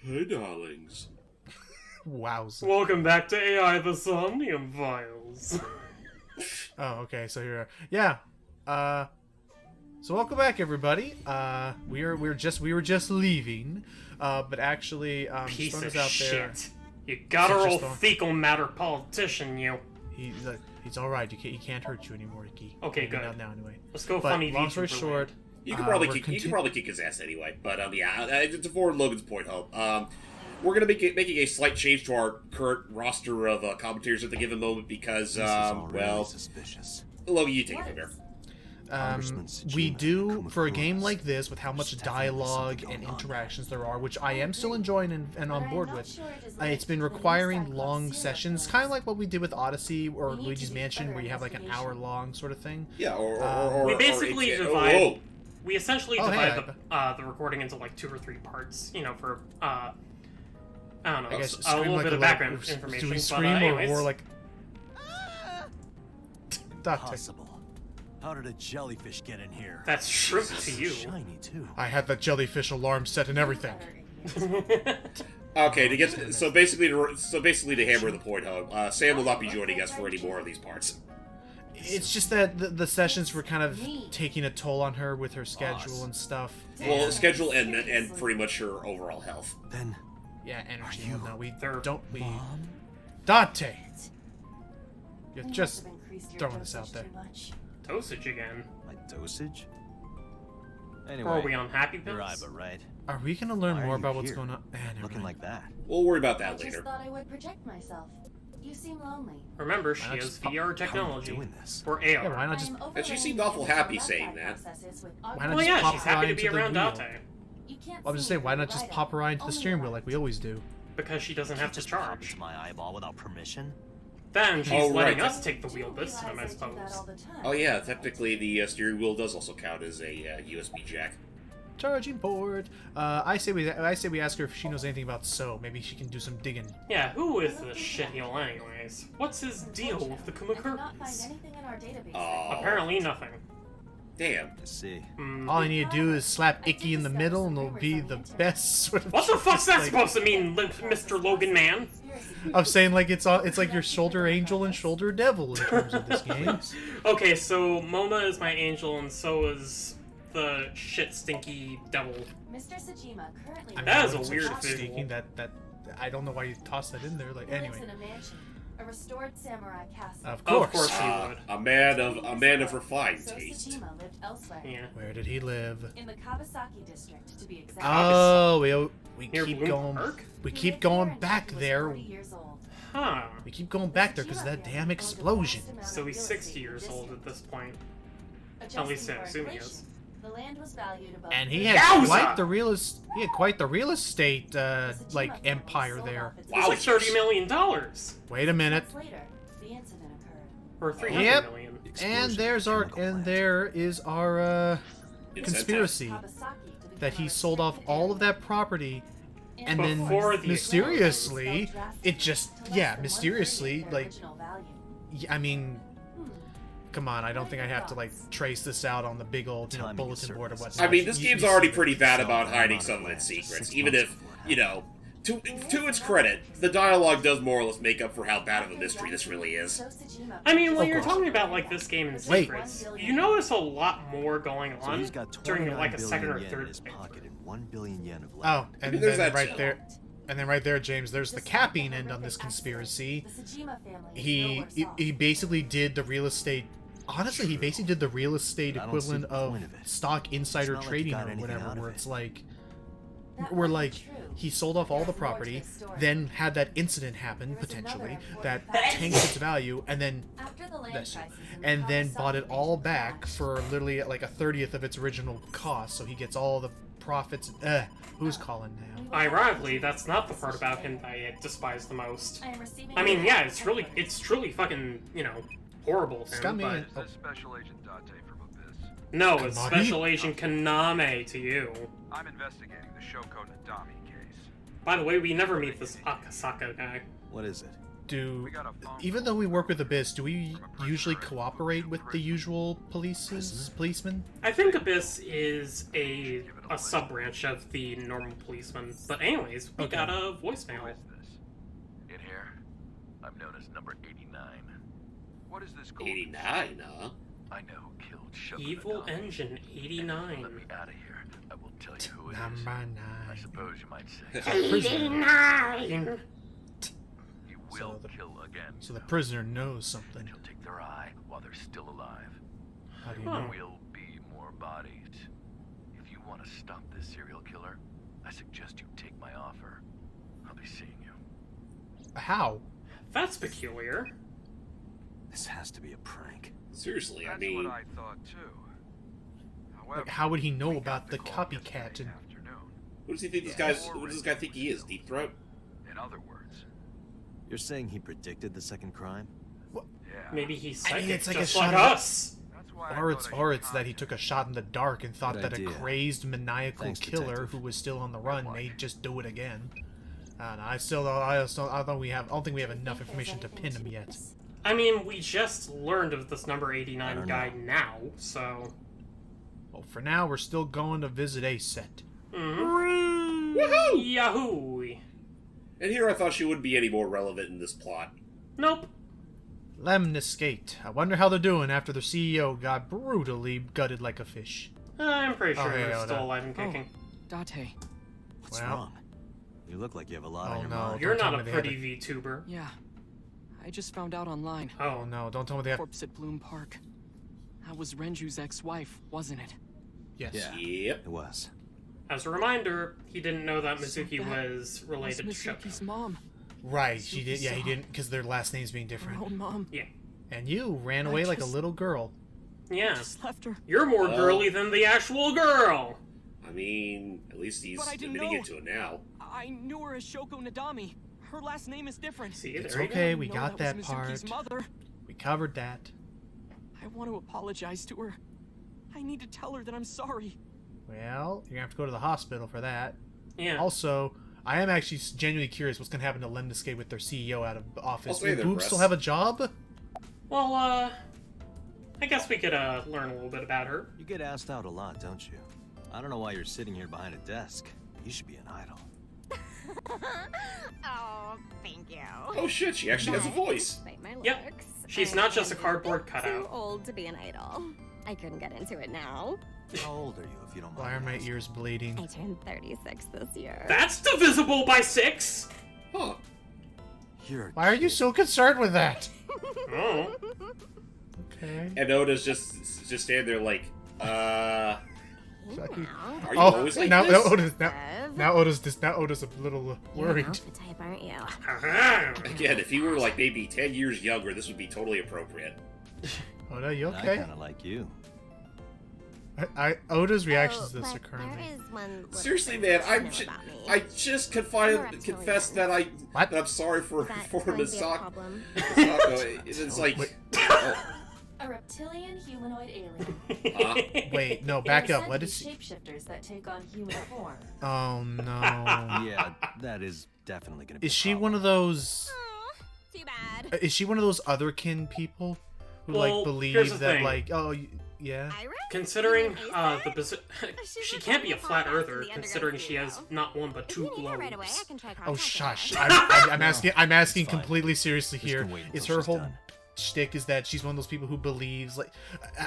Hey, darlings. Wowza. Welcome back to AI the Somnium Files. Oh, okay, so here, yeah. So welcome back, everybody. We were just leaving, but actually, Piece Stone of is out shit. there. You got our Such a old Stone. fecal matter politician, you. He's all right. He can't hurt you anymore, Ikki. Okay, Maybe good. Not now, anyway. Let's go But funny long VTuber story short, land. You can probably we're kick. You can probably kick his ass anyway. But yeah, to forward Logan's point home. We're gonna be making a slight change to our current roster of commentators at the given moment because well, suspicious. Logan, you take it from there. We do, for a game like this, with how much dialogue and interactions there are, which I am still enjoying and on board with, it's been requiring long sessions, kind of like what we did with Odyssey or Luigi's Mansion, where you have like an hour-long sort of thing. Yeah, or We basically divide. whoa. We essentially Oh, hey, divide the recording into like 2 or 3 parts. You know, for I don't know, I guess a scream little like bit a of little- background Do information. we But scream anyways, or like... Duck. Possible. How did a jellyfish get in here? that's shrimp to you. Shiny too. I had the jellyfish alarm set and everything. Okay, to get so basically to hammer the point home, Sam will not be joining us for any more of these parts. It's just that the sessions were kind of taking a toll on her with her schedule and stuff. Well, and- schedule and pretty much her overall health. Then Yeah, energy. Are you No, we their don't. We Mom? Dante. You're You just must have increased your throwing this out dosage there. too much. Dosage again. my dosage. Or Anyway, are we on happy you're pills? Iba, right? Are we gonna learn Why are more you about what's here? going on? Never Looking mind. like that. We'll worry about I that just later. thought I would project myself. You seem lonely. Remember, she Why not has just pop- VR How are you technology. doing this? Or AR. Yeah, why not just? I'm And she seemed overlaying awful the happy left saying eye that. processes with Why not Well, just yeah, pop she's her happy eye to be into the around wheel? Dante. You can't I was just see saying, me why from not the just right pop her eye into the only steering the wheel left. like we always do? Because she doesn't have to Just pop charge. into my eyeball without permission. Then she's Oh, letting right. us take the wheel this time, I Realize I do that all suppose. the time. Oh yeah, technically the steering wheel does also count as a USB jack. Charging board. I say we ask her if she knows anything about So. Maybe she can do some digging. Yeah, who is this shitheel anyways? What's his deal with the I cannot find Kumakurkis? anything in our database. Oh, Apparently nothing. damn. I see. All I need to do is slap Ikki in the middle, and it'll be the best sort of. What the fuck's that like, supposed to mean, Mr. Logan Man? I'm saying like it's like your shoulder angel and shoulder devil in terms of this game. Okay, so Mona is my angel, and so is the shit stinky devil. Mr. Sejima currently That is a lives in weird Shop visual. Speaking that I don't know why you tossed that in there. Like He lives anyway, in a mansion, a restored samurai castle. of Of course. course he would. A man of refined So taste. Sejima lived elsewhere. Yeah. Where did he live? In the Kawasaki district, to be exact. Oh, we Near keep Bloom going. Park? We He keep lived going until back he was there. 40 years old. Huh. We keep going back there because of that damn explosion. So he's 60 years old at this point. Adjusting At least I for assume he inflation, is. The land was valued above And he $30 had Yowza! quite the real estate like empire there. It's like Wowzers. $30 million. Wait a minute. Months later, the incident occurred. Or 300 Yep. million. And Explosion, there's our chemical and plant. there is our conspiracy Kawasaki to become that he a sold off restricted all of area. that property and then Before the mysteriously explosion. it just To less yeah than mysteriously one-third of their like original value. I mean Hmm. come on, I don't think I have to like trace this out on the big old Timing is bulletin board or certain. whatnot. I mean, this You- game's you already see pretty it. bad So, about I'm hiding on some of land its for secrets, 6 even months if, before it you know, to its credit, the dialogue does more or less make up for how bad of a mystery this really is. So Sejima I mean, when Of you're course. talking about like this game and Wait. secrets, you notice a lot more going So on he's got during 29 like a second or billion yen in third his playthrough. pocket and 1 billion yen of Oh, land. and mean, there's then that right too. there, and then right there, James. There's the capping end on this conspiracy. The Sejima family is He no worse off. he basically did the real estate. Honestly, he basically did the real estate I don't see equivalent the of point of it. stock insider It's not like you trading got or anything whatever, out of where it. it's like, That where might be like true. he sold off all the There's more to property, this story. then had that incident happen There is potentially another that important fact. tanked its value, and then After the land that's- crisis in the and then Kawasaki bought it all region back collapsed, for literally like a 30th of its original cost, so he gets all the profits. Who's calling now? we were Ironically, happy to that's not the see part this about him today. that I despise the most. I am receiving I mean, a yeah, call it's truly fucking, horrible of him, Scummy. but Oh. This is Special Agent Dante from Abyss. no, it's Kanami? Special Agent Kaname to you. I'm investigating the Shoko Nadami case. By the way, we never meet this Akasaka guy. What is it? We got a phone even though we work with Abyss, do we usually cooperate with the usual policemen? I think Abyss is a sub-branch of the normal policeman. But anyways, we got a Who voicemail. is this? In here, I'm known as number 89. What is this called? 89, huh? I know who killed Shogun Evil Adami. Engine Let 89. me out of here. I will tell you who it is. Number I 9. suppose you might say. 89! He will So the- kill again. So the prisoner knows something. And he'll take their eye while they're still alive. How do you Huh. know? There will be more bodies. If you want to stop this serial killer, I suggest you take my offer. I'll be seeing you. How? That's peculiar. This has to be a prank. Seriously, I That's mean, what I thought too. However, Like, how would he know we got about the call copycat? yesterday And afternoon. what does he think this guy's? What does this guy think he is? Deep Throat? In other words, You're saying he predicted the second crime? yeah. Maybe he's I mean, psychic, it's like a just shot like of- us. That's why I or it's thought I or should it's that he contact took a shot in the dark and thought Good that idea. a crazed maniacal Thanks, killer Detective. who was still on the run may luck. just do it again. And I don't think we have enough information to pin him yet. I mean, we just learned of this number I 89 don't guy now, so... Well, for now, we're still going to visit a set. Mm-hmm. Woohoo! Yahoo! And here I thought she wouldn't be any more relevant in this plot. Nope. Lemniscate. I wonder how they're doing after their CEO got brutally gutted like a fish. I'm pretty Oh, sure hey, they're hold still on. alive and kicking. Date. What's Well. wrong? You look like you have a lot Oh, on your no. mind. You're Don't tell not me a they have pretty VTuber. Yeah. I just found out online. Oh no, don't tell me they have... Corpse at Bloom Park. That was Renju's ex-wife, wasn't it? Yes. Yeah. Yep. It was. As a reminder, he didn't know that So Mizuki that was related to Mizuki's Shogun. mom. Right, she did. Yeah, he Saw. didn't, because their last names being Her different. own mom. Yeah. And you ran I away like a just- little girl. Yeah. Just left her. You're more Well- girly than the actual girl! I mean, at least he's But I didn't admitting know. it to it now. I knew her as Shoko Nadami. Her last name is different. See, It's there you okay, go. we No, got that that was Mizuki's part. mother. We covered that. I want to apologize to her. I need to tell her that I'm sorry. Well, you're gonna have to go to the hospital for that. Yeah. Also, I am actually genuinely curious what's gonna happen to Lemniscate with their CEO out of office. Also, hey Will there, Boob Press. still have a job? Well, I guess we could, learn a little bit about her. You get asked out a lot, don't you? I don't know why you're sitting here behind a desk. You should be an idol. Oh, thank you. Oh shit, she actually has a voice. Despite my Yep. looks, She's I not just a am cardboard bit cutout. Too old to be an idol. I couldn't get into it now. How old are you, if you don't mind? Why are my asking? ears bleeding? I turned 36 this year. That's divisible by 6! Huh. You're a Why are you kid. so concerned with that? Oh. Okay. And Oda's just standing there like, Fucking- Now, are you Oh, always like now, this? now Oda's a little you're worried. not the type, aren't you? Again, if he were like maybe 10 years younger, this would be totally appropriate. Oda, you And I okay? kind of like you. Oda's reactions to Oh, this are but currently. there is one little Seriously, thing man, to I'm know ju- about me. I just confessed that What? I'm sorry for That for might be a Misako. problem. It's like, Wait. oh, A reptilian humanoid alien. Wait, no, They back are up. said What to is? be shapeshifters that take on human form. Oh no. Yeah, that is definitely gonna be. Is a she problem. one of those? Aw, too bad. Is she one of those otherkin people who Well, like here's believe the that thing. like yeah? Iris? Considering, You mean the Acer? she She's can't be a recording flat podcasts in earther, the considering underground she has studio. not one but If 2 you need her right away, I globes. can try Oh contacting shush! her. I'm asking. I'm asking It's fine. completely seriously Just here. gonna wait Is until her she's whole done. shtick is that she's one of those people who believes like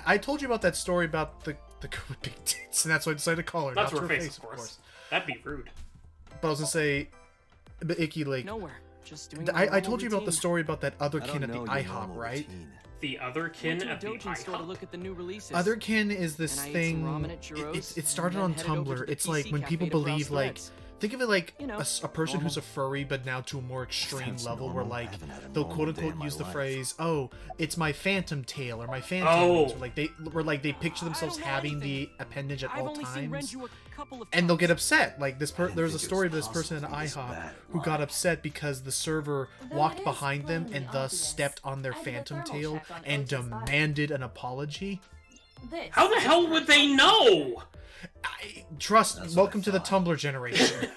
I told you about that story about the girl with big tits, and that's why I decided to call her. That's not her to face, of course. That'd be rude. But I was gonna say, but Ikki, like, Nowhere. Just doing I my told you about the routine. story about that other I kin don't at the know your IHOP, normal right? routine. The other Went kin to a at the Dojin store to IHOP. look at the new releases. Otherkin is this And I ate thing. some ramen at Churros, It started and on then headed over to Tumblr. the It's like PC when cafe people to browse believe like. threads. Think of it like You know, a person who's a furry, but now to a more extreme Sounds level, normal. where I like haven't had a they'll normal quote day unquote in my use the life. phrase, "Oh, it's my phantom tail" or "my phantom Oh. wings," or like they picture I themselves don't know having anything. the appendage at I've all only seen times. Renju a couple of And they'll get times. upset. Like this, I didn't there's a think it story of was this person at possible to be this IHOP bad. who got Why? upset because the server Though walked it is behind them plainly and thus obvious. stepped on their I did a phantom thermal tail check on and Otis' body. demanded an apology. This How the hell would they know? Trust. That's what Welcome I to the thought. Tumblr generation.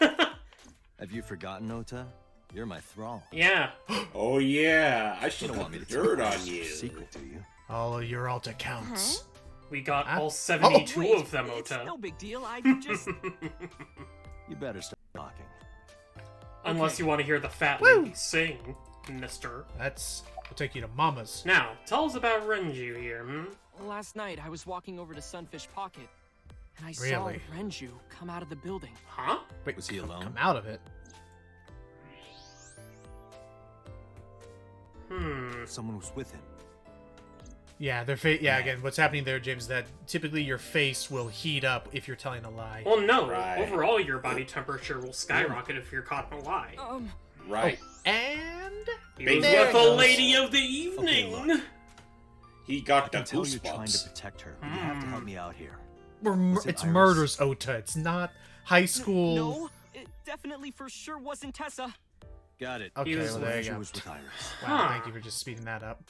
Have you forgotten, Ota? You're my thrall. Yeah. Oh yeah, I You should don't want put me the to dirt tell on you. Secret, do you? All of your alt accounts. We got Huh? all 72 Wait, of them, it's Ota. no big deal. I just... You better stop talking. Unless you want to hear the fat Woo! lady sing, mister. We'll take you to Mama's. Now, tell us about Renju here, hmm? Last night, I was walking over to Sunfish Pocket, and I Really? saw Renju come out of the building. Huh? Wait, Was he alone? Come out of it. Someone was with him. Yeah, again, what's happening there, James, is that typically your face will heat up if you're telling a lie. Well, no. Right. Overall, your body temperature will skyrocket if you're caught in a lie. Right. And He was there with it a goes. lady of the evening. look. He I got the can tell you're trying to goosebumps. protect her, but you have to help me out here. it's Iris? murders, Ota. It's not high school. No, it definitely for sure wasn't Tessa. Got it. Okay, He was well, there you Renju go. was with Iris. Wow, Huh. thank you for just speeding that up.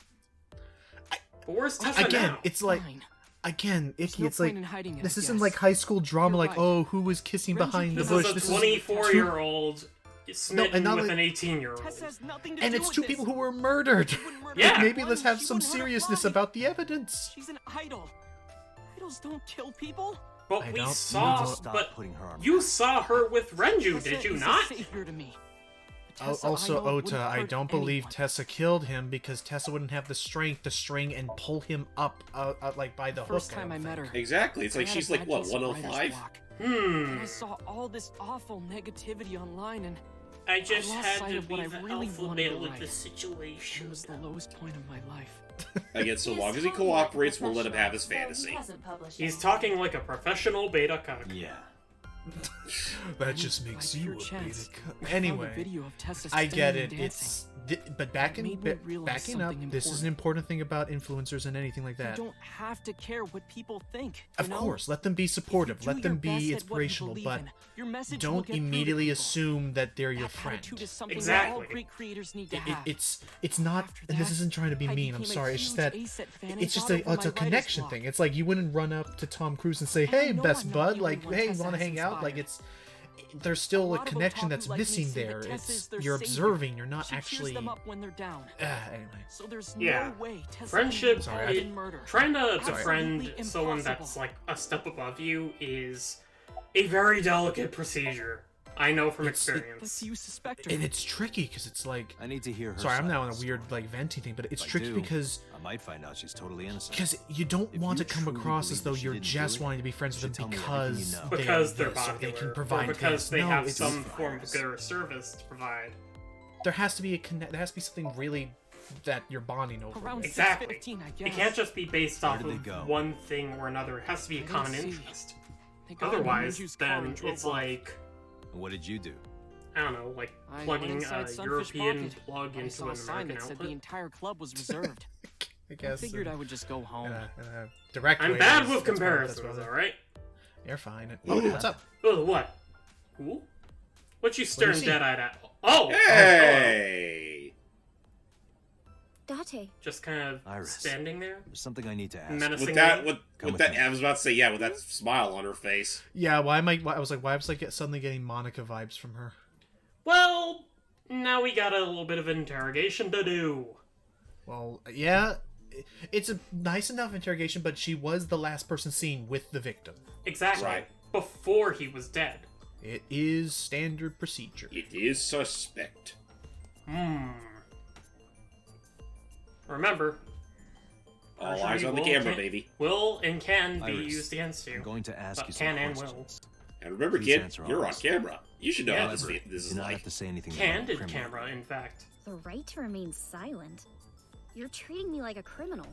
But where's Tessa Again, now? it's like, Fine. Again, There's Ikki, no it's like, point in hiding it, this I isn't guess. like high school drama, You're like, right. oh, who was kissing Renju behind the This bush. is a This 24-year-old smitten not with like- an 18-year-old. Tessa has nothing to and do it's with two this. people who were murdered. She wouldn't murder Yeah. Like, maybe anyone. let's have She some wouldn't hurt a seriousness fly. about the evidence. She's an idol. Idols don't kill people. But I we don't- saw, you Stop but putting her on you saw her with Renju, Tessa did you is not? A savior to me. But Tessa, Also, I know, Ota, wouldn't I hurt don't believe anyone. Tessa killed him because Tessa wouldn't have the strength to string and pull him up, like by the hook. First time I met her, Exactly. It's I like had she's a like bad what, case of writer's 105? block. Hmm. And I saw all this awful negativity online, and I just lost had sight to of be what I the really alpha wanted male to with write. the it situation. was the lowest point of my life. Again, so He long is as he totally cooperates, we'll let him have his professional, though fantasy. he hasn't published He's anything. talking like a professional beta cuck. Yeah. That just makes By you pure a chance, beta I cut. found Anyway, a video of Tessa I get singing it. and dancing. It's but backing made me realize backing up. something This is an important thing about influencers and anything like You that. don't have to care what people think. Of course, let them be supportive. If you Let do them your be best at what you inspirational, believe but in, your message will don't get through to immediately people. assume that they're your That friend. attitude is something Exactly. that all great creators need to It- have. it's not, After and this that, isn't trying to be I mean. I'm became a sorry. It's just huge that ASET fan and it's just got a over it's my a writer's connection block. thing. It's like you wouldn't run up to Tom Cruise and say, And I "Hey, know best I'm not bud, the like, only one hey, Tessa want to has hang out?" Like, inspired. there's still a lot of connection otaku that's like me missing see that there. Tessa is It's their you're savior. observing. You're not She cheers actually. them up when they're down. Anyway, So there's Yeah. no way Tessa Friendship, can Sorry, be it- involved in murder. trying to Absolutely befriend someone impossible. that's like a step above you is a very delicate procedure. I know from But experience. you suspect her. and it's tricky because it's like. I need to hear her. Sorry, I'm side now of on a the weird story. like venting thing, but it's If I tricky do, because I might find out she's totally innocent. you don't If want you to come truly across as believe though that she you're didn't do just it, wanting to be friends you with should them tell me everything you because know. Because they're this, or popular, they can or provide because this. they No, have it's some just- form of good or service to provide. There has to be there has to be something really that you're bonding over. Around with. Exactly. 6:15, I It guess. can't just be based Where off did they of go? one thing or another. It has to be a I didn't common see. interest. They got in Otherwise, Renju's car then and drove it's off. like, And what did you do? I don't know, like I went plugging inside a Sunfish European Pocket. plug I into saw a an sign American that said the outlet. entire club was reserved. I I guess. figured I would just go home. Direct. I'm way bad is- with that's probably- comparisons, that's probably- alright? You're fine. Oh, what's up? Oh, what? Who? What you staring see? dead-eyed at? Oh! Hey! Date. Just kind of Iris. standing there? There's something I need to ask. Menacingly? With that, Come with with that, me. I was about to say, yeah, with that smile on her face. Yeah. Why am I? I was like, why was I suddenly getting Monica vibes from her? Well, now we got a little bit of interrogation to do. Well, yeah. It's a nice enough interrogation, but she was the last person seen with the victim. Exactly. Right. Before he was dead. It is standard procedure. It is suspect. Remember, All perjury eyes on the will camera, can- baby. Will and can be Iris, used against you. I'm going to ask But you some can and questions. And remember, Please kid, answer you're on honestly. camera. You should know Yeah. how this However, is you do not like. have to say anything about Candid criminal. camera, in fact. The right to remain silent. You're treating me like a criminal.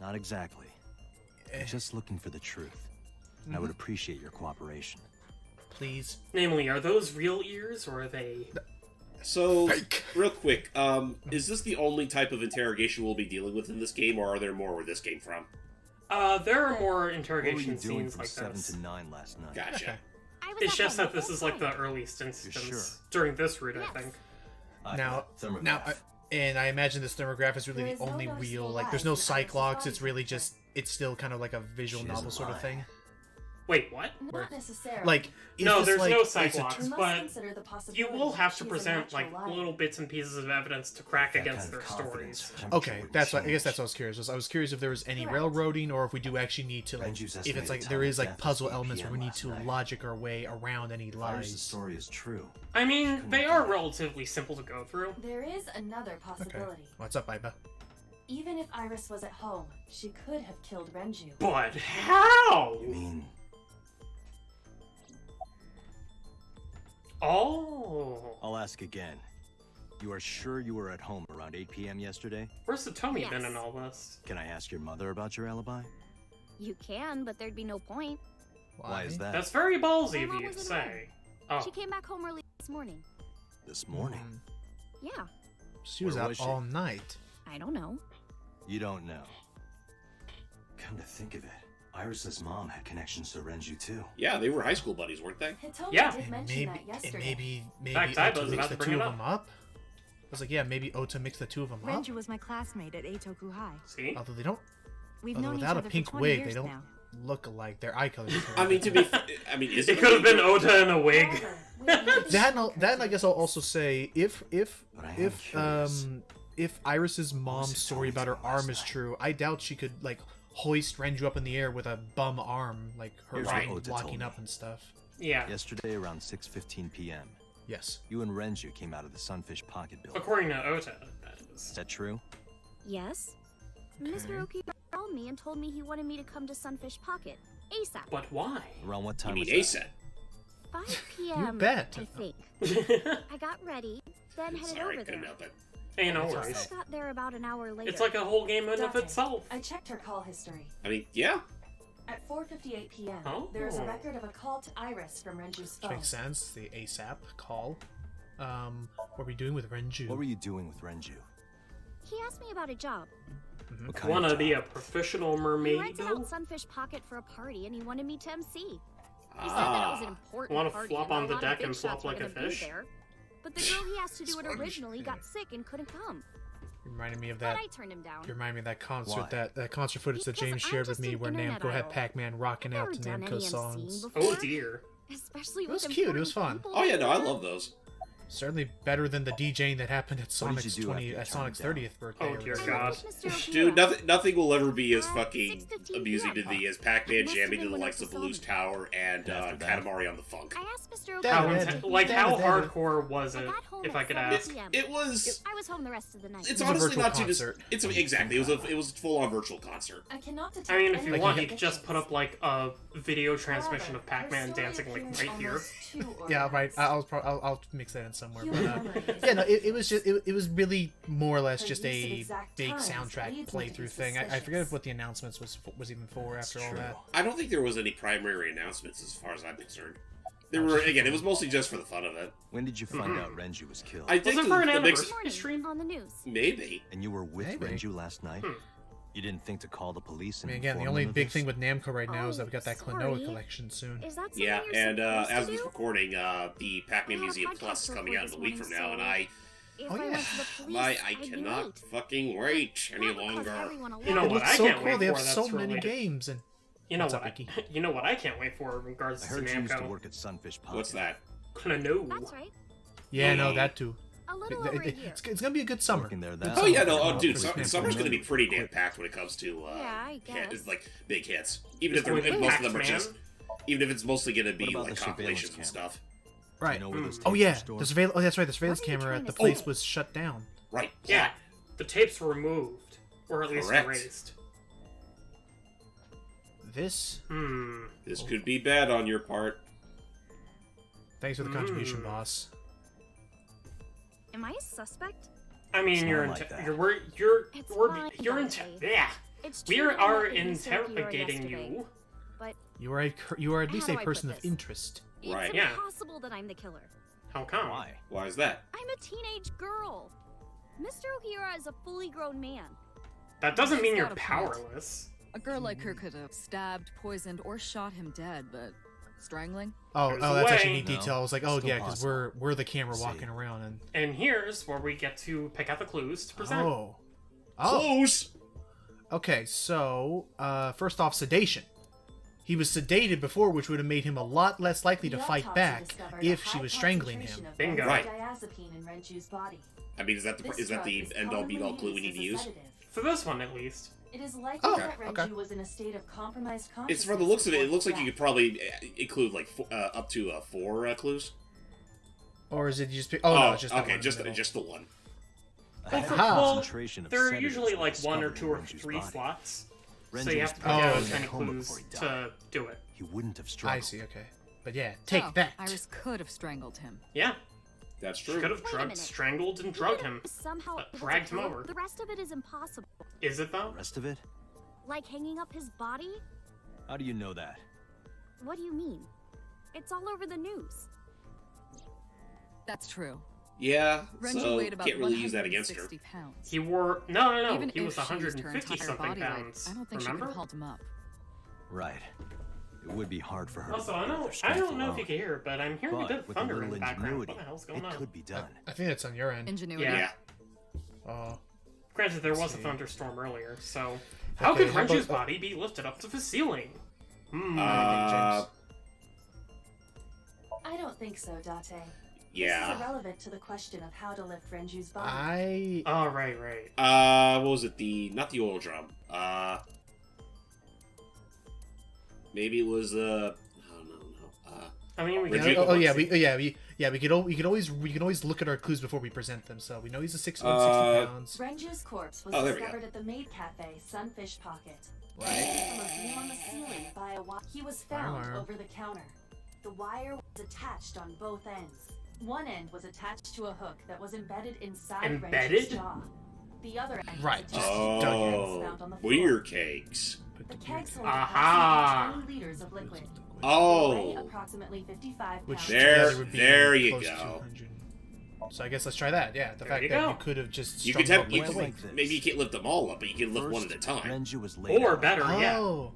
Not exactly. I'm just looking for the truth. I Mm-hmm. would appreciate your cooperation. Please. Namely, are those real ears, or are they... So, Fake. real quick, is this the only type of interrogation we'll be dealing with in this game, or are there more where this came from? There are more What were interrogation you doing scenes from like 7 this. to 9 last night? Gotcha. I was It's at just home that this whole is like time. the earliest instance sure? during this route, Yes. I think. Now, Thermograph. and I imagine this thermograph is really There is the no only noticeable real, like, rise there's no in Iris's cyclogs, body it's really temperature. just, it's still kind of like a visual She novel doesn't sort of lie. thing. Wait, what? Not necessarily. Like, is No, this there's like, no it's a sidewalks, We must but consider the you possibility will have to she's a present natural like liar. little bits and pieces of evidence to crack That against kind their of confidence, stories. temperature Okay, would that's what, I change. guess that's what I was curious. I was curious if there was any Correct. railroading, or if we do actually need to, like, Renju's if it's estimated like time there of is like death puzzle was 8 elements where we PM need last to night. logic our way around any Iris' lies. story is true. I mean, they are relatively simple to go through. There is another Okay, possibility. what's up, Iba? Even if Iris was at home, she could have killed Renju. But how? You mean Oh. I'll ask again. You are sure you were at home around 8 p.m. yesterday? Where's the Tommy been Yes. in all this? Can I ask your mother about your alibi? You can, but there'd be no point. Why is that? That's very ballsy My of mom you to wasn't say. Oh. She came back home early this morning. This morning. Yeah, She was Where out was she? all night. I don't know. You don't know. Come to think of it, Iris's mom had connections to Renju too. Yeah, they were high school buddies, weren't they? Hitomi Yeah. did And mention maybe, that yesterday. and maybe fact, I Ota was mixed about the to bring two it of them up. I was like, yeah, maybe Ota mixed the two of them up. Renju was my classmate at Eitoku High. See? Although they don't, We've although known each without a other pink for 20 wig, years they don't now. look alike. Their eye colors. I mean, to be, is It could have been Ota in a wig. However, we need That and I guess I'll also say if But I am curious. if Iris's mom's was story Hitomi about her doing last arm is night? true, I doubt she could like hoist Renju up in the air with a bum arm, like her Here's arm what Ota locking told up me. and stuff. Yeah. Yesterday around 6:15 p.m., Yes. you and Renju came out of the Sunfish Pocket building. According to Ota, that Is is. that true? Yes. Mr. Oki called me and told me he wanted me to come to Sunfish Pocket ASAP. But why? Around what You time mean was ASAP? 5 p.m. bet. I think. I got ready, then headed Sorry, over couldn't there. help it. Hey, no It's I worries. got there about an hour later. It's like a whole game in of Date. itself. I checked her call history. I mean, yeah. At 4:58 p.m., Oh. there is a record of a call to Iris from Renju's Which phone. makes sense. The ASAP call. What are we doing with Renju? What were you doing with Renju? He asked me about a job. What kind Wanna of be a job? professional He mermaid, rented though? out Sunfish Pocket for a party, and he wanted me to MC. He said that it was an important Wanna party. flop and on a the lot of deck big and flop shots were like a gonna be fish? there. But the girl he asked to do it Sponge. originally got sick and couldn't come. You reminded me of But that. I turned him down. You remind me of that concert, Why? that concert footage that Because James I'm shared with just me an where internet Namco had idol. Pac-Man rocking I've out never to done any Namco's MCing songs. before. Oh dear. Especially It with was cute, it was important fun. people Oh yeah, no, I there. love those. Certainly better than the DJing that happened at What did Sonic's you do after you turned Sonic's it down? 30th birthday. Oh, or dear whatever. God. Mr. Okura. Dude, nothing will ever be as At fucking 6:15 amusing to PM. me as Pac-Man Must have jamming to been the when likes I of saw Blues them. Tower and After that? Katamari on the Funk. I asked Mr. That How was- Okura. Dead, like, how dead, dead. hardcore was I it, got home if at I could 7 ask? p.m. It was. I was home the rest of the night. It's was a honestly virtual not too. concert. It's exactly. It was a full-on virtual concert. I cannot detect I mean, if any you want, you suspicious. could just put up, like, a video transmission However, of Pac-Man her story dancing, like, appears right here. almost too Yeah, right. organized. I'll mix that in somewhere. Human But, memory is yeah, no, it was just it was really more or less Her just use of a exact big times soundtrack leads me to be playthrough thing. I forget suspicious. what the announcements was even for after all True. that. I don't think there was any primary announcements as far as I'm concerned. There were again. It was mostly just for the fun of it. When did you find out Renju was killed? I think Was it for an the mix, anniversary stream? On the news. maybe. And you were with Maybe. Renju last night? You didn't think to call the police I and mean, again, the inform only them of big this? thing with Namco right now is that we got that Oh, Klonoa sorry. collection soon. Is that something Yeah, you're and supposed as to of this do? recording, the Pac-Man I had a Museum podcast Plus is to coming record out in a this week morning, from now, so and I If Oh, I yeah. went to the police, I I'd be cannot late. fucking wait any Not because longer. everyone You know allowed what It's I so can't cool. wait They have for, so that's many related. games and You know What's what? up, Ikki? You know what I can't wait for in regards I to heard you used to Namco. work at Sunfish Pocket. What's that? No. That's right. yeah, no, that too. A little over a year. It's gonna be a good summer. Working there Good that Oh summer yeah, no, for oh, dude, Namco. summer's gonna be pretty damn packed when it comes to Yeah, I guess. it's like big hits. Even if they're, Wait, most of them are Pac-Man? just, even if it's mostly gonna be What about like the compilations and surveillance stuff. Right. You know where those Oh tapes yeah, are stored? the surveillance. Oh, that's right. The surveillance What are you camera trying at the to place say? was shut down. Right. Yeah, the tapes were removed, or at least Correct. erased. This. This could be bad on your part. Thanks for the contribution, boss. Am I a suspect? I mean, It's you're not like that. It's you're fine, you're Dante. yeah. It's We true that I are met with Mr. Okura interrogating yesterday, you. But You are at least How a do I person put of this? interest. it's Right. Yeah. impossible that I'm the killer. How come? Why? Why is that? I'm a teenage girl. Mr. Okura is a fully grown man. That doesn't mean She's you're got a point. powerless. A girl like her could have stabbed, poisoned, or shot him dead, but strangling? Oh, There's oh, a that's actually a way. neat No, detail. I was like, it's oh still yeah, because possible. we're the camera See. walking around and And here's where we get to pick out the clues to present. oh, Close. okay. So first off, sedation. he was sedated before, which would have made him a lot less likely to The fight autopsy back discovered if a she high was strangling him. concentration of Bingo. Right. benzodiazepine in Renju's body. I mean, is that This the drug is end all be all commonly clue we need to used use? as a sedative. For this one, at least. It is likely Oh, that Renju okay. was in a state of compromised consciousness. It's from the looks of it. It before looks like death. you could probably include like up to 4 clues. Or is it just... Oh, no, it's just that okay, one in the middle. just the one. Well, concentration of there are sedatives usually were like 1 or discovered 2 or in Renju's 3 body. slots. So Renju you was have to put pick Oh, out okay. as many in a coma clues before he to died. do it. He wouldn't have struggled. I see, okay. But yeah, take So, that. Iris could have strangled him. Yeah, That's she true. could have Wait a drugged, minute. strangled, and drugged him. Somehow able to dragged him prove over. The rest of it is impossible. Is it though? The rest of it? Like hanging up his body? How do you know that? What do you mean? It's all over the news. That's true. Yeah, Renju so weighed about can't really use that against her. 160 pounds. He wore no. Even He if was she used her 150 entire something body weight, pounds. I don't think she Remember? could have hauled him up. Right. It would be hard for her Also, to I do it with her I strength don't know if alone. you can hear, but I'm hearing a bit But of with a thunder in little the background. ingenuity, What the hell's going it on? could be done. I think that's on your end. Ingenuity. Yeah. Oh. Granted, there was a see. thunderstorm earlier, so how Okay, could how Renju's about- body be lifted up to the ceiling? Uh, I don't think so, Date. This is yeah. irrelevant to the question of how to lift Renju's body. I... Oh, right. What was it? Not the oil drum. Maybe it was no. I mean, we Renju- can Oh, take a yeah, look-see. we could always look at our clues before we present them. So we know he's a 160 pounds. Renju's corpse was Oh, there we discovered at the maid cafe, Sunfish Pocket. Right. From a view on the ceiling by a wire. He was found Wire. over the counter. The wire was attached on both ends. One end was attached to a hook that was embedded inside Embedded? Renju's jaw. The other end Right, was just attached to dug in. kegs found on the floor. Weir cakes. The kegs hold Aha. approximately 20 liters of liquid. Weigh Oh, approximately 55 Which pounds. There- together would be there you close to go. 100. So I guess let's try that. Yeah, the There fact you that go. you could have just you strung could have. up You with could, weight. this. maybe you can't lift them all up, but you can lift one at a time. Renju was laid Or out. better, yeah. Oh,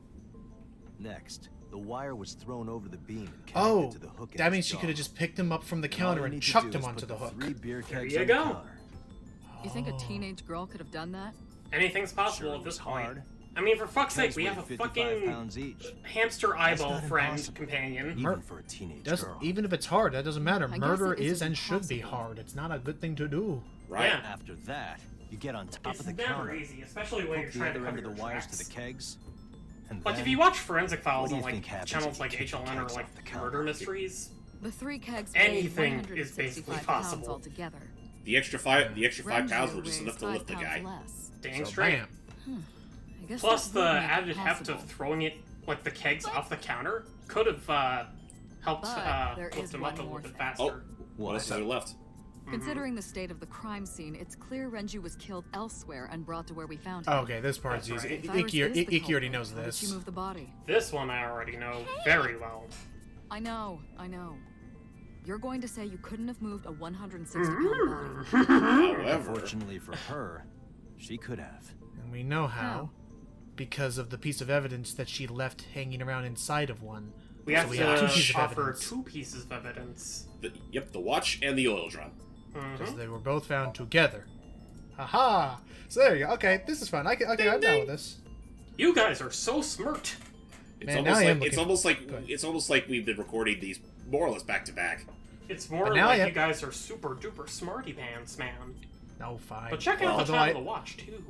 Next, the wire was thrown over the beam and connected oh, to the hook in that his means she jaw. could have just picked him up from the And all counter you and need to chucked do him is onto put the hook. 3 beer There kegs you on go. the counter. You think a Oh. teenage girl could have done that? Anything's possible Sure, at it this was point. hard. I mean, for fuck's sake, Kegs we weigh have a 55 fucking pounds each. hamster eyeball not friend impossible. companion. Even for a teenage Doesn't girl. even if it's hard, that doesn't matter. I guess Murder it is isn't and should be possible. hard. It's not a good thing to do. Right. Yeah. After that, you get on top It's of the never counter, easy, especially when you're hook the trying to other cover end of your the wires tracks. to the kegs, and Like, then if you watch Forensic Files what do on, you like, think happens channels if like you kick the HLN or, kegs like, off the counter? Murder Mysteries, The 3 kegs weighed Anything is 165 basically pounds possible. altogether. The extra 5 pounds Renju were just weighs enough to 5 lift the pounds guy. less. dang So straight. bam. I guess Plus, that the would make it added heft of possible. throwing it, like, the kegs off the counter could have, helped, But there lift is him up a one little more bit thing. faster. Oh, what else is there left? Considering the state of the crime scene, it's clear Renju was killed elsewhere and brought to where we found him. Oh, okay, this part's That's easy. right. If Iris Ikki is the Ikki already culprit, knows how did she this. move the body? This one I already know very well. I know. You're going to say you couldn't have moved a 160-pound body. However, unfortunately for her, she could have. And we know how. How? Because of the piece of evidence that she left hanging around inside of one. We have we to have 2 pieces of offer evidence. 2 pieces of evidence. the watch and the oil drum. Because they were both found together. Haha! So there you go. Okay, this is fun. Okay, I'm down with this. You guys are so smart. It's Man, almost now I am like it's looking- almost like Go ahead. it's almost like we've been recording these more or less back to back. It's more But now like I you have- guys are super duper smarty pants, man. No, fine. But check out the Although time I- of the watch too.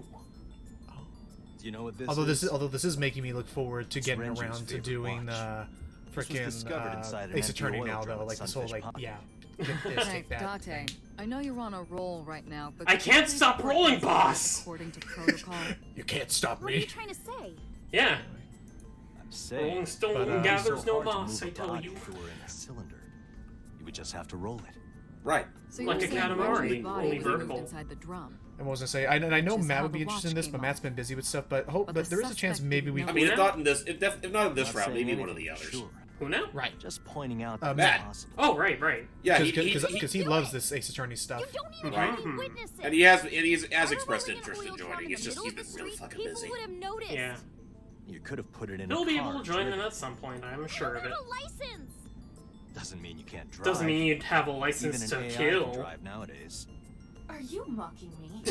Do you know what this Although is? this is making me look forward to It's getting Renju's around to favorite doing watch. This was frickin' discovered inside an Ace empty Attorney oil now drum though, at like this whole Sunfish like Pocket. get this, Hey, take that. Date, I know you're on a roll right now, but I could you can't please stop report rolling, this boss! According to protocol. You can't stop What are you me. trying to say? Yeah, I'm saying, Rolling Stone But, it'd be gathers so no hard to moss, move I a tell body you. if it were in a cylinder. You would just have to roll it. Right. So Like you're a saying Katamari, Renju's body only was moved vertical. inside the drum. I was gonna say, and I know Which is Matt how would be the interested in watch this, but came Matt's off. been busy with stuff. But But there the is a chance suspect maybe we. didn't I mean, Who if now? not in this, if not in this Not route, saying maybe one of anything the for others. Sure. Who now? Right. Just pointing out Matt. that it's possible. Oh, right. Yeah, Because he loves this Ace Attorney stuff. You don't even Right. have any witnesses. and he has Why expressed rolling an interest in oil drum joining. the It's just middle he's of been the really street, fucking people busy. would have noticed. Yeah. You could have put it in He'll a be car. able to join driven. in at some point, I'm I sure don't of it. have a license. Doesn't mean you can't drive. Doesn't mean you'd have a Even license an to AI can kill. drive nowadays. Are you mocking me?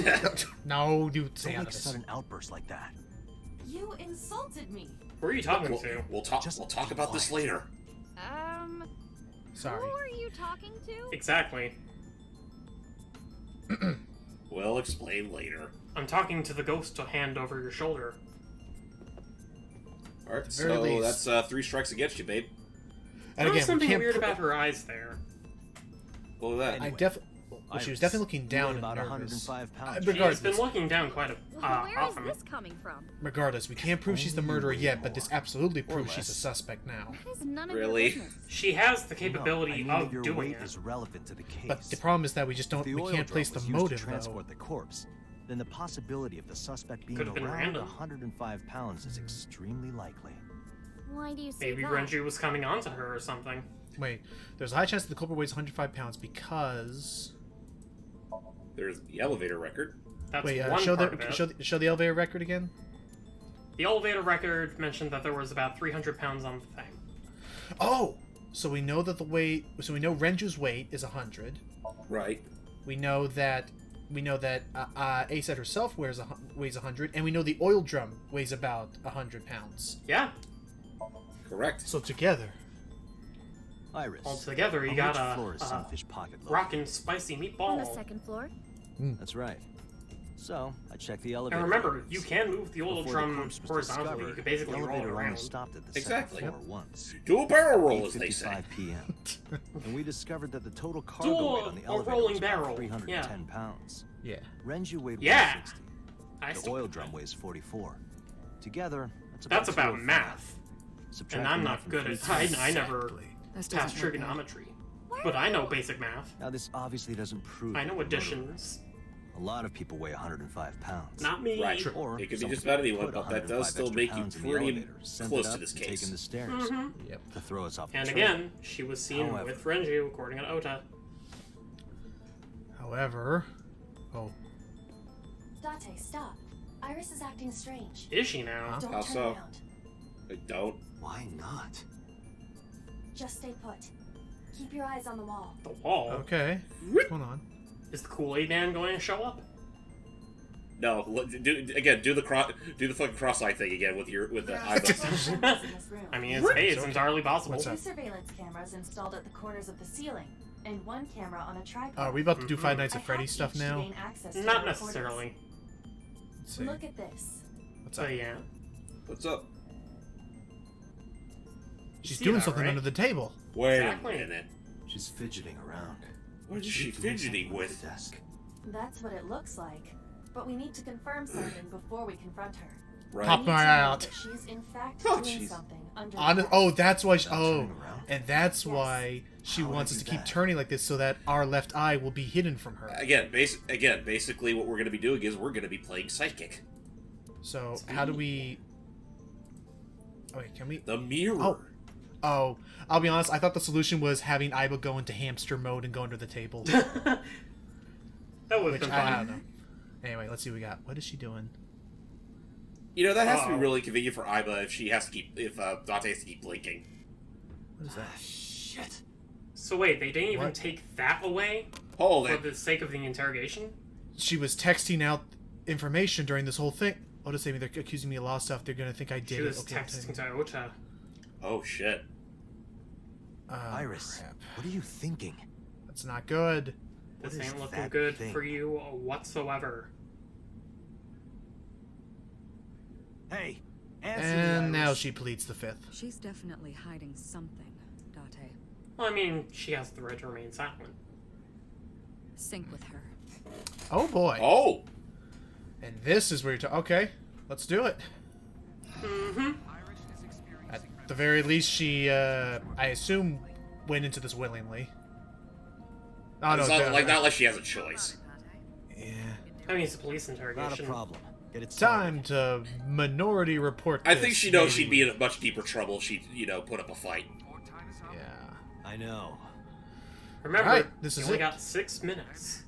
No, dude, stay Don't out make of this. sudden outbursts like that. You insulted me. Who are you talking to? We'll talk about this later. Sorry. Who are you talking to? Exactly. We'll explain later. I'm talking to the ghost hand over your shoulder. Alright, so that's 3 strikes against you, babe. And There was again, something weird about her eyes there. What was that? She was definitely looking down and about nervous. 105 pounds. She's been looking down quite Where is often. this coming from? Regardless, we can't prove she's the murderer yet, but this absolutely proves she's a suspect now. That is none of Really? your business. She has the capability of your doing weight it. is relevant to the case. But the problem is that we If the we oil can't drum place the was used to motive, though. transport the corpse, then the possibility of the suspect being Could've been around random. 105 pounds is extremely likely. Why do you say Maybe that? Renji was coming on to her or something. Wait, there's a high chance that the culprit weighs 105 pounds because... There's the elevator record. That's Wait, one show part of it. show the elevator record again. The elevator record mentioned that there was about 300 pounds on the thing. Oh, so we know that the weight. So we know Renju's weight is 100. Right. We know that Aset herself weighs 100, and we know the oil drum weighs about 100 pounds. Yeah. Correct. So together, Iris. Altogether, you on got which floor is a Sunfish Pocket located? rockin' spicy On the meatball. second floor? That's right. So, I checked the elevator. And remember, records. you can move the oil Before drum corpse was horizontally. discovered, You could basically the roll it elevator only around. stopped at the Exactly. second floor once. Do a barrel roll, as they say. 8:55 p.m. and we discovered that the total Do cargo weight on the a elevator rolling was about barrel, 310 pounds. yeah. Renju weighed Yeah. 160. I The still oil get drum that. weighs 44. Together, that's That's about 205. math. Subtracting And I'm that not from good at... 310. I never This passed doesn't work out. trigonometry. But I know basic math. Now, this obviously doesn't prove. I that know the murderer- additions. A lot of people weigh 105 pounds. Not me. Right. Or It could be some just people about anyone, put but that 105 does still extra make you pounds in the pretty elevator, sent close it to up, this and case. taken the stairs Yep. to throw us off the And trail. again, she was seen However- with Renji, according to Ota. However, Date, stop. Iris is acting strange. Is she now? Don't How turn so? around. I don't. Why not? Just stay put. Keep your eyes on the wall. The wall? okay, what's going on? Is the Kool-Aid Man going to show up? No. Do the fucking cross-eye thing again with the There are eyebrows. several cameras in this room. I mean, it's entirely possible. What's Two up? surveillance cameras installed at the corners of the ceiling, and one camera on a tripod. Are we about to do Five Nights I at Freddy's hacked stuff each to now? gain access to Not the recordings. necessarily. Let's see. Look at this. What's So up? yeah. What's up? She's See doing that, something right? under the table. Wait Exactly. a minute. She's fidgeting around. What is she doing fidgeting something with? the desk. That's what it looks like. But we need to confirm something before we confront her. Right. Pop We need my to know eye out. that She's in fact Oh, doing jeez. something under On the desk. oh, that's why. Without turning around? And that's Yes. why she How would wants I us to do keep that? turning like this so that our left eye will be hidden from her. Again, basically what we're going to be doing is we're going to be playing psychic. So how do we? Oh, wait, can we? The mirror. Oh, I'll be honest. I thought the solution was having Aiba go into hamster mode and go under the table. That would have Which been I fun. don't know. Anyway, let's see what we got. What is she doing? You know, that has to be Uh-oh. really convenient for Aiba if she has to keep Dante has to keep blinking. What is that? Shit. So wait, they didn't even What? take that away Hold for it. the sake of the interrogation? She was texting out information during this whole thing. Oh, to say me, they're accusing me of a lot of stuff. They're gonna think I did She it. was Okay, I'll texting tell to Ota. Oh shit. you. Iris, Crap. what are you thinking? That's not good. This What is ain't looking that good thing? for you whatsoever. Hey, answer me, And now Iris. she pleads the fifth. She's definitely hiding something, Date. Well, I mean, she has the right to remain silent. Sync with her. Oh boy. Oh. And this is where you're talking. Okay, let's do it. Mm-hmm. At the very least, she, I assume, went into this willingly. Oh no, It's not like she has a choice. yeah. I mean, it's a police Not a interrogation. problem. Get it started. Time to minority report. I think this, she knows maybe. she'd be in much deeper trouble if she, put up a fight. Yeah. I know. Remember, Alright, this you is only it. got 6 minutes.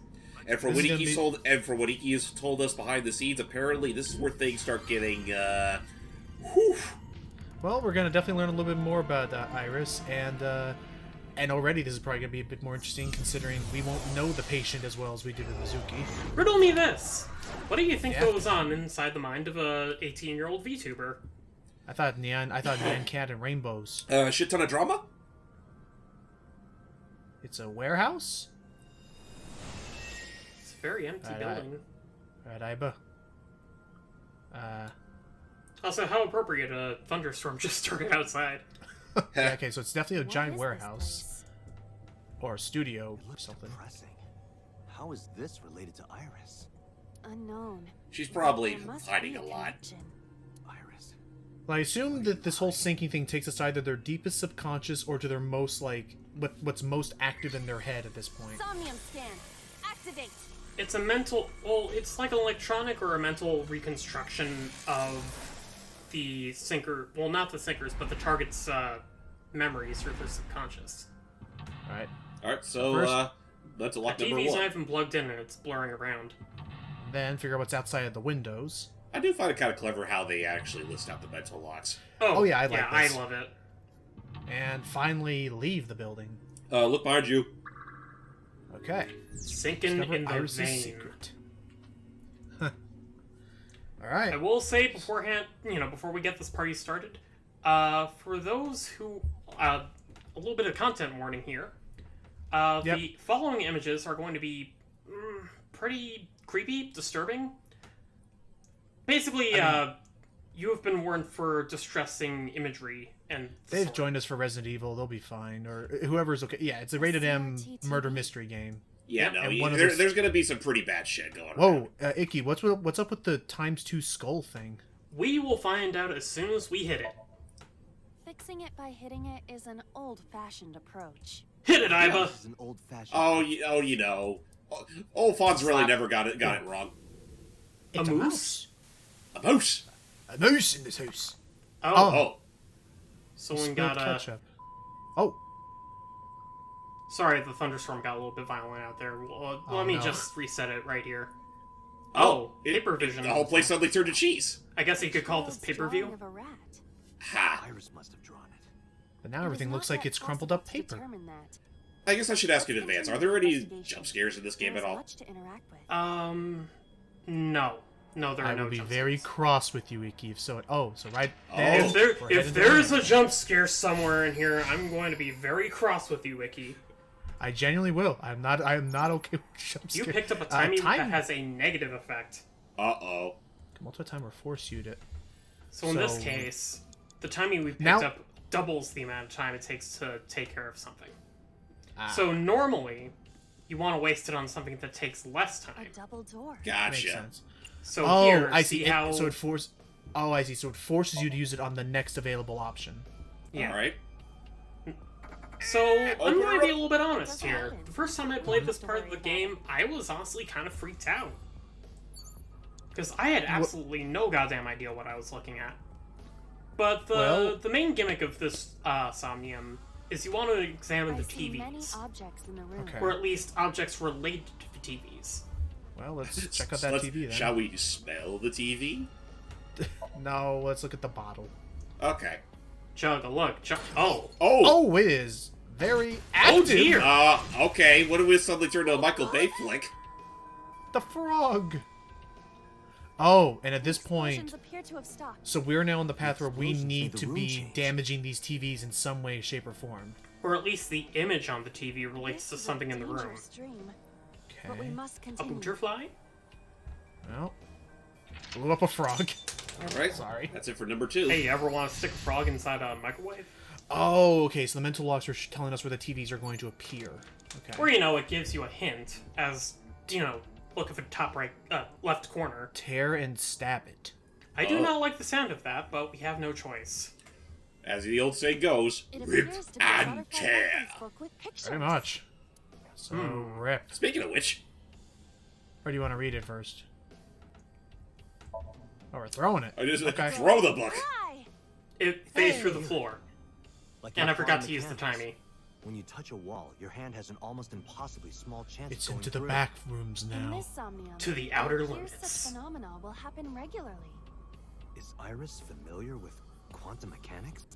And from This what is Ikki gonna be- has told us behind the scenes, apparently this is where things start getting whew. Well, we're gonna definitely learn a little bit more about Iris, and already this is probably gonna be a bit more interesting considering we won't know the patient as well as we did with Mizuki. Riddle me this. What do you think Yeah. goes on inside the mind of a 18-year-old VTuber? I thought Nyan Cat and Rainbows. Shit ton of drama? It's a warehouse? It's a very empty building. Right, Iba. Also, how appropriate a thunderstorm just started outside. Yeah, okay, so it's definitely a giant warehouse. Or a studio or something. Depressing. How is this related to Iris? Unknown. She's probably There must hiding be a lot. connection. Iris. Well, I assume that this whole syncing thing takes us either their deepest subconscious or to their most, like, what's most active in their head at this point. Somnium scan. Activate. It's a mental... Well, it's like an electronic or a mental reconstruction of the sinker... Well, not the sinkers, but the target's memories through their subconscious. Alright. Alright, so, that's a lock The number TV's 1. not even plugged in and it's blurring around. Then figure out what's outside of the windows. I do find it kind of clever how they actually list out the mental locks. Oh, yeah, I like this. I love it. And finally leave the building. Look behind you. Okay. Sinking Discover in the Iris' vein. secret. Alright. I will say beforehand, before we get this party started, for those who, a little bit of content warning here. The following images are going to be pretty creepy, disturbing. Basically, you have been warned for distressing imagery, and They've joined us for Resident Evil. They'll be fine, or whoever's okay. Yeah, it's a rated M murder mystery game. Yeah, no, And there's going to be some pretty bad shit going on. Whoa, Ikki, what's up with the ×2 skull thing? we will find out as soon as we hit it. Fixing it by hitting it is an old-fashioned approach. Hit it, Iba! This is an old-fashioned. You know. Old Fonz really never got it wrong. It's A moose? A moose! A moose in this house. Oh. Someone Spilled got ketchup. Oh. Sorry, the thunderstorm got a little bit violent out there. Let me just reset it right here. Paper vision. The whole place suddenly turned to cheese. I guess you could call this pay-per-view. Of a rat. Ha! Iris must have drawn it. But now everything looks like it's crumpled up paper. I guess I should ask you in advance. Are there any jump scares in this game at all? Much to interact with. No. No, there are I no will be jump very scares. cross with you, Ikki. So right Oh. there. If there's a jump scare somewhere in here, I'm going to be very cross with you, Ikki. I genuinely will. I am not okay with jump You scares. picked up a timing that has a negative effect. Uh-oh. Multi-timer force unit. So in this case, the timing we picked up doubles the amount of time it takes to take care of something. So normally, you want to waste it on something that takes less time. A double door. Gotcha. Makes sense. So here, I see. how... So it forces. Oh, I see. So it forces you to use it on the next available option. Yeah. All right. So I'm going to be a little bit honest here. The first time I played this part of the game, I was honestly kind of freaked out. Because I had absolutely no goddamn idea what I was looking at. But the main gimmick of this Somnium is you want to examine the TVs. Objects in the room. Okay. Or at least objects related to the TVs. Well, let's check out that TV then. Shall we smell the TV? No, let's look at the bottle. Okay. Chug a look. Oh! Oh, it is very active. Oh dear! Okay. What if we suddenly turn to a Michael Bay flick? The frog. Oh, and at this point, Appear to have stopped. so we're now on the path where we Explosions need made the to room be change. damaging these TVs in some way, shape, or form. Or at least the image on the TV relates to something in the room. But we Okay. must A continue. butterfly? Well, blew up a frog. All right. Sorry. That's it for number 2. Hey, you ever want to stick a frog inside a microwave? Oh, okay. So the mental locks are telling us where the TVs are going to appear. Okay. Or, it gives you a hint as, look at the top right, left corner. Tear and stab it. I do not like the sound of that, but we have no choice. As the old saying goes, It rip appears to be a and butterfly tear. reference book with pictures. Very much. So rip. Speaking of which, Or do you want to read it first? Oh, we're throwing it. I just Okay. throw the book. Why? It fades through the floor. Like And I you're forgot climbing to use the canvas. timing. When you touch a wall, your hand has an almost impossibly small chance It's of going into the through. back rooms In now. this Somnium, To the it outer appears limits. such phenomena will happen regularly. Is Iris familiar with quantum mechanics?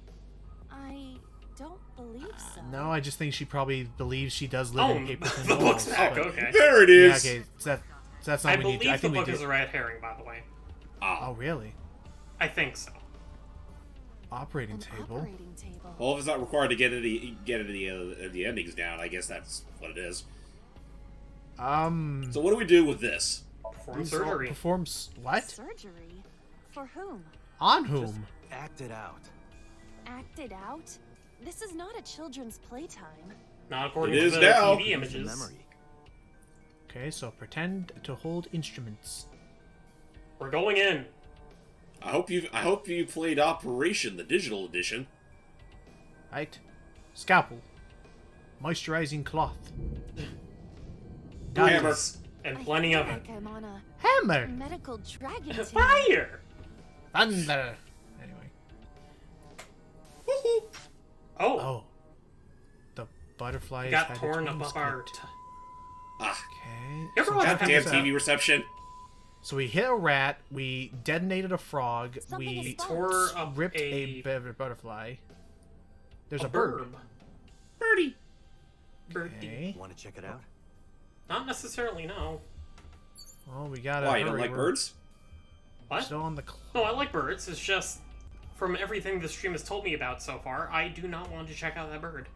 I don't believe so. No, I just think she probably believes she does live in paper thin the book's walls, back, but- okay. There it Yeah, is. okay. So that's not I what we need to. believe I the think we book do. is a red herring, by the way. Oh, really? I think so. Operating table. Well, if it's not required to get the endings down, I guess that's what it is. So what do we do with this? Perform surgery. Performs what? Surgery? For whom? On whom? Just act it out. Act it out? This is not a children's playtime. Not according It to is the now. TV images. Memory. Okay, so pretend to hold instruments. We're going in. I hope you played Operation, the digital edition. Right. Scalpel. Moisturizing cloth. Hammer. And plenty of it. Like I'm on a Hammer. medical dragon team. Fire! Thunder. Anyway. Oh, Oh. The butterflies got had its torn wings above our. clipped. Ah, Okay. Everyone so got check goddamn this TV out. reception. So we hit a rat, we detonated a frog, Something we is tore up ripped a butterfly. There's a bird. bird. Birdie. Birdie. Okay. Want to check it out? Not necessarily, no. Well, we gotta Why, you don't hurry. like We're birds? What? Still on the No, I like birds. It's just, from everything the stream has told me about so far, I do not want to check out that bird.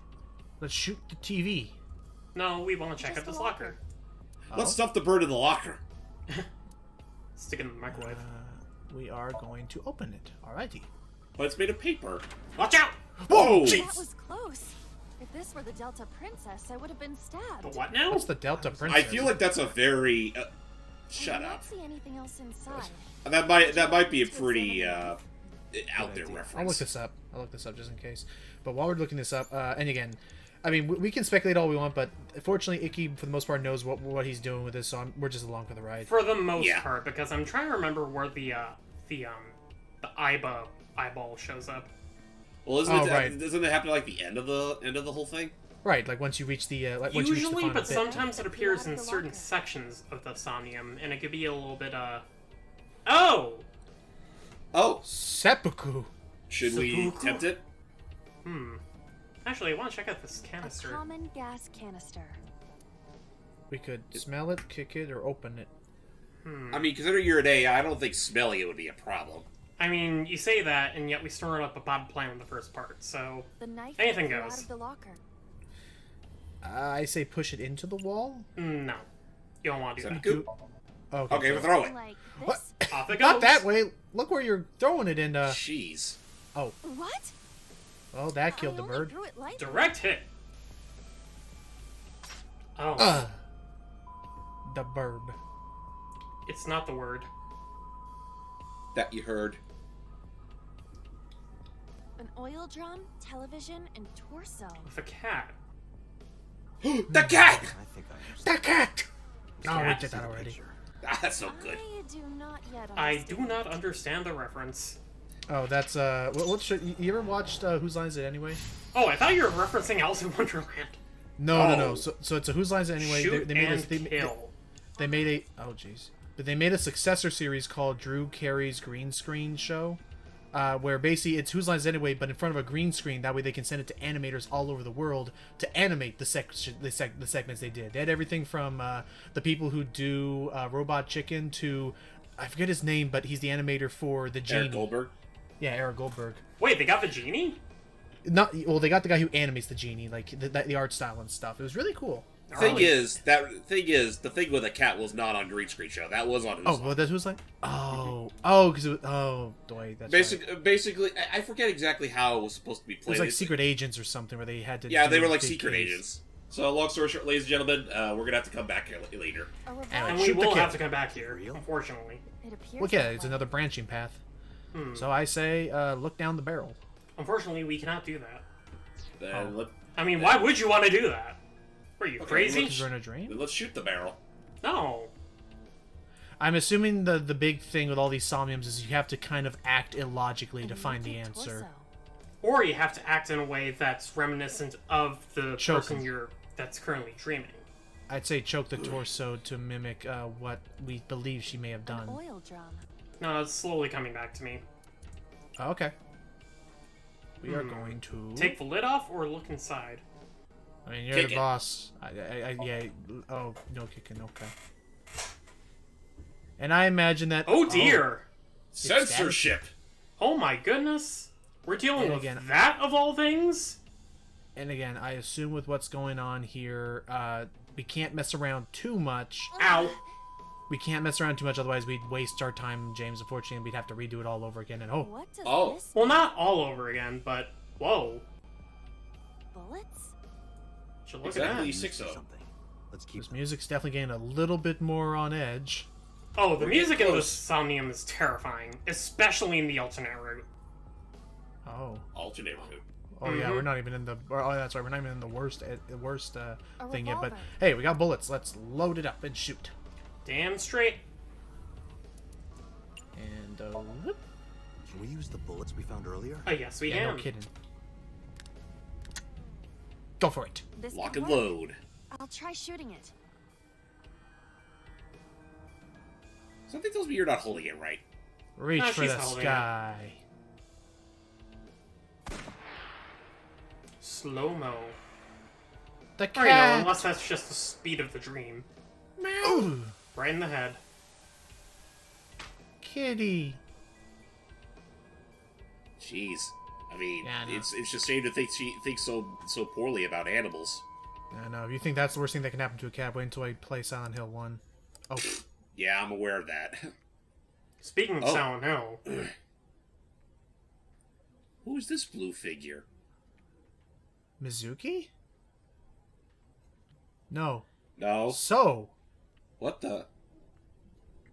Let's shoot the TV. No, we want to check Just out this the locker. Let's stuff the bird in the locker. Stick it in the microwave. We are going to open it. Alrighty. But it's made of paper. Watch out! Whoa! That was close. If this were the Delta Princess, I would have been stabbed. The what now? What's the Delta Princess? I feel like that's a very... shut I up. don't see anything else inside. That might be a pretty out there reference. I'll look this up. I'll look this up just in case. But while we're looking this up, and again, I mean, we can speculate all we want, but fortunately, Ikki, for the most part, knows what he's doing with this, so we're just along for the ride. For the most Yeah. part, because I'm trying to remember where the Iba eyeball shows up. Well, right. doesn't it happen at, like the end of the whole thing? Right, like once you reach the once you reach the Usually, final but bit. sometimes it appears in the certain locker. sections of the Somnium, and it could be a little bit, Oh! Oh, Seppuku. should we Seppuku? tempt it? Actually, I want to check out this A canister. common gas canister. We could smell it, kick it, or open it. I mean, considering you're an AI, I don't think smelling it would be a problem. I mean, you say that, and yet we started up a bad plan in the first part, so... The knife Anything flew goes. out of the locker. I say push it into the wall. No. You don't want to do that. Goop. Okay. Okay, we'll throw it. Like What? this? Off it goes! Not that way. Look where you're throwing it in. Jeez. Oh, What? well, that killed the I only bird. threw it lightly. Direct hit! Oh, The bird. it's not the word. That you heard. An oil drum, television, and torso. With a cat. The cat! I think I understand. The cat. Oh, we Cat. did that already. Picture. That's so good. I do not yet I understand. do not understand the reference. Oh, that's what should you ever watched Whose Line Is It Anyway? Oh, I thought you were referencing Alice in Wonderland. No, no. Oh. So it's a Whose Line Is It Anyway? Shoot They made and a, kill. they made a jeez. But they made a successor series called Drew Carey's Green Screen Show, where basically it's Whose Line Is It Anyway, but in front of a green screen. That way they can send it to animators all over the world to animate the segments they did. They had everything from the people who do Robot Chicken to I forget his name, but he's the animator for the Genie. Eric Goldberg. Yeah, Eric Goldberg. Wait, they got the genie? Not well. They got the guy who animates the genie, like the art style and stuff. It was really cool. The thing is, the thing with the cat was not on Green Screen Show. That was on Who's Oh, Line. well, that was like because it was the way that's right. Basically, I forget exactly how it was supposed to be It played. was like secret agents or something where they had to. Yeah, do they were like big secret case. agents. So, long story short, ladies and gentlemen, we're gonna have to come back here later. A revolver. Anyway, And we shoot the will kid. have to come back here, unfortunately. It appears Well, yeah, that it's way. another branching path. Hmm. So I say, look down the barrel. Unfortunately, we cannot do that. Then, I mean, why would you want to do that? Were you Okay, crazy? Is there in a dream? then let's shoot the barrel. No. I'm assuming the big thing with all these somniums is you have to kind of act illogically to A find the naked answer. torso. Or you have to act in a way that's reminiscent of the Choke person him. that's currently dreaming. I'd say choke the torso to mimic what we believe she may have An done. oil drum. No, it's slowly coming back to me. Oh, okay. We are going to Take the lid off or look inside. I mean, you're Kick the it. boss. Yeah. Oh, no kicking. Okay. And I imagine that. Oh dear! Censorship. Oh my goodness! We're dealing again, with that of all things? And again, I assume with what's going on here, we can't mess around too much. Ow. We can't mess around too much, otherwise we'd waste our time, James. Unfortunately, we'd have to redo it all over again. And What does this well, not all over again, but whoa. bullets? Should look Exactly, at that. 6-0. Let's keep this music's definitely getting a little bit more on edge. Oh, the We're music getting in this close. Somnium is terrifying, especially in the alternate route. Oh. Alternate route. Oh yeah, we're not even in the. Oh, that's right. We're not even in the worst thing yet. But revolver. hey, we got bullets. Let's load it up and shoot. Damn straight. And whoop. Can we use the bullets we found earlier? Oh, yes, we Yeah, can. no kidding. Go for it. This Lock could and work. load. I'll try shooting it. Something tells me you're not holding it right. Reach No, for she's the holding it. sky. Slow-mo. The Or, you know, cat. unless that's just the speed of the dream. Ooh, Right in the head. kitty. Jeez. I mean, Yeah, I know. it's just a shame to think she thinks so poorly about animals. I know. If you think that's the worst thing that can happen to a cat, wait until I play Silent Hill 1. Oh, Yeah, I'm aware of that. Speaking of Oh. Silent Hill, Who is this blue figure? Mizuki? No. No. So. What the?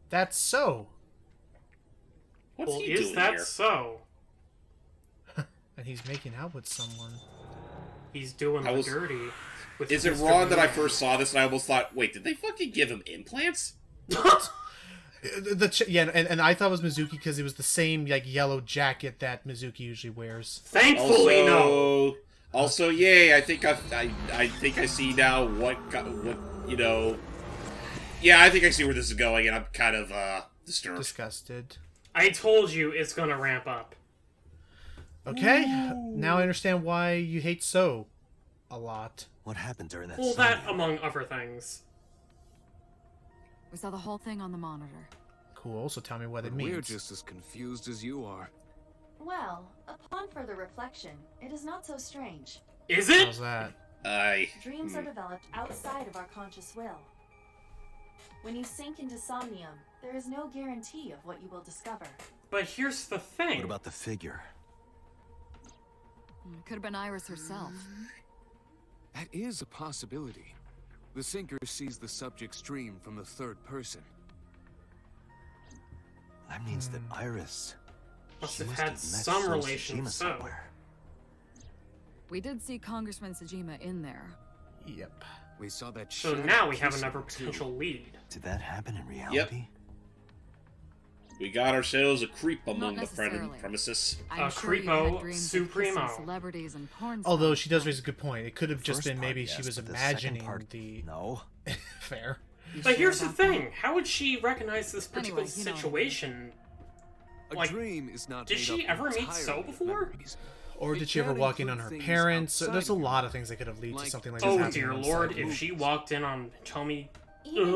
That's so. What's well, he is doing that here? so? And he's making out with someone. He's doing I the was- dirty. With Is it Mr. wrong that I Blue. first saw this and I almost thought, wait, did they fucking give him implants? Yeah, and I thought it was Mizuki because it was the same like yellow jacket that Mizuki usually wears. Thankfully, no. Also, yay! I think I think I see now what you know. Yeah, I think I see where this is going, and I'm kind of disturbed. Disgusted. I told you it's gonna ramp up. Okay, now I understand why you hate So a lot. What happened during that? Well, that Somnium? among other things. We saw the whole thing on the monitor. Cool, so tell me what it We're means. just as confused as you are. Well, upon further reflection, it is not so strange. Is it? How's that? Dreams are developed outside of our conscious will. When you sink into Somnium, there is no guarantee of what you will discover. But here's the thing. What about the figure? It could have been Iris herself. That is a possibility. The sinker sees the subject's dream from the third person. That means that Iris Must she have must had have met some Sejima relation to So. somewhere. We did see Congressman Sejima in there. Yep. We saw that. So shadow now we have kissing another her, too. potential lead. Did that happen in reality? We got ourselves a creep among the necessarily. premises. I'm A sure you creepo had dreams supremo. of kissing celebrities and porn Although stars, she does but- raise a good point. It could have just First been part, maybe she yes, was but the second imagining part, the. No. Fair. You But sure here's the about that? thing. How would she recognize this particular Anyway, you know. situation? A Like, dream is not did made she up ever meet entirely So of before? memories. Or It did she ever can walk in on include her things parents? So outside there's a of lot of things that could have led to like- something like this Oh happening dear inside lord, the if movie. she walked in on Tommy... Even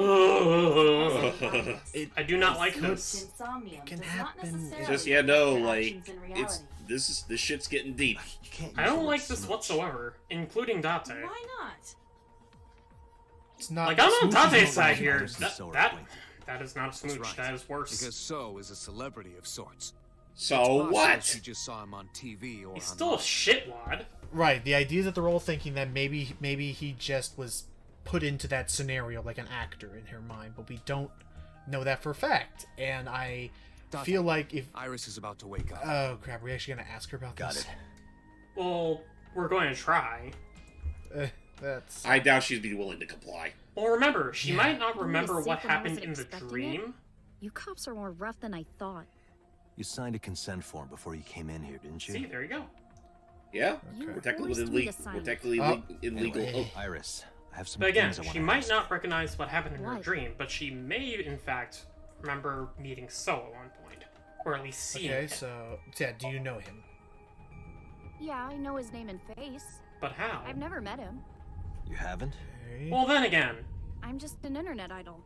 It- I do not like Sleep this. Insomnium can does not happen. necessarily Just yeah, no, affect like actions in it's reality. this shit's getting deep. You can't I use don't the like word this smooch. whatsoever, including Date. Why not? It's not Like, I'm on smooching Date's over side my here. nose. That is not a That's smooch. right. That is worse. Because So is a celebrity of sorts. So It's possible what? She just saw him on TV or He's on still a shitwad. Right. The idea that they're all thinking that maybe he just was put into that scenario like an actor in her mind, but we don't know that for a fact. And I Date. feel like if Iris is about to wake up. oh crap, we're actually gonna ask her about Got this. it. Well, we're going to try. That's I doubt she'd be willing to comply. Well, remember, she Yeah. might not You remember wanna what see if I happened wasn't in the expecting dream. You cops are more rough than I thought. You signed a consent form before you came in here, didn't you? See, there you go. Yeah, You we're technically forced me to illegal. sign We're it. technically Oh. illegal. Anyway. Iris, I have some But again, things I want she to might ask. not recognize what happened in her What? dream, but she may, in fact, remember meeting So at one point. Or at least seeing okay. him. So yeah, do you know him? Yeah, I know his name and face. But how? I've never met him. You haven't? Okay. Well, then again, I'm just an internet idol.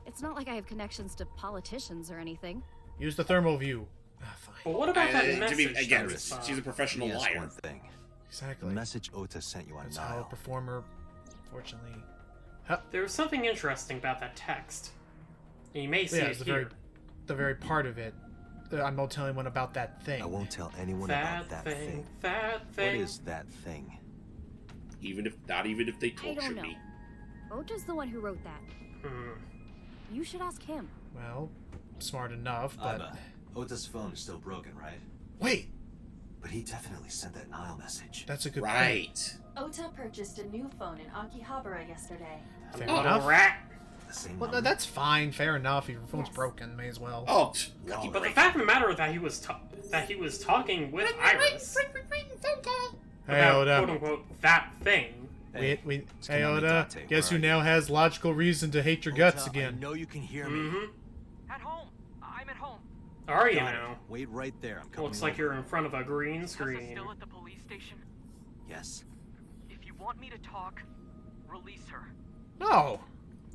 It's not like I have connections to politicians or anything. Use the thermal view. Fine. But what about that message? Again, that's, she's a professional Yes, liar. one thing. Exactly. The message Ota sent you on That's how a Nile. performer, fortunately. There was something interesting about that text. And you may see it it's here. the very part of it. I'm not telling anyone about that thing. I won't tell anyone That about that thing, thing. that thing. What is that thing? Not even if they I torture don't know. me. Ota's the one who wrote that. You should ask him. Well, smart enough, but... Abba, Ota's phone is still broken, right? Wait! But he definitely sent that Nile message. That's a good point. Ota purchased a new phone in Akihabara yesterday. Fair Little enough. rat. The same Well, number? that's fine. Fair enough. If your phone's Yes. broken, may as well. Oh, lucky But the break. fact of the matter is that he was talking with Iris Hey, about Oda. quote unquote that thing. Hey, Hey it's hey, Konami Oda. Date, Guess who where are now has logical reason to hate your guts Ota, again? I know you can hear me. At home. I'm at home. Are you Got it. now? Wait right there. I'm coming Looks like over. you're in front of a green Tessa screen. still at the police station? Yes. If you want me to talk, release her. No!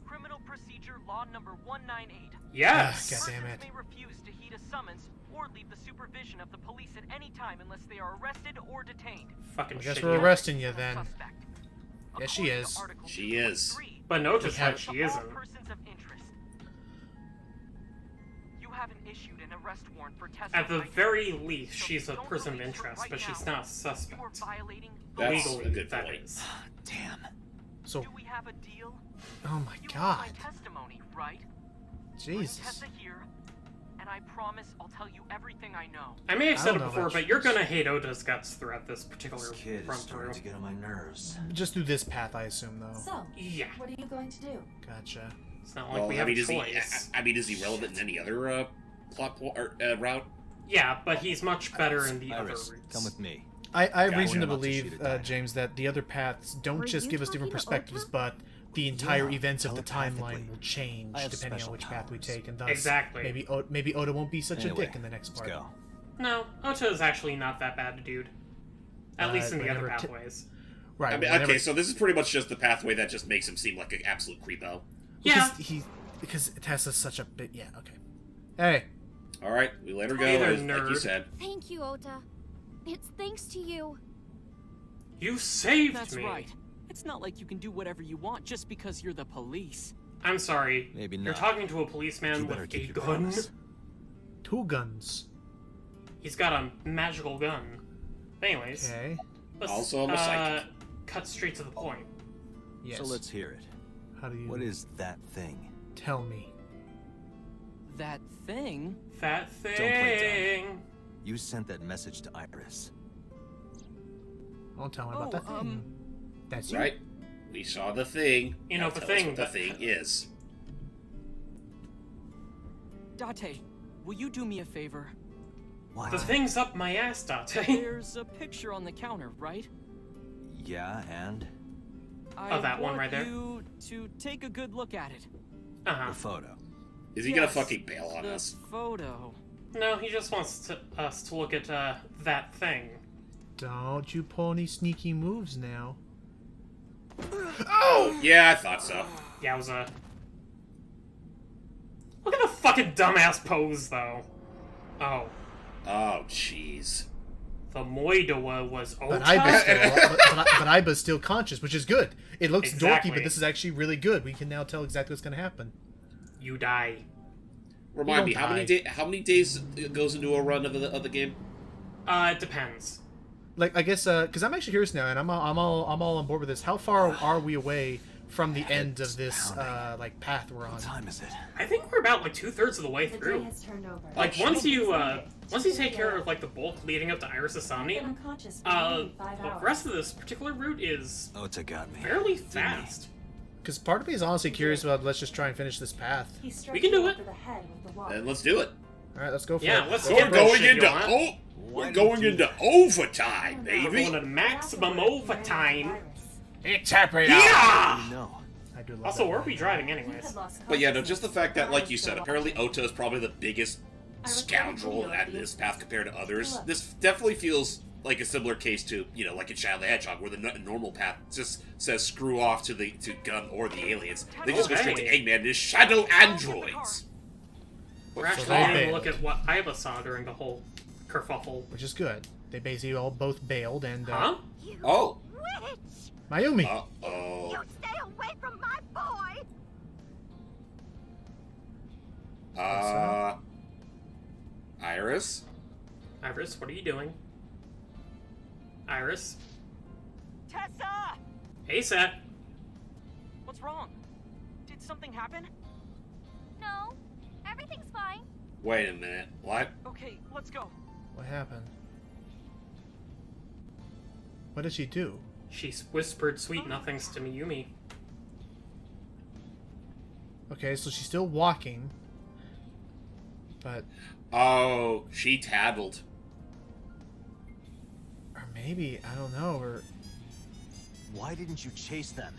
Criminal Procedure Law number 198. Yes. God damn Persons it. may refuse to heed a summons or leave the supervision of the police at any time unless they are arrested or detained. Fucking I guess shit. we're yeah. arresting you then. Suspect. Yes, she According to is. Article She is. 2.3, But notice have- that she all isn't. persons of interest. You haven't issued an arrest warrant for Tessa. At the right? very least, So she's a don't person of release her interest, right but she's now. not a You are suspect. violating That's Legally, a good that point. is. Damn. So, Do we have a deal? oh my You god. want my testimony, right? Bring Jesus. Tessa here, and I promise I'll tell you everything I know. I may have I said don't it know before, about but you're gonna hate Oda's guts throughout this particular This kid is run starting through. to get on my nerves. Just through this path, I assume, though. So, Yeah. what are you going to do? Gotcha. It's not like Well, we I have mean, a is he? choice. I mean, is he relevant in any other route? Yeah, but he's much better in the Iris, other routes. come with me. I have Yeah, reason to we're not believe, Matsushita died. James, that the other paths don't Were just you give us different talking to perspectives, Ota? but the entire Yeah, events of the telepathically. timeline will change I have depending on special which path we powers. take, and thus Exactly. maybe Oda won't be such a Anyway, dick in the next let's part. go. No, Ota is actually not that bad a dude. At least in the other whenever pathways. Right. I mean, whenever- okay, so this is pretty much just the pathway that just makes him seem like an absolute creepo. Yeah. because Tessa's such a bit. Yeah. Okay. Hey. All right, we let her go, Hey there, like you nerd. said. Thank you, Ota. It's thanks to you. You saved That's me. right. It's not like you can do whatever you want just because you're the police. I'm sorry. Maybe You're not. talking to a policeman You better with keep a your gun. promise. 2 guns. He's got a magical gun. Anyways, Okay. let's Also, I'm a psychic. cut straight to the point. Yes. So let's hear it. How do you? What is that thing? Tell me. That thing? That play thing. You sent that message to Iris. Don't tell me about that thing. That's you. Right? We saw the thing. You know, Now the tell us thing what the that- thing is. Date, will you do me a favor? What? The thing's up my ass, Date. There's a picture on the counter, right? Yeah, and I that one want right there? you to take a good look at it. Uh-huh. the photo. Is he gonna Yes, fucking bail on the us? photo. No, he just wants us to look at that thing. Don't you pull any sneaky moves now. Oh! Yeah, I thought so. Yowza. Look at the fucking dumbass pose, though. Oh. Oh, jeez. The Moidawa was Ota? But Iba's still conscious, which is good. It looks Exactly. dorky, but this is actually really good. We can now tell exactly what's going to happen. You die. Remind me, don't how many days it goes into a run of the game? It depends. Like, I guess, because I'm actually curious now, and I'm all on board with this. How far are we away from the end of this like path we're on? What time is it? I think we're about like 2/3 of the way The day through. has turned over. Like once you take care of like the bulk leading up to Iris' Somnium, Unconscious for nearly 5 the hours. rest of this particular route is Ota got me. fairly fast. Because part of me is honestly curious about, let's just try and finish this path. He struck We can you do over it. the head with the wand. Then let's do it. All right, let's go for Yeah, it. let's Go get We're for it. going shit into going. we're going into overtime, We're baby. going to maximum overtime. It's happening. Yeah! No. I do love Also, that where are line. we driving anyways? But yeah, no, just the fact that, like you said, apparently Ota is probably the biggest scoundrel at this path compared to others. This definitely feels like a similar case to, you know, like in Shadow the Hedgehog, where the normal path just says screw off to Gun or the aliens. They just go straight to Okay. Eggman and his shadow androids. We're actually they going to bailed. look at what Iba saw during the whole kerfuffle. Which is good. They basically all both bailed and Huh? Oh. Witch! Mayumi. Uh-oh. You stay away from my boy! Iris? Iris, what are you doing? Iris? Tessa! Hey, Set. What's wrong? Did something happen? No, everything's fine. Wait a minute. What? Okay, let's go. What happened? What did she do? She whispered sweet nothings to Mayumi. Okay, so she's still walking. But... Oh, she tattled. Or maybe, I don't know, or... Why didn't you chase them?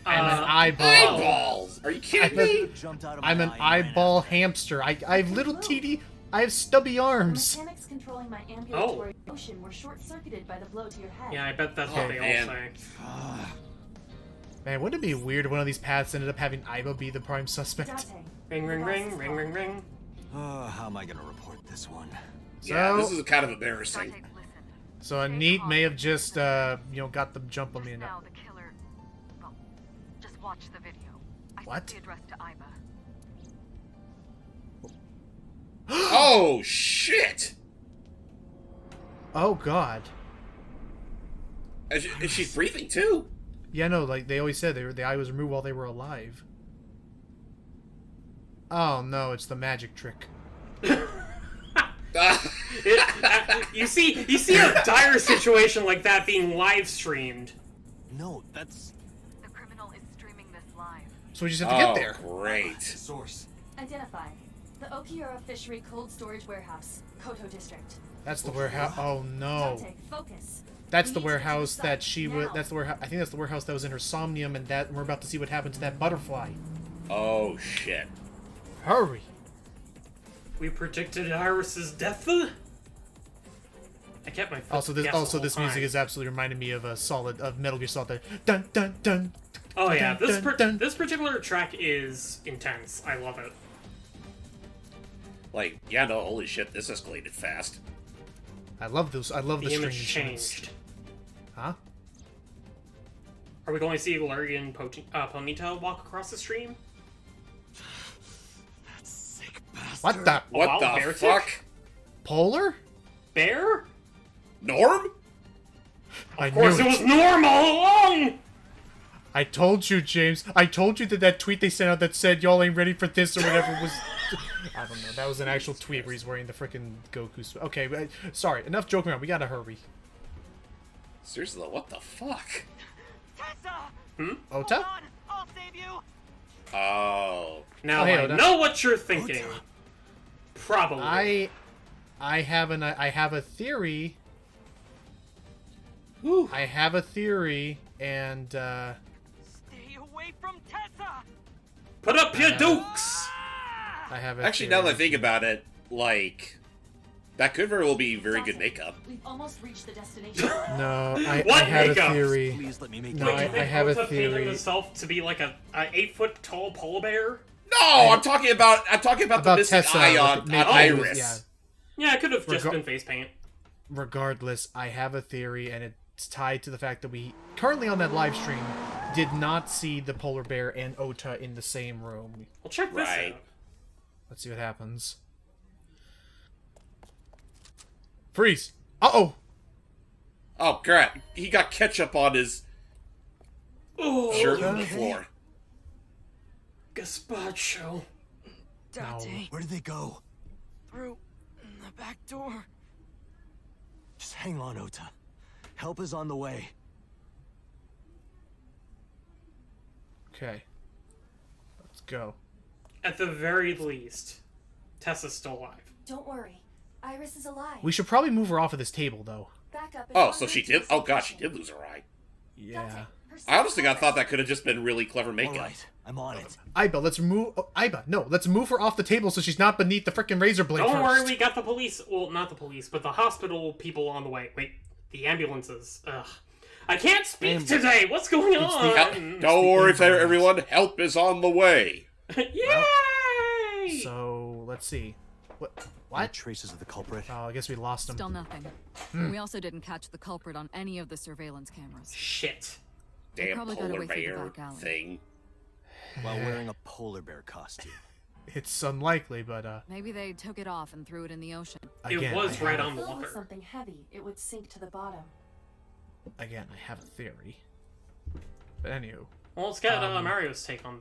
I'm an eyeball. Eyeballs! Are you kidding me? Jumped out of my I'm an eye and ran eyeball after. hamster. I have little teeny... I have stubby The arms. mechanics controlling my ambulatory motion were short-circuited by the blow to your head. Yeah, I bet that's Oh, what they man. all say. Man, wouldn't it be weird if one of these paths ended up having Aiba be the prime suspect? Date, Ring, ring, the boss ring, is ring, gone. ring, ring. How am I gonna report this one? Yeah, this So- is kind of embarrassing. So a neat may have just, got the jump on me. Now the killer. Well, just watch the video. I What? sent the address to Iba. Oh, shit! Oh, God. Is she breathing, too? Yeah, no, like they always said, the eye was removed while they were alive. Oh, no, it's the magic trick. You see a dire situation like that being live streamed. No, that's The criminal is streaming this live. So we just have to get there. Great. source. Identified. The Okiura Fishery Cold Storage Warehouse, Koto District. That's the warehouse. Oh, no. Date, focus. That's We the need to warehouse get that inside she would. now. That's the warehouse. I think that's the warehouse that was in her Somnium, and that we're about to see what happened to that butterfly. Oh, shit. Hurry! We predicted Iris's death. I kept my foot Also, this guess the this whole music time. is absolutely reminding me of Metal Gear Solid. Dun dun dun. Oh yeah, dun, dun, dun. this particular track is intense. I love it. Like, yeah, no, holy shit, this escalated fast. I love those. I love The the string image instruments. changed. Huh? Are we going to see Lurian Ponytail walk across the stream? Sick bastard. What the? What wow, the bear fuck? tick? Polar? Bear? Norm? I Of course, knew it was Norm all along. I told you, James. I told you that tweet they sent out that said y'all ain't ready for this or whatever was. I don't know. That was an actual tweet where he's wearing the frickin' Goku. Okay, but, sorry. Enough joking around. We gotta hurry. Seriously, though, what the fuck? Tessa! Ota? Hold on, I'll save you! Oh. Now Oh, hey, I Oda. know what you're thinking. Probably. I have a theory. Whew. I have a theory, and Stay away from Tessa! Put up your dukes. I have a Actually, theory. now that I think about it, like, that could very well be very good makeup. We've almost reached the destination. No, I What have makeup? a theory. Please let me make No, Wait, it. you I think have a Ota painted theory. himself to be like a 8-foot tall polar bear? No, I'm talking about the About missing Tessa eye with on the- Iris. yeah. Yeah, it could have just Rega- been face paint. Regardless, I have a theory, and it's tied to the fact that we currently on that live stream did not see the polar bear and Ota in the same room. Well, check this Right. out. Let's see what happens. Freeze! Uh-oh! Oh, crap. He got ketchup on his Oh, shirt on the floor. gazpacho. Date. Where did they go? Through the back door. Just hang on, Ota. Help is on the way. Okay. Let's go. At the very least, Tessa's still alive. Don't worry. Iris is alive. We should probably move her off of this table, though. Back up. Oh, so she did? Oh, gosh, she did lose her eye. Yeah. I honestly thought that could have just been really clever makeup. Alright, I'm on it. Aiba, let's remove... Oh, Aiba, no. Let's move her off the table so she's not beneath the frickin' razor blade Don't first. worry, we got the police. Well, not the police, but the hospital people on the way. Wait, the ambulances. Ugh. I can't speak today. What's going on? Don't worry, everyone. Help is on the way. Yay! So, let's see. What? No What? traces of the culprit. Oh, I guess we lost him. Still nothing. We also didn't catch the culprit on any of the surveillance cameras. Shit. They Damn probably got polar away through the bear back alley. thing. While wearing a polar bear costume. It's unlikely, but Maybe they took it off and threw it in the ocean. again, It was I right have, on the Filled with water. something heavy, it would sink to the bottom. again, I have a theory. But anywho, Well, let's get Mario's take on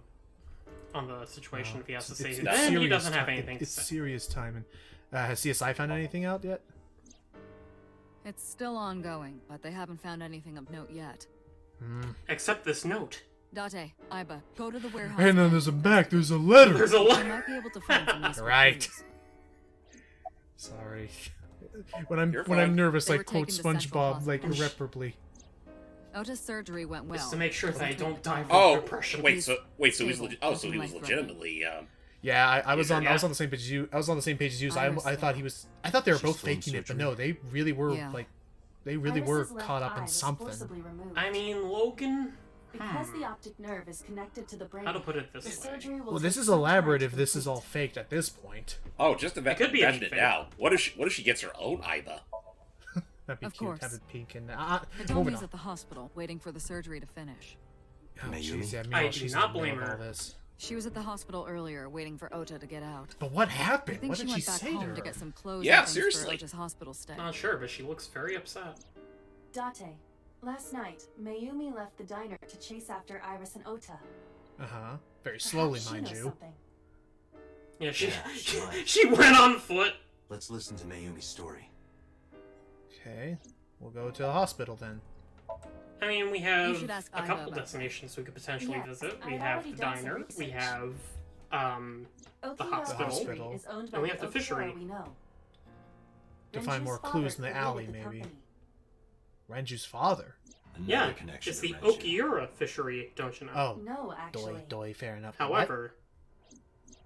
the situation if he has to say it's then he serious doesn't have time- anything to It's say. serious time. And has CSI found anything out yet? It's still ongoing, but they haven't found anything of note yet. Except this note. Date, Iba, go to the warehouse. And then there's a back. There's a letter. There's a You letter. might be able to find some useful Right. clues. Sorry. when I'm You're when I'm fine. nervous, They I were quote taken to Central SpongeBob like Hospital. irreparably. Ota's surgery went well. Just to make sure that I don't die from Oh, depression. wait, so he's Stable, so he was life-threatening. legitimately Yeah, I was on Yeah. the same page as you. I was on the same page as you. So I Iris thought he was. I thought they were She's both still in faking it, but surgery. no, they really were Yeah. like, they really were Iris's left caught up eye in was something. forcibly removed. I mean, Logan. Because the optic nerve is connected to the brain. How to put it the this way? surgery will Well, this take is some elaborate time if to this is all complete. faked at this point. Oh, just It could be imagine it anything. now. What if she gets her own Iba? That'd be Of cute. course. Have it pink and moving Hitomi's on. at the hospital, waiting for the surgery to finish. Oh, Mayumi? jeez, yeah, I meanwhile, do she's not in the middle blame of all her. this. She was at the hospital earlier, waiting for Ota to get out. But what I happened? think What she did she went back say to home her? to get some clothes Yeah, and things seriously. for Ota's hospital stay. Not sure, but she looks very upset. Date, last night, Mayumi left the diner to chase after Iris and Ota. Very slowly, Perhaps she mind knows you. something. Yeah, she Yeah, she might. she went on foot. Let's listen to Mayumi's story. Okay, we'll go to the hospital then. I mean, we You have should ask a Iva couple about that. destinations we could potentially Yes, visit. We I've have already the done some diner. We research. have Okio hospital. Fishery is owned by And we have the Okio fishery. we know. To find Renju's more father clues in the created alley, the maybe. company. Renju's father. Another yeah. connection It's to the Renju. Okiura fishery, don't you know? Oh, No, actually. doy, fair enough. However,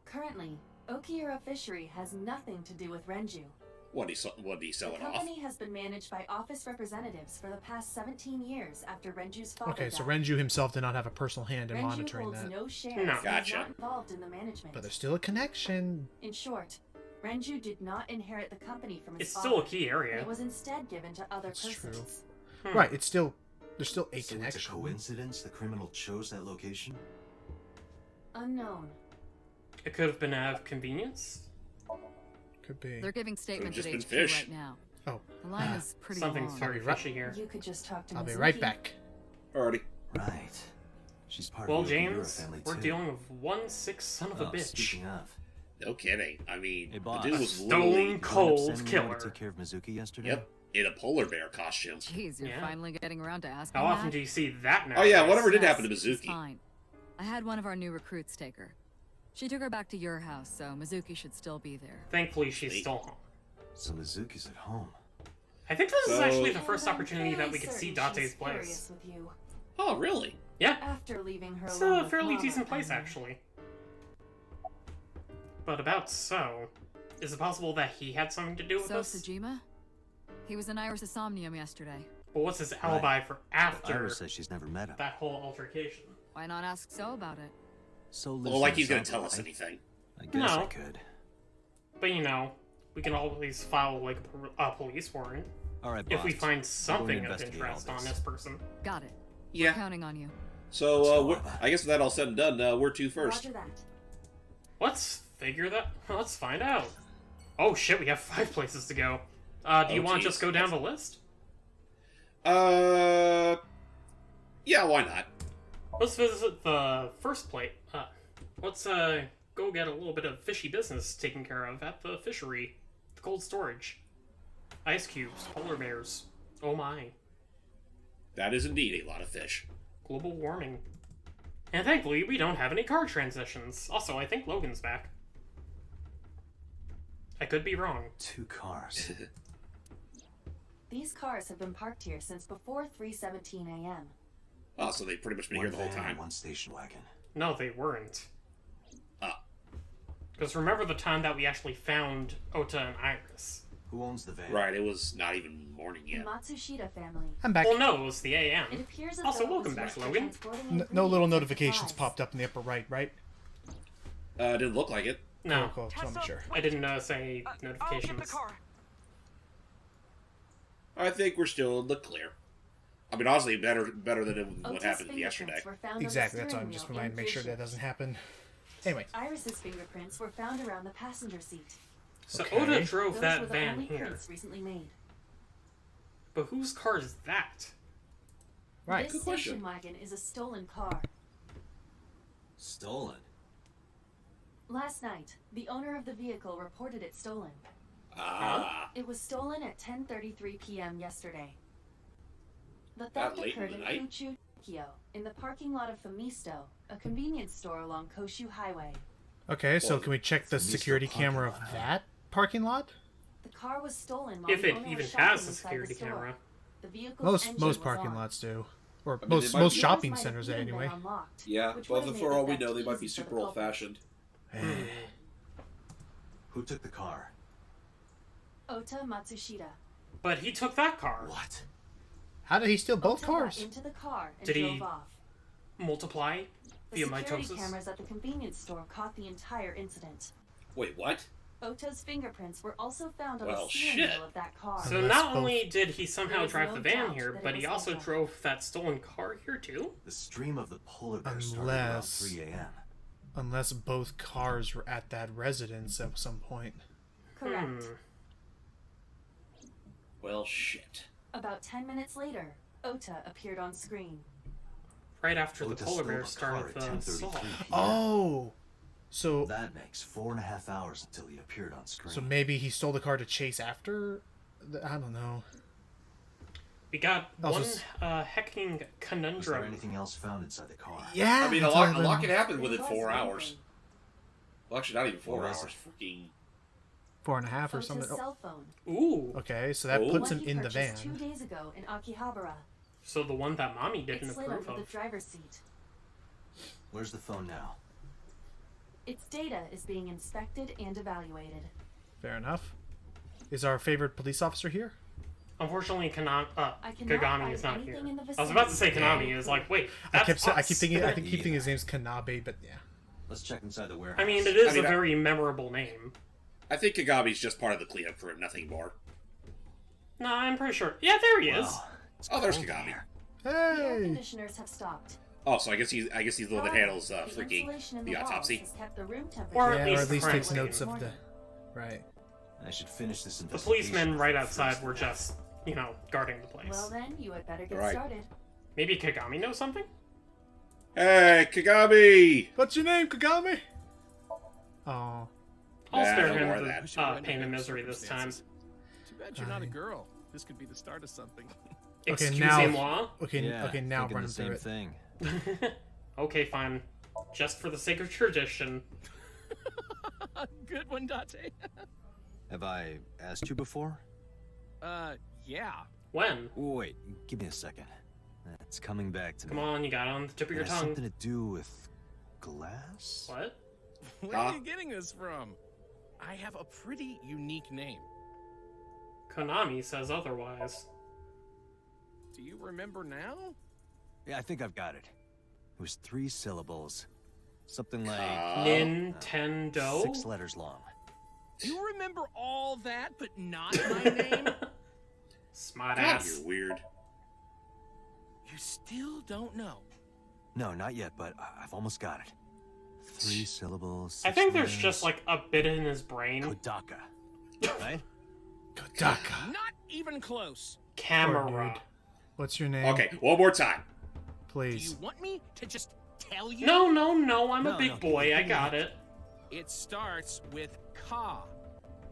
Currently, Okiura Fishery has nothing to do with Renju. What did he sell The it off? company has been managed by office representatives for the past 17 years after Renju's father Okay, so died. Renju himself did not have a personal hand in Renju monitoring holds that. no shares No. and is Gotcha. not involved in the management. But there's still a connection. In short, Renju did not inherit the company from his it's father. still a key and area. it was instead given to other That's true. persons. Right, it's still there's still a So connection. it's a coincidence the criminal chose that location? Unknown. It could have been out of convenience. Could be. They're giving statements at just been HQ fish. right now. Oh, The line is pretty Something's long. very right- fishy here. You could just talk to I'll be Mizuki. right back. Alrighty. Right. She's part Well, of the Okura James, family we're too. dealing with one sick son of a Oh, bitch. speaking of, No kidding. I mean, Hey, the boss. dude was Stone literally, you end up cold sending me over killer. to take care of Mizuki yesterday? yep, in a polar bear costume. Jeez, you're Yeah. finally getting around to asking How often that? do you see that now? Oh yeah, whatever did Yes, happen to it's Mizuki? fine. I had one of our new recruits take her. She took her back to your house, so Mizuki should still be there. Thankfully, she's Sweet. still home. So Mizuki's at home. I think this is So- actually the And first I'm opportunity that fairly we could see certain Date's she's place. furious with you. Oh really? Yeah, After leaving her it's alone a with fairly Mama, decent place, I mean. actually. But about so, is it possible that he had something to do with So, this? Sejima? He was in Iris' Somnium yesterday. But what's his alibi for after Iris says she's never met him. that whole altercation? Why not ask So about it? So Well, like lives he's in gonna South tell us Life. anything. I guess I No. could. But you know, we can always file like a police warrant All right, if we boss. find I'm going to something of investigate all interest on this. this person. Got it. Yeah. We're counting on you. So I guess with that all said and done, where to first? Roger that. Let's figure that. Let's find out. Oh shit, we have 5 places to go. Do you Oh, want to geez. just go down the list? Yeah, why not? Let's visit the first plate. Let's go get a little bit of fishy business taken care of at the fishery, the cold storage. Ice cubes, polar bears. Oh my. That is indeed a lot of fish. Global warming. And thankfully, we don't have any car transitions. Also, I think Logan's back. I could be wrong. 2 cars. These cars have been parked here since before 3:17 a.m. Oh, so they've pretty much been here One the whole van and time. 1 station wagon. No, they weren't. Ah. Because remember the time that we actually found Ota and Iris? Who owns the van? Right, it was not even morning The yet. Matsushita family. I'm back. Well, no, it was the It AM. appears as Also, though it welcome was back, used for Logan. transporting No little ingredients and notifications supplies. popped up in the upper right, right? Didn't look like it. No. Cool. So I'm sure. I didn't notice any I'll get in the notifications. car. I think we're still in the clear. I mean, honestly, better than what Ota's happened yesterday. fingerprints were found on the Exactly. That's why I'm steering just wheel reminding and to make sure that gear doesn't happen. Anyway. Iris's fingerprints were found around the passenger seat. So Okay. Oda drove Those that were the van only here. prints recently made. But whose car is that? Right. This Good question. station wagon is a stolen car. Stolen? Last night, the owner of the vehicle reported it stolen. Ah. It was stolen at 10:33 p.m. yesterday. The That theft late occurred in in the night? Fuchu, Tokyo, in the parking lot of Famisto, a convenience store along Koshu Highway. Okay, so Well, can we check the Mr. security Parking camera of lot. that parking lot? The car was stolen while If the it owner even was shopping has a inside security the store. camera. The vehicle's Most engine was parking on. lots do, or I mean, most they might- most The shopping doors might have centers even been anyway. unlocked, Yeah, which well, would have for made all the we theft know, they might be easy for the super culprit. old-fashioned. Who took the car? Ota Matsushita. But he took that car. What? How did he steal both Ota got cars? into the car and Did he- drove off. Multiply The via security mitosis. cameras at the convenience store caught the entire incident. Wait, what? Ota's fingerprints were also found on Well, the steering shit. wheel of that car. So Unless not both- only did he somehow There's drive no the van doubt here, that it but he was also Ota. drove that stolen car here too? The stream of the polar bear started around Unless 3 a.m. unless both cars were at that residence at some point. Correct. Well, shit. About 10 minutes later, Ota appeared on screen. Right after the Ota polar stole bear a started car at the assault. 10:33 p.m. Oh, so That makes 4.5 hours until he appeared on screen. so maybe he stole the car to chase after. I don't know. We got Also one s- hecking Was there conundrum. anything else found inside the car? Yeah, I mean, a that's lot, what a I lot mean. can happen There within was 4 one hours. thing. Well, actually, not even 4 What was hours. it? Freaking. 4.5 or Ota's something. Oh, cell phone. Ooh, okay, so that Oh. puts One him he in the purchased van. 2 days ago in Akihabara. so the one that mommy didn't It's lit approve under the of. driver's seat. Where's the phone now? Its data is being inspected and evaluated. Fair enough. Is our favorite police officer here? Unfortunately, I cannot Kagami find is not here. anything in the I was about to say vicinity. Konami is like, wait, I that's keep us. thinking his name's Kanabe, but yeah. Let's check inside the warehouse. I mean, it is I mean, a I- very memorable name. I think Kagami's just part of the cleanup crew, nothing more. No, I'm pretty sure. Yeah, there he is. Wow, it's Oh, there's cold in Kagami. here. The air Hey! conditioners have stopped. Oh, so I guess he's the one that handles The freaking insulation in the walls autopsy. has kept the room temperature Or at Yeah, or least at least takes friendly. notes of the. Right. I should finish this The investigation. policemen right before it outside freezes were to death. just, guarding the place. Well then, you had better get Right. started. Maybe Kagami knows something? Hey, Kagami! What's your name, Kagami? Oh. I'll Nah, spare no more of him that. the pain and misery this time. Too bad you're not a girl. This could be the start of something. Okay, now. Excusez-moi. Okay, now run him through it. thing. Okay, fine. Just for the sake of tradition. Good one, Date. Have I asked you before? Yeah. When? Wait, give me a second. It's coming back to Come me. on, you got it on the tip of your It has tongue. something to do with glass? What? Where are you getting this from? I have a pretty unique name. Konami says otherwise. Do you remember now? Yeah, I think I've got it. It was 3 syllables. Something like Nintendo? 6 letters long. You remember all that, but not my name? Smart God, ass. you're weird. You still don't know. No, not yet, but I've almost got it. 3 syllables. I 6 think there's letters. just like a bit in his brain. Kodaka. Right? Kodaka. Not even close. Camera. What's your name? Okay, one more time. Do you Please. want me to just tell you? No, I'm a No, big no, boy. I give me got that. it. It starts with Ka.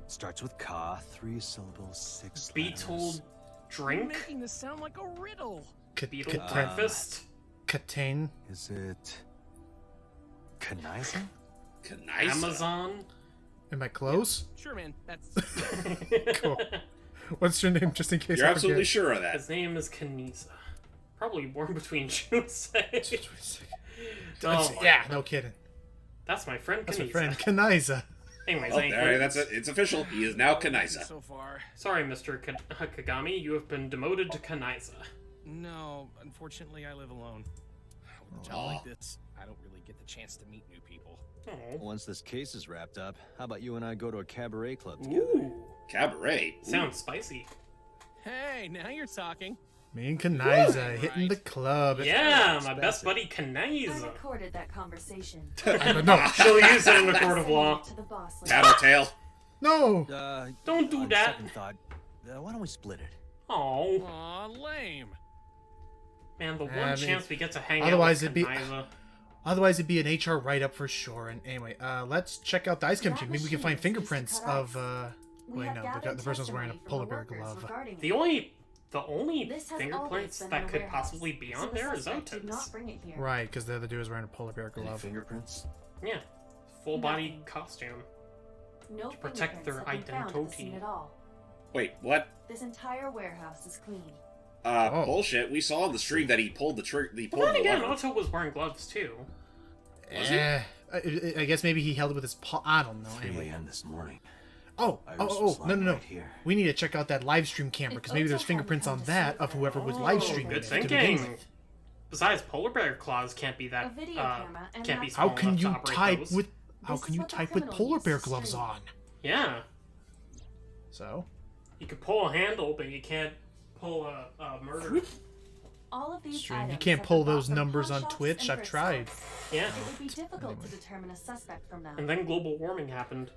Starts with Ka, 3 syllables, 6 Beetle letters. You're drink? making this sound like a riddle. Beetle breakfast? Katane. Is it Kaniza? Kaniza. Amazon? Am I close? Sure, man. That's Cool. What's your name, just in case You're I absolutely forget? sure of that. His name is Kaniza. Probably born between Junsei. Yeah, no kidding. That's my friend That's my Kaniza. friend, Kaniza. Anyways, Oh, any there, questions? that's it. It's official. He is now Kaniza. so far. Sorry, Mr. Kagami, you have been demoted to Kaniza. No, unfortunately, I live alone. With a job like this, I don't really get the chance to meet new people. Oh. Once this case is wrapped up, how about you and I go to a cabaret club together? Ooh. Cabaret? Ooh. Sounds spicy. Hey, now you're talking. Me and Kanaiza hitting the club. Yeah, my best buddy I Kanaiza. recorded that conversation. No. She'll use it in the court of law. To the boss later. Tattletale. No. Don't do on that. second thought, why don't we split it? Oh. Aw, lame. Man, the I one mean, chance we get to hang otherwise out it'd with be- Kanaiza. Otherwise, it'd be an HR write-up for sure. And anyway, let's check out the ice cream. Maybe we can find fingerprints of. Wait, no, the person's wearing a polar bear glove. The only This has fingerprints always been that in a could warehouse, possibly be so on the there is suspect did Ota's. not bring it here. Right, because the other dude is wearing a polar bear Any glove. fingerprints? Yeah, full body Nothing. costume. No To protect their fingerprints have been found at the scene identity. at all. Wait, what? This entire warehouse is clean. Bullshit. We saw on the stream that he pulled the trigger. He pulled Well, then the again, lever. Otto was wearing gloves too. Was he? I guess maybe he held it with his paw. I don't know. 3 Anyway. a.m. this morning. Oh, Iris was no, lying no. right here. We need to check out that live stream camera because maybe there's fingerprints on that of whoever was live streaming Good it to begin thinking. with. Besides, polar bear claws can't be that. A video camera and Can't be that's small How can enough to you operate type those. with? How This can is you what the type with criminal polar used bear to gloves stream. on? Yeah, So. you could pull a handle, but you can't pull a murder. All of these Stream. You items can't have pull been bought those from numbers pawn on shops Twitch. and I've thrift tried. stores. Yeah, It would be difficult to determine a suspect from them. and then global warming happened.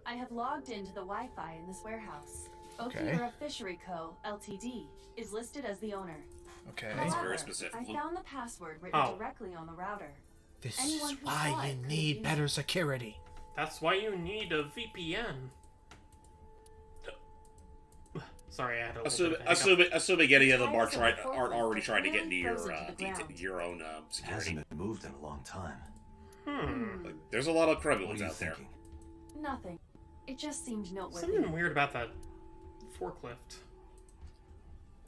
I have logged into the Wi-Fi in this warehouse. Okay. Okinawa Fishery Co. Ltd. is listed as the owner. Okay. That's However, very specific. I found the password written Oh. directly on the router. This Anyone is who saw why it you could have need used better it. security. That's why you need a VPN. Sorry, I had a little bit of a hiccup. Assuming any of them Tires are of the aren't already forklift trying to are get into your frozen to the ground. your own It security. hasn't been moved in a long time. Like, there's a lot of What criminals are you out there. thinking? Nothing. It just seemed noteworthy. Something weird about that forklift.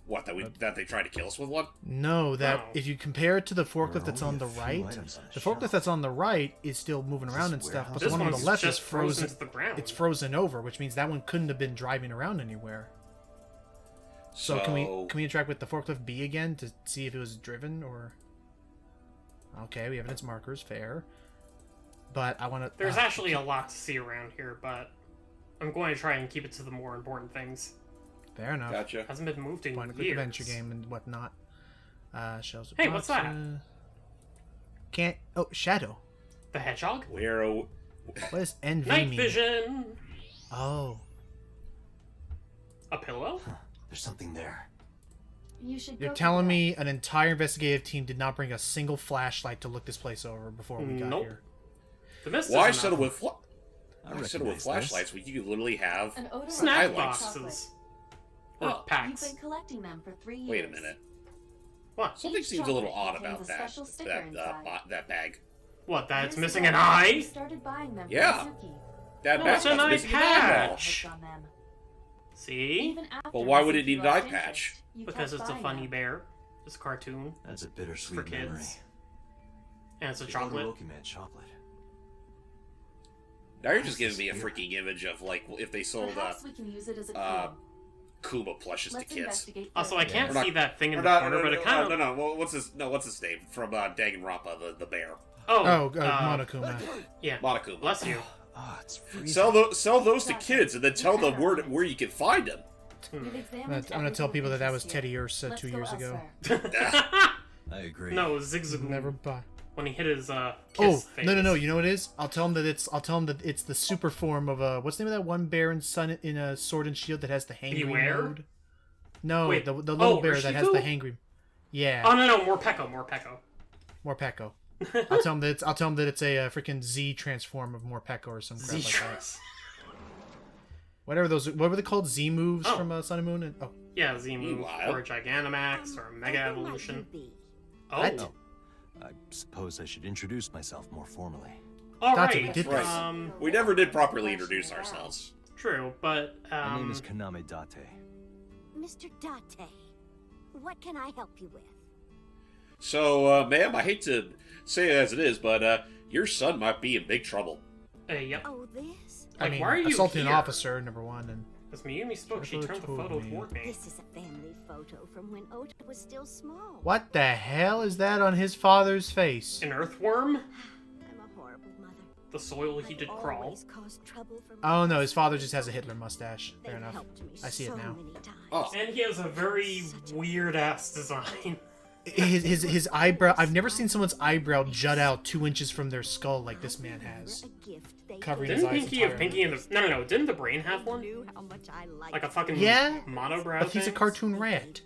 What, that they tried to kill us with one? No, that Oh. if you compare it to the There forklift are that's only on the a few right, items on the shelf. forklift that's on the right is still moving Is around this and stuff, but warehouse? the This one on the one's left is just frozen frozen. to the ground. It's frozen over, which means that one couldn't have been driving around anywhere. So can we interact with the forklift B again to see if it was driven or? Okay, we have its markers, fair. But I want to. There's actually a lot to see around here, but I'm going to try and keep it to the more important things. Fair enough. Gotcha. Hasn't been moved in Point and click years. adventure game and whatnot. Shells of Hey, what's that? Can't. Oh, Shadow. The hedgehog? Where? What does NV Night mean? vision. Oh. A pillow? There's something there. You should You're go telling to me an entire investigative team did not bring a single flashlight to look this place over before we got Nope. here? The mist Why is settle enough. with I Why settle with recognize flashlights when you could literally have an odorous snack highlights. boxes. Or Oh. You've packs. been collecting them for 3 years. Wait a minute. What? Something Each seems a little chocolate odd contains about a that. special sticker inside. That bag. What, that it's Years missing ago, an eye? you started buying them Yeah. from Suki. That No, bag it's an was eye missing an eyeball. patch. Hooked on them. See? Even after But why would it Suki need an lost eye interest, patch? you Because kept it's a buying funny them. bear. It's a cartoon. That's a bittersweet For kids. memory. And it's a The chocolate. Todoroki Man chocolate. Now you're just giving me a freaking image of like if they sold Perhaps we can use it as a uh, clue. Kuma plushes to Let's kids. investigate Also, I further. can't We're not- see that thing in Or the not- corner, but it kind of... no. Well, what's his name from Danganronpa, the bear? Oh, Monokuma. Yeah. Monokuma. Bless you. Ah, it's freezing. Sell those to kids and then tell them where you can find them. We've I'm examined gonna tell people that was everything Teddy Ursa Let's 2 go years ago. elsewhere. I agree. No, Zigzag. Never buy. When he hit his Oh kiss face. no! You know what it is? I'll tell him that it's the super form of what's the name of that one bear in Sword and Shield that has the hangry Beware? mode? No, Wait, the little bear that has the Urshifu? hangry. Yeah. Oh no, Morpeko. Morpeko. I'll tell him that it's a freaking Z transform of Morpeko or some crap like that. Z-Trans. What were they called? Z moves Oh. from Sun and Moon? And, oh. Yeah, Z move Meanwhile- or Gigantamax or Mega Evolution. Oh, What? I suppose I should introduce myself more formally. all That's what right. we did Right. We never did properly introduce ourselves. True, but My name is Kaname Date. Mr. Date, what can I help you with? So, ma'am, I hate to say it as it is, but your son might be in big trouble. yep. Oh, this? I Like, mean, why are you assaulting an here? officer, number one, and As Miyumi spoke, she Trevor turned the told photo me. toward me. This is a family photo from when Ota was still small. what the hell is that on his father's face? An earthworm? I'm a horrible mother. the soil he did crawl. Oh no, his father just has a Hitler mustache. Fair enough. I see it now. Oh. And he has a very weird-ass design. His eyebrow. I've never seen someone's eyebrow jut out 2 inches from their skull like this man has. Covering his eyes Pinky have Pinky in the... No. Didn't the brain have one? Like a fucking monobrow but he's a thing? cartoon rat.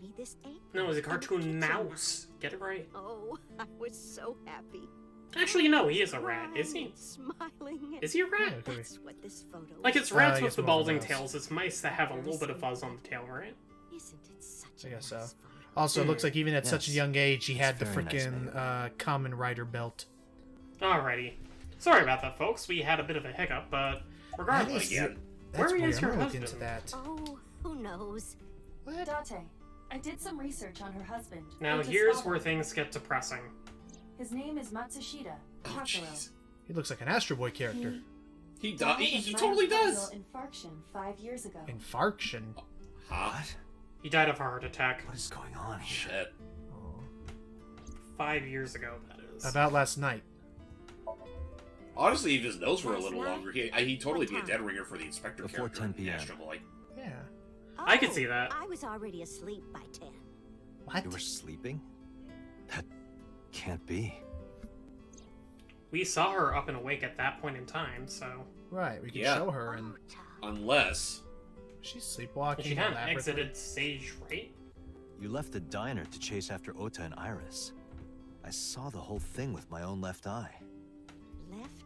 No, he's a cartoon mouse. Get it right. Oh, I was so happy. Actually, no, he is a rat, is he? Smiling. Is he a rat? That's what this photo Like, it's rats I with guess the more balding mouse. tails. It's mice that have a little bit of fuzz on the tail, right? Isn't it such I guess so. Also, it looks like even at such a Yes. young age, he had the Very nice, frickin' Common Rider belt. Alrighty. Sorry about that, folks. We had a bit of a hiccup, but regardless, That's where weird. is your I'm gonna look husband? into that. Oh, who knows? Date, I did some research on her husband. Now Ota's here's father. where things get depressing. His name is Matsushita. Takuro. He looks like an Astro Boy character. He Died does. of He totally does. mitochondrial infarction 5 years ago. Infarction. Huh? He died of a heart attack. What is going on here? Shit. 5 years ago, that is. About last night. Honestly, if his nose were a little longer, he'd totally be a dead ringer for the inspector Before character 10 in p.m. Astro Boy. Yeah. I could see that. I was already asleep by 10. What? You were sleeping? That can't be. We saw her up and awake at that point in time, so... Right, we can Yeah. show her, and Unless... she's sleepwalking. She kind of elaborately. exited stage, right? You left the diner to chase after Ota and Iris. I saw the whole thing with my own left eye. Left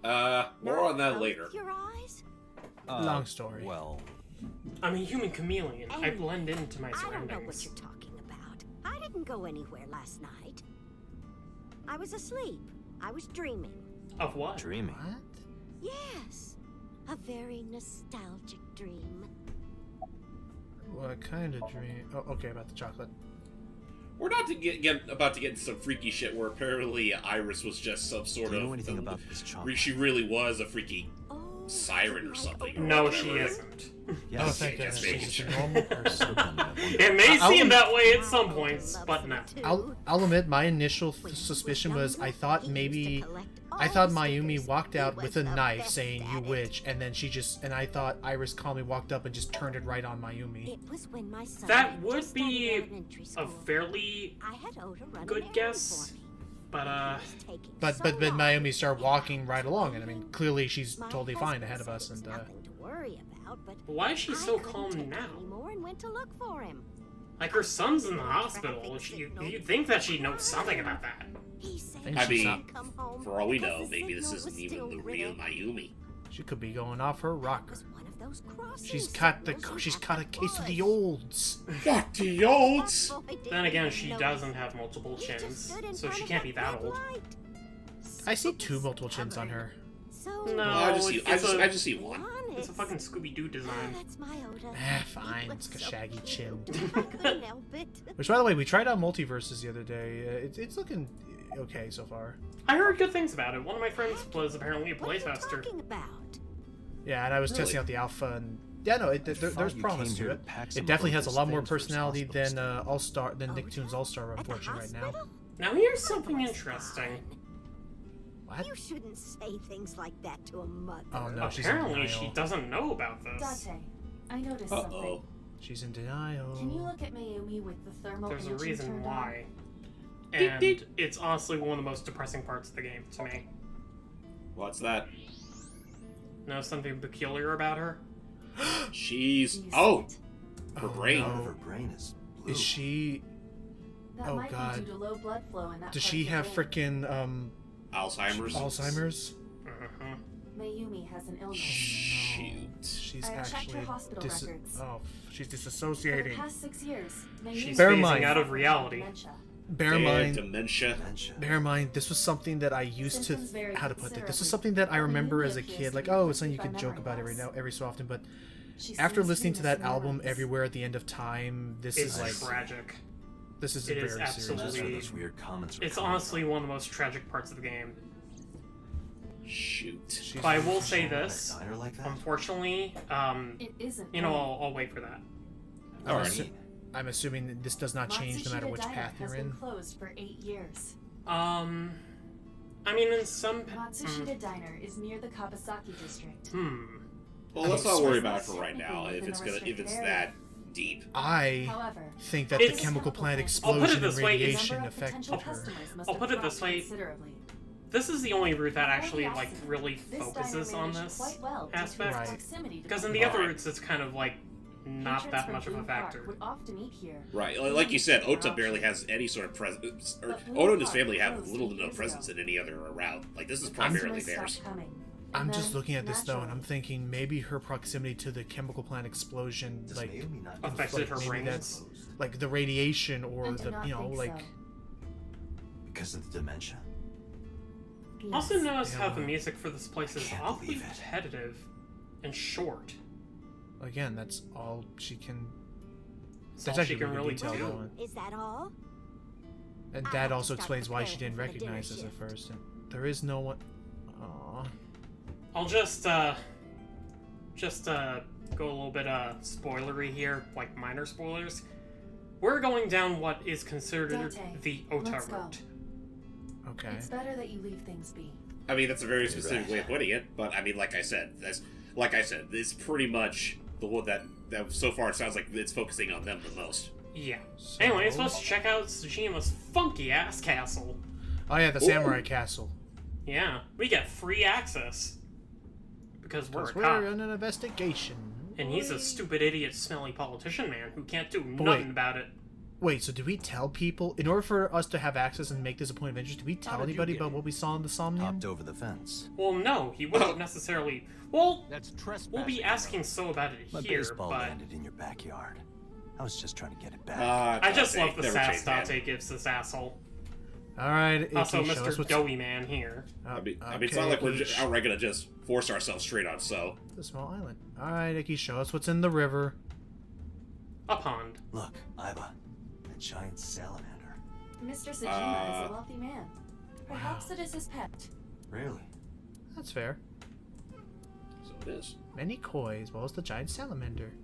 eye? More on that later. Your eyes? Long story. Well, I'm a human chameleon. I blend into my I don't know what surroundings. you're talking about. I didn't go anywhere last night. I was asleep. I was dreaming. Of what? dreaming. What? Yes. A very nostalgic dream. What kind of dream? Oh, okay, about the chocolate. We're not about to get into some freaky shit where apparently Iris was just some sort Do you of... know anything about this chocolate? She really was a freaky siren or something. or No, whatever. she isn't. Oh, thank just goodness. making She's sure. a normal person. It may I'll- seem that way at some points, but no. I'll admit, my initial suspicion was I thought Mayumi walked out with a knife saying "you witch," and then I thought Iris calmly walked up and just turned it right on Mayumi. It was when my son That had would just be started elementary a school. fairly I had Ota run an good errand guess, for me. but But Mayumi started walking right along, and I mean clearly she's totally fine ahead of us, and Nothing to worry about, but why is she I so couldn't calm take it now? anymore and went to look for him. Like, her son's in the hospital. You'd think that she'd know something about that. He said I he mean, should come home for all we because know, the maybe this signal isn't was even still the real lit. Mayumi. she could be going off her rocker. One of those crossing She's caught a case of the olds. What the olds? Then again, she doesn't have multiple chins, so she can't be that old. I see two multiple chins on her. No, I just see one. It's a fucking Scooby-Doo design. That's my Ota. Fine, it's a shaggy chin. I couldn't help it. Which, by the way, we tried out multiverses the other day. It's looking okay so far. I heard good things about it. One of my friends was apparently a What are you playtester. talking about? Yeah, and I was Really? testing out the alpha, and yeah, no, there's you promise came to here it. to pack It some of definitely has a Ota's lot more things for his personality hospital than Nicktoons All Star, unfortunately, right now. Hospital? Now here's something interesting. What? You shouldn't say things like that to a mother. Oh no, she's in Apparently, she denial. doesn't know about this. Date, I noticed something. Uh-oh. She's in denial. Can you look at Mayumi with the thermal There's a imaging reason turned why. on? And it's honestly one of the most depressing parts of the game to me. What's that? Know something peculiar about her? She's... You Oh! see it? Her Oh, brain. no. Part of her brain is blue. Is she? That Oh, might God. be due to low blood flow in that Does part she of the have brain. frickin' Alzheimer's? Alzheimer's? Uh-huh. Mayumi has an illness. Shoot. She's I checked actually her hospital records. she's For the disassociating. past 6 years, Mayumi She's Bear in phasing mind- out of reality. dementia. Bear in mind, Dementia. bear in mind, this was something that I used to. Symptoms vary How to put it? This was considerably. something that I remember Mayumi as a appears kid. to Like, be oh, it's something you affected could by joke about memory every so often. But She after seems to listening to miss that album memories. everywhere at the end of time, this It's is like tragic. this is It very is serious. That's where absolutely- those weird comments are It's coming honestly one of the most tragic parts of the game. Shoot. She's But I will really- say from. this. A diner like that? Unfortunately, It isn't. you know, right. I'll wait for that. Alright. I'm assuming that this does not change no matter Matsushita which Diner path has you're been in. closed for 8 years. I mean, in some... Matsushita Diner is near the Kabasaki district. Well, let's not worry about it for right now. If it's that deep. I think that the chemical plant explosion and radiation affected her. I'll put it this way. This is the only route that actually, like, really focuses on this aspect. Right. Because in the other routes, it's kind of, like, not that much of a factor. Right, like you said, Ota barely has any sort of presence. Ota and his family have little to no presence in any other route. Like, this is primarily theirs. I'm just looking at this, though, and I'm thinking maybe her proximity to the chemical plant explosion, like, affected her brain. That's, like, the radiation or the, you know, like... Because of the dementia? Also notice how the music for this place is awfully repetitive and short. Again, that's all she can... That's all she can really do. Is that all? And that also explains why she didn't recognize us at first. And there is no one... Aww. I'll just go a little bit spoilery here, like minor spoilers. We're going down what is considered the Ota route. Okay. It's better that you leave things be. I mean, that's a very specific way of putting it, but I mean, like I said, it's pretty much the one that so far it sounds like it's focusing on them the most. Yeah. So... Anyways, let's check out Sejima's funky-ass castle. Oh yeah, the samurai castle. Yeah, we get free access. Because we're a cop. We're on an investigation. And he's a stupid, idiot, smelly politician man who can't do nothing about it. Wait, so did we tell people, in order for us to have access and make this a point of interest, did we tell anybody about what we saw in the Somnium? Hopped over the fence. Well, no, he wouldn't necessarily... Well, we'll be asking So about it My here, baseball but... landed in your backyard. I was just trying to get it back. I just love the sass Date gives this asshole. Alright, Ikki, also, Mr. Doughy Man here. I mean, it's not like we're outright gonna just force ourselves straight on So. The small island. Alright, Ikki, show us what's in the river. A pond. Look, Iba. A giant salamander. Mr. Sejima is a wealthy man. Perhaps it is his pet. Really? That's fair. So it is. Many koi, as well as the giant salamander.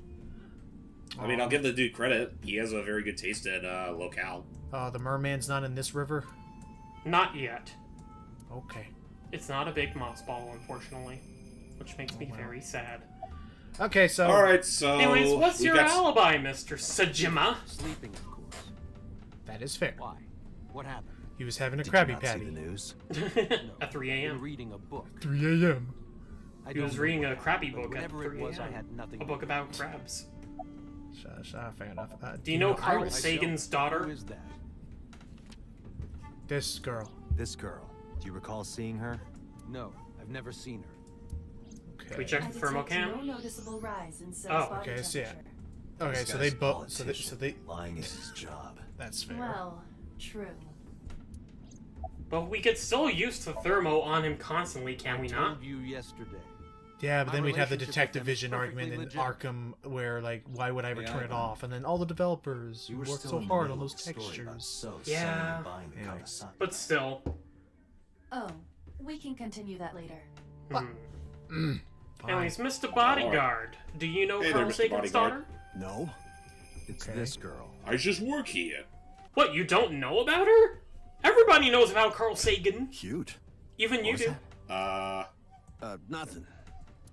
I mean, I'll give the dude credit. He has a very good taste at locale. The merman's not in this river? Not yet. Okay. It's not a big moss ball, unfortunately. Which makes me very sad. Okay, so... Alright, so... Anyways, what's your alibi, Mr. Sejima? Sleeping, of course. That is fair. Why? What happened? He was having a Krabby Patty. See the news? At 3 a.m. Reading a book. 3 a.m. He was reading a Krabby book at 3 it was, I a.m. had nothing A book about crabs. Fair enough. Do you know Carl Sagan's daughter? Who is that? This girl. This girl. Do you recall seeing her? No, I've never seen her. Okay. Can we check the thermocam? No noticeable rise in okay, so yeah. Okay, so they both. So they. Lying is his job. That's fair. Well, true. But we could still use the thermo on him constantly, can we not? I told you yesterday. Yeah, but then we'd have the detective vision argument in Arkham where, like, why would I ever turn it off? And then all the developers who worked so hard on those textures. Yeah. But still. Oh, we can continue that later. Anyways, Mr. Bodyguard, do you know Carl Sagan's daughter? No. It's this girl. I just work here. What, you don't know about her? Everybody knows about Carl Sagan. Cute. Even you do. Nothing.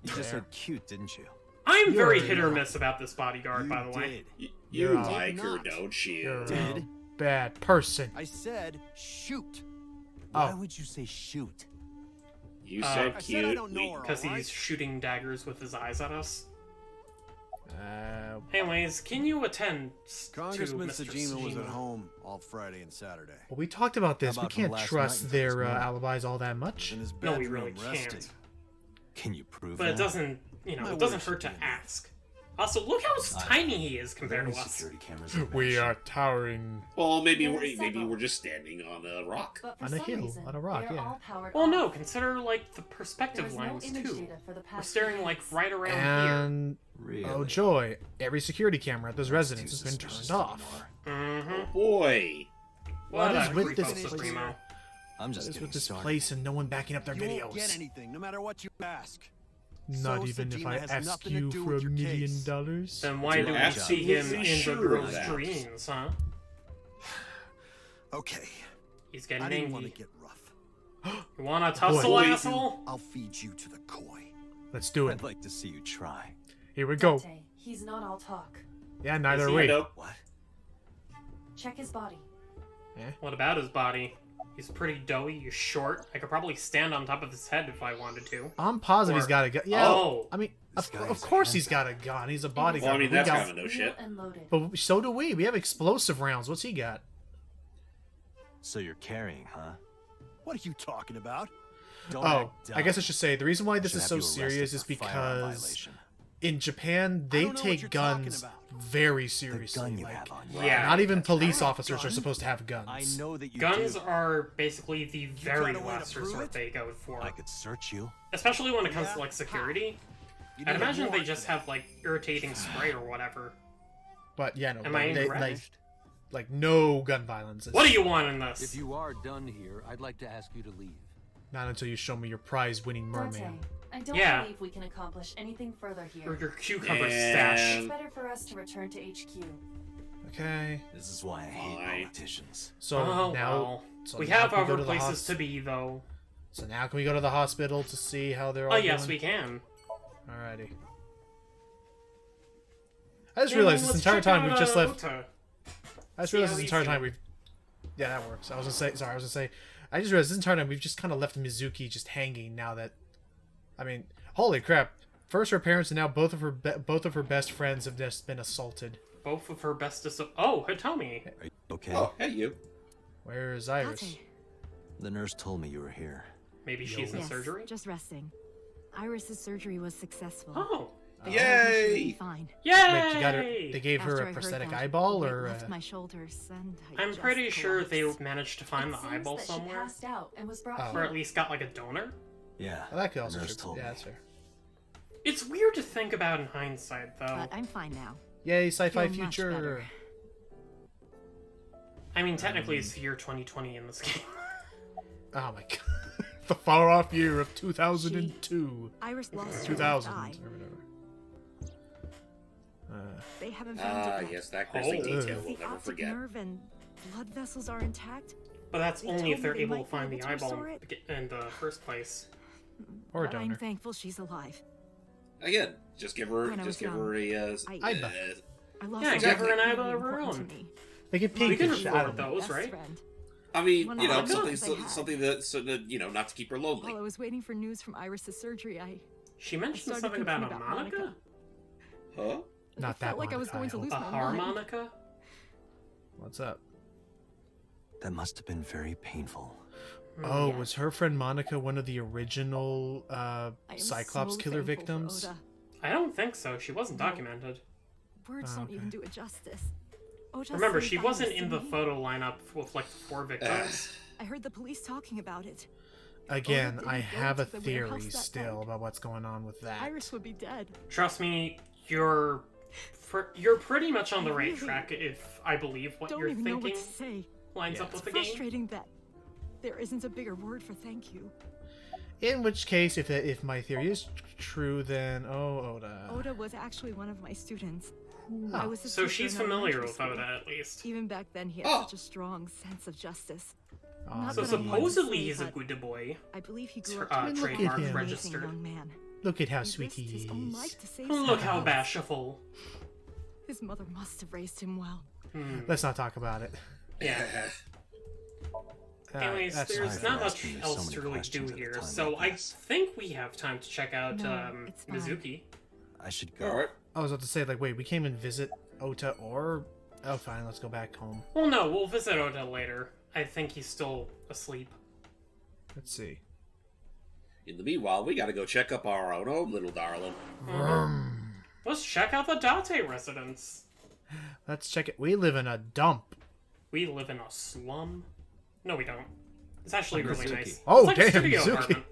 You just said cute, didn't you? I'm very hit or miss about this bodyguard, by the way. You like her, don't you? You're a bad person. I said shoot. Why would you say shoot? You said cute. Because he's shooting daggers with his eyes at us. Anyways, can you attend Congressman to Mr. Sejima was at home all Friday and Saturday. Well, we talked about this. We can't trust their alibis all that much. No, we really can't. Can you prove But it doesn't, it doesn't hurt to ask. Also, look how tiny he is compared to us. We are towering. Well, maybe we're just standing on a rock. On a hill, on a rock, yeah. Well, no, consider, like, the perspective lines, too. We're staring, like, right around here. Oh, joy. Every security camera at this residence has been turned off. Oh, boy. What is with this place? I'm just with this place and no one backing up their videos. You won't get anything, no matter what you ask. Not even if I ask you for $1 million? Then why do we see him in the girl's dreams, huh? Okay. He's getting I didn't angry. want to get rough. You wanna tussle, asshole? I'll feed you to the koi. Let's do it. I'd like to see you try. Here we go. Date, he's not all talk. Yeah, neither are we. What? Check his body. What about his body? He's pretty doughy, he's short. I could probably stand on top of his head if I wanted to. I'm positive he's got a gun. Yeah, Oh. I mean, of course he's got a gun. He's a bodyguard. Well, I mean, that's kind of no shit. But so do we. We have explosive rounds. What's he got? So you're carrying, huh? What are you talking about? Oh, I guess I should say, the reason why this is so serious is because in Japan, they take guns very seriously. Like, not even police officers are supposed to have guns. I know that you Guns are basically the very last resort they go for. I could search you. Especially when it comes to, like, security. I'd imagine they just have, like, irritating spray or whatever. But, yeah, no. Am I incorrect? Like, no gun violence. What do you want in this? If you are done here, I'd like to ask you to leave. Not until you show me your prize-winning merman. Date, I don't believe we can accomplish anything further here. Or your cucumber stash. It's better for us to return to HQ. Okay. This is why I hate politicians. So now well. so we now have can we other go to the places to be, though. So now can we go to the hospital to see how they're all Oh, yes, doing? we can. Alrighty. I just realized this entire time we've just left... I just realized this entire time we've... Yeah, that works. I was gonna say... I just realized this entire time we've just kind of left Mizuki just hanging now that... I mean, holy crap. First her parents and now both of her best friends have just been assaulted. Both of her bestest... Oh, Hitomi! Are you okay? Oh, hey, you. Where is Iris? The nurse told me you were here. Maybe she's in surgery? Just resting. Iris's surgery was successful. Oh. Yay! Fine. Yay! Wait, they gave her After a I heard prosthetic that, eyeball, it or... left my shoulders and I I'm just pretty sure they collapsed. managed to find the eyeball that somewhere. She passed out and was brought Or here. at least got, like, a donor. Yeah, that could also the nurse be. told Yeah, me. that's fair. It's weird to think about in hindsight, though. But I'm fine now. Yay, sci-fi Feel much future! better. I mean, technically it's the year 2020 in this game. Oh my god. The far-off year of 2002. Iris lost 2000. her eye. Or whatever. They haven't found it yet. Yes, that grisly detail we'll The never optic forget. nerve and blood vessels are intact. But that's They only if told they're me they able to might be find the able to eyeball restore it. in the first place. Or a But I'm donor. thankful she's alive. Again, just give her When I was a eyeball. I lost Yeah, all give her an really eyeball of her important own. to me. They get We can pinkish. I afford don't know. those, right? Friend. I mean, One you know, of the something guns I something that so that, you know, not to keep her lonely. While I was waiting for news from Iris's surgery, She mentioned started something about a thinking about harmonica? Huh? Not that felt like I was going to lose A my mind. harmonica? What's up? That must have been very painful. Oh, was her friend Monica one of the original I am Cyclops so killer thankful for victims? Oda. I don't think so. She wasn't documented. Words Oh, don't even okay. do it justice. Oda Remember, saved she wasn't Iris in to the me. photo lineup with like 4 victims. I heard the police talking about it. Again, Oda I didn't go have a to the warehouse theory that still night. about what's going on with that. Iris would be dead. Trust me, you're pretty much on the right Really? track if I believe what Don't you're even know thinking what to say. lines up It's with the game. frustrating that there isn't a bigger word for thank you. In which case, if my theory is true, then Oda. Oda was actually one of my students. Oh. I was his So teacher she's in familiar elementary with school. Oda at least. Even back then, he had Oh. such a strong sense of justice. Oh, Not So that I wanted to supposedly say, he's a but good boy. I believe he grew Look up to be trademark an amazing registered. young man. Look at how He sweet risked he his own is. life to save Look how someone. bashful. His mother must have raised him well. Let's not talk about it. Yeah. Anyways, that's there's fine. not much else to really do here, so I think we have time to check out No, it's fine. Mizuki. I should go. Alright. I was about to say, like, wait, we came and visit Ota or... Oh, fine, let's go back home. Well, no, we'll visit Oda later. I think he's still asleep. Let's see. In the meanwhile, we gotta go check up our own home, little darling. Let's check out the Date residence. Let's check it. We live in a dump. We live in a slum. No, we don't. It's actually really nice. Oh, it's like damn, a studio Mizuki. apartment.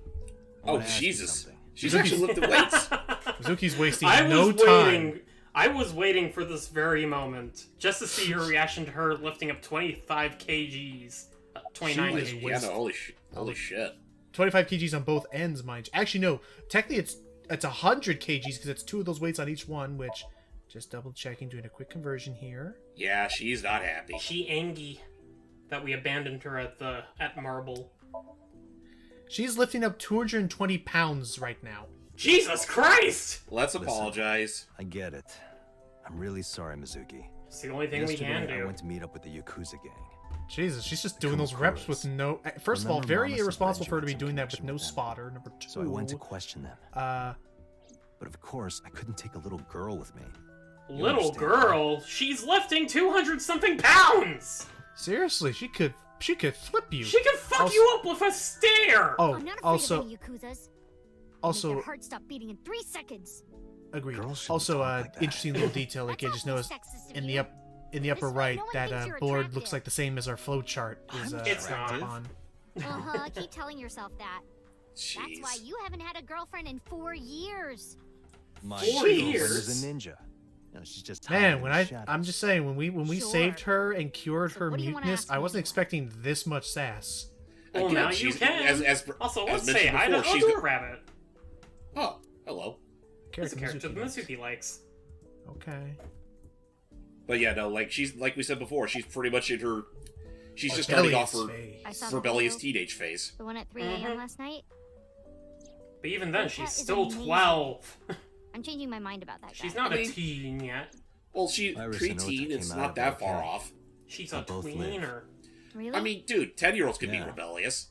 Oh, Jesus. She's actually lifted weights. Mizuki's wasting I no was time. waiting. I was waiting for this very moment just to see your reaction to her lifting up 25 kgs, 29 She is kgs. Yeah, no, holy shit. 25 kgs on both ends, mind you. Actually, no. Technically, it's 100 kgs because it's 2 of those weights on each one, which... Just double checking, doing a quick conversion here. Yeah, she's not happy. She angry that we abandoned her at Marble. She's lifting up 220 pounds right now. Jesus Christ! Let's apologize. I get it. I'm really sorry, Mizuki. It's the only thing we can do. I went to meet up with the Yakuza gang. Jesus, she's just doing those reps with no... First of all, very irresponsible for her to be doing that with no spotter. Number 2. So I went to question them. But of course, I couldn't take a little girl with me. Little girl? She's lifting 200-something pounds! Seriously, she could flip you. She could fuck you up with a stare! Oh, I'm not afraid also... of any Yakuzas. Also... Make their heart stop beating in 3 seconds. Agreed. Also, interesting little detail, like I just noticed in the upper right, that board looks like the same as our flow chart is it's not on. Keep telling yourself that. Jeez. That's why you haven't had a girlfriend in 4 years. My 4 years is a ninja. No, she's just Man, I'm just saying, when we saved her and cured her muteness, I wasn't expecting this much sass. Well, Again, now you can. Also, let's say hi to Odor Rabbit. Oh, hello. It's a character that Mizuki likes. Okay. But yeah, no, like we said before, she's pretty much in her. She's just starting off her rebellious teenage phase. The one at 3 a.m. last night. But even then, she's still 12. I'm changing my mind about that guy. She's not a teen yet. Well, she's pre-teen. It's not that far off. She's a tweener. Really? I mean, dude, 10-year-olds can be rebellious.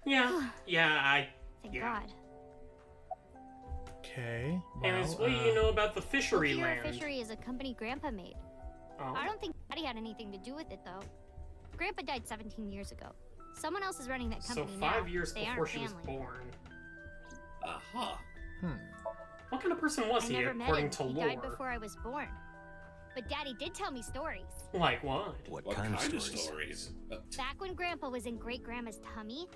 Yeah. Thank God. Okay. And what do you know about the fishery land? Fishery is a company Grandpa made. Oh. I don't think Daddy had anything to do with it, though. Grandpa died 17 years ago. Someone else is running that company now. So 5 years they before she was born. What kind of person was he, according to lore? He died before I was born. But Daddy did tell me stories. Like what? What kind of stories? Back when Grandpa was in Great-Grandma's tummy,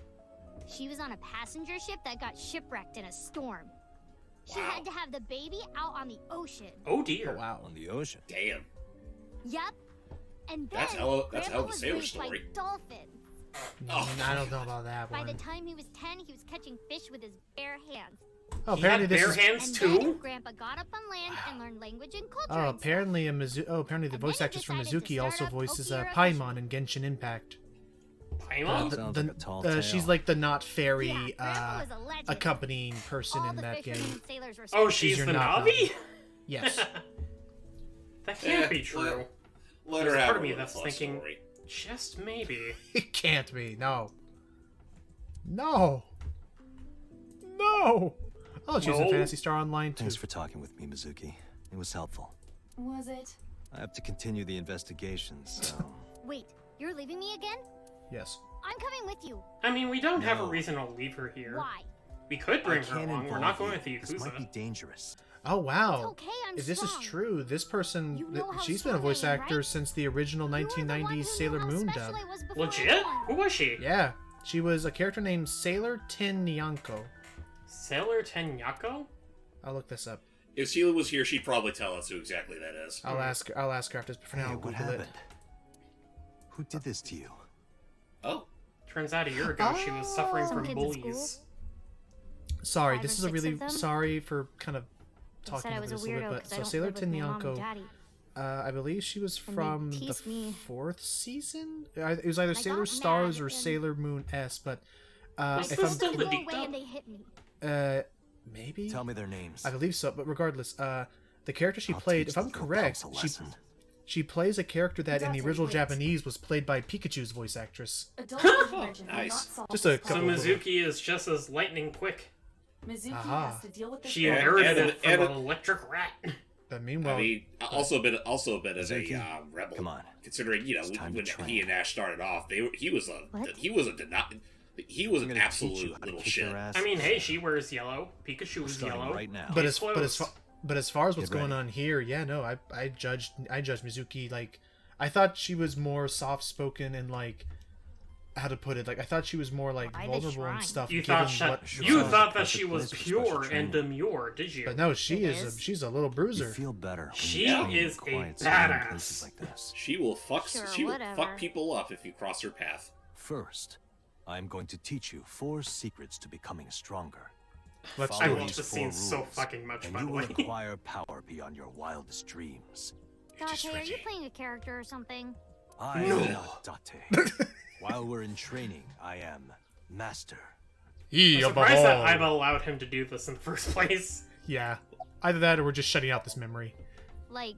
she was on a passenger ship that got shipwrecked in a storm. She had to have the baby out on the ocean. Oh dear. Oh, wow. On the ocean. Damn. Yep. And then That's hell of a sailor story. By dolphins. I don't know about that one. By the time he was 10, he was catching fish with his bare hands. Oh, apparently this is... hands and too? Then Grandpa got up on land and learned language and culture. Oh, apparently apparently the voice actress from Mizuki also voices Paimon in Genshin Impact. Paimon? She's like the not fairy accompanying person in that game. Oh, she's the Navi? Yes. That can't be true. Let her There's have part of me a that's thinking, just maybe. It can't be. No. No. No. Oh, she's in Phantasy Star Online too. Thanks for talking with me, Mizuki. It was helpful. Was it? I have to continue the investigation, so... Wait, you're leaving me again? Yes. I'm coming with you. I mean, we don't have a reason to leave her here. Why? We could bring her along. We're not going with the Yakuza. This might be dangerous. Oh wow! It's okay, if this is true, this person, she's been a strong voice I am, actor right? since the original 1990s Sailor Moon dub. Legit? Who was she? Yeah, she was a character named Sailor Tin Nyanko. Sailor Tenyako? I'll look this up. If Sheila was here, she'd probably tell us who exactly that is. I'll ask her after this, but for now, I'll what Google it. happened? Who did this to you? Oh. Turns out a year ago she was suffering from bullies. Sorry, 5 this or is a 6 really of them? sorry for kind of They talking said I over was a this a little weirdo bit. 'cause I So don't Sailor live with my mom and Tinyanko, daddy. I believe she was And from they the teased me. 4th season. It was either I Sailor got Stars mad or and- Sailor Moon S, but Is if this I'm still the Go deep away dub? and they hit me. maybe Tell me their names. I believe so, but regardless, the character she played, if I'm correct, she plays a character that in the original Japanese was played by Pikachu's voice actress. Nice. Just a So couple of Mizuki is just as lightning quick. Mizuki Aha. has to deal with this. She inherited it from an electric rat. But meanwhile, I mean, also a bit as a rebel. Come on. Considering when he and Ash started off, he was an gonna absolute teach you how to little kick shit. their ass. I mean, hey, she wears yellow. Pikachu is starting yellow. right now. but It's as far as what's Get going ready. on here, yeah, no, I judged Mizuki like I thought she was more soft spoken and like how to put it, like I thought she was more like Why the vulnerable and shrine? stuff. You given thought what you was on. thought that Perfect she was place for special pure and training. demure, did you? But no, she It is. is? She's a little You bruiser. feel better when She you train in is a quiet, serene places badass. like this. She will fuck. Sure, she will whatever. fuck people up if you cross her path. First, I'm going to teach you 4 secrets to becoming stronger. Let's I do watched it. the scene so fucking much, and by you the will way. acquire power beyond your wildest dreams. Date, are you playing a character or something? I No. am not Date. While we're in training, I am Master. He I'm above surprised that all. I've allowed him to do this in the first place. Yeah. Either that or we're just shutting out this memory. Like,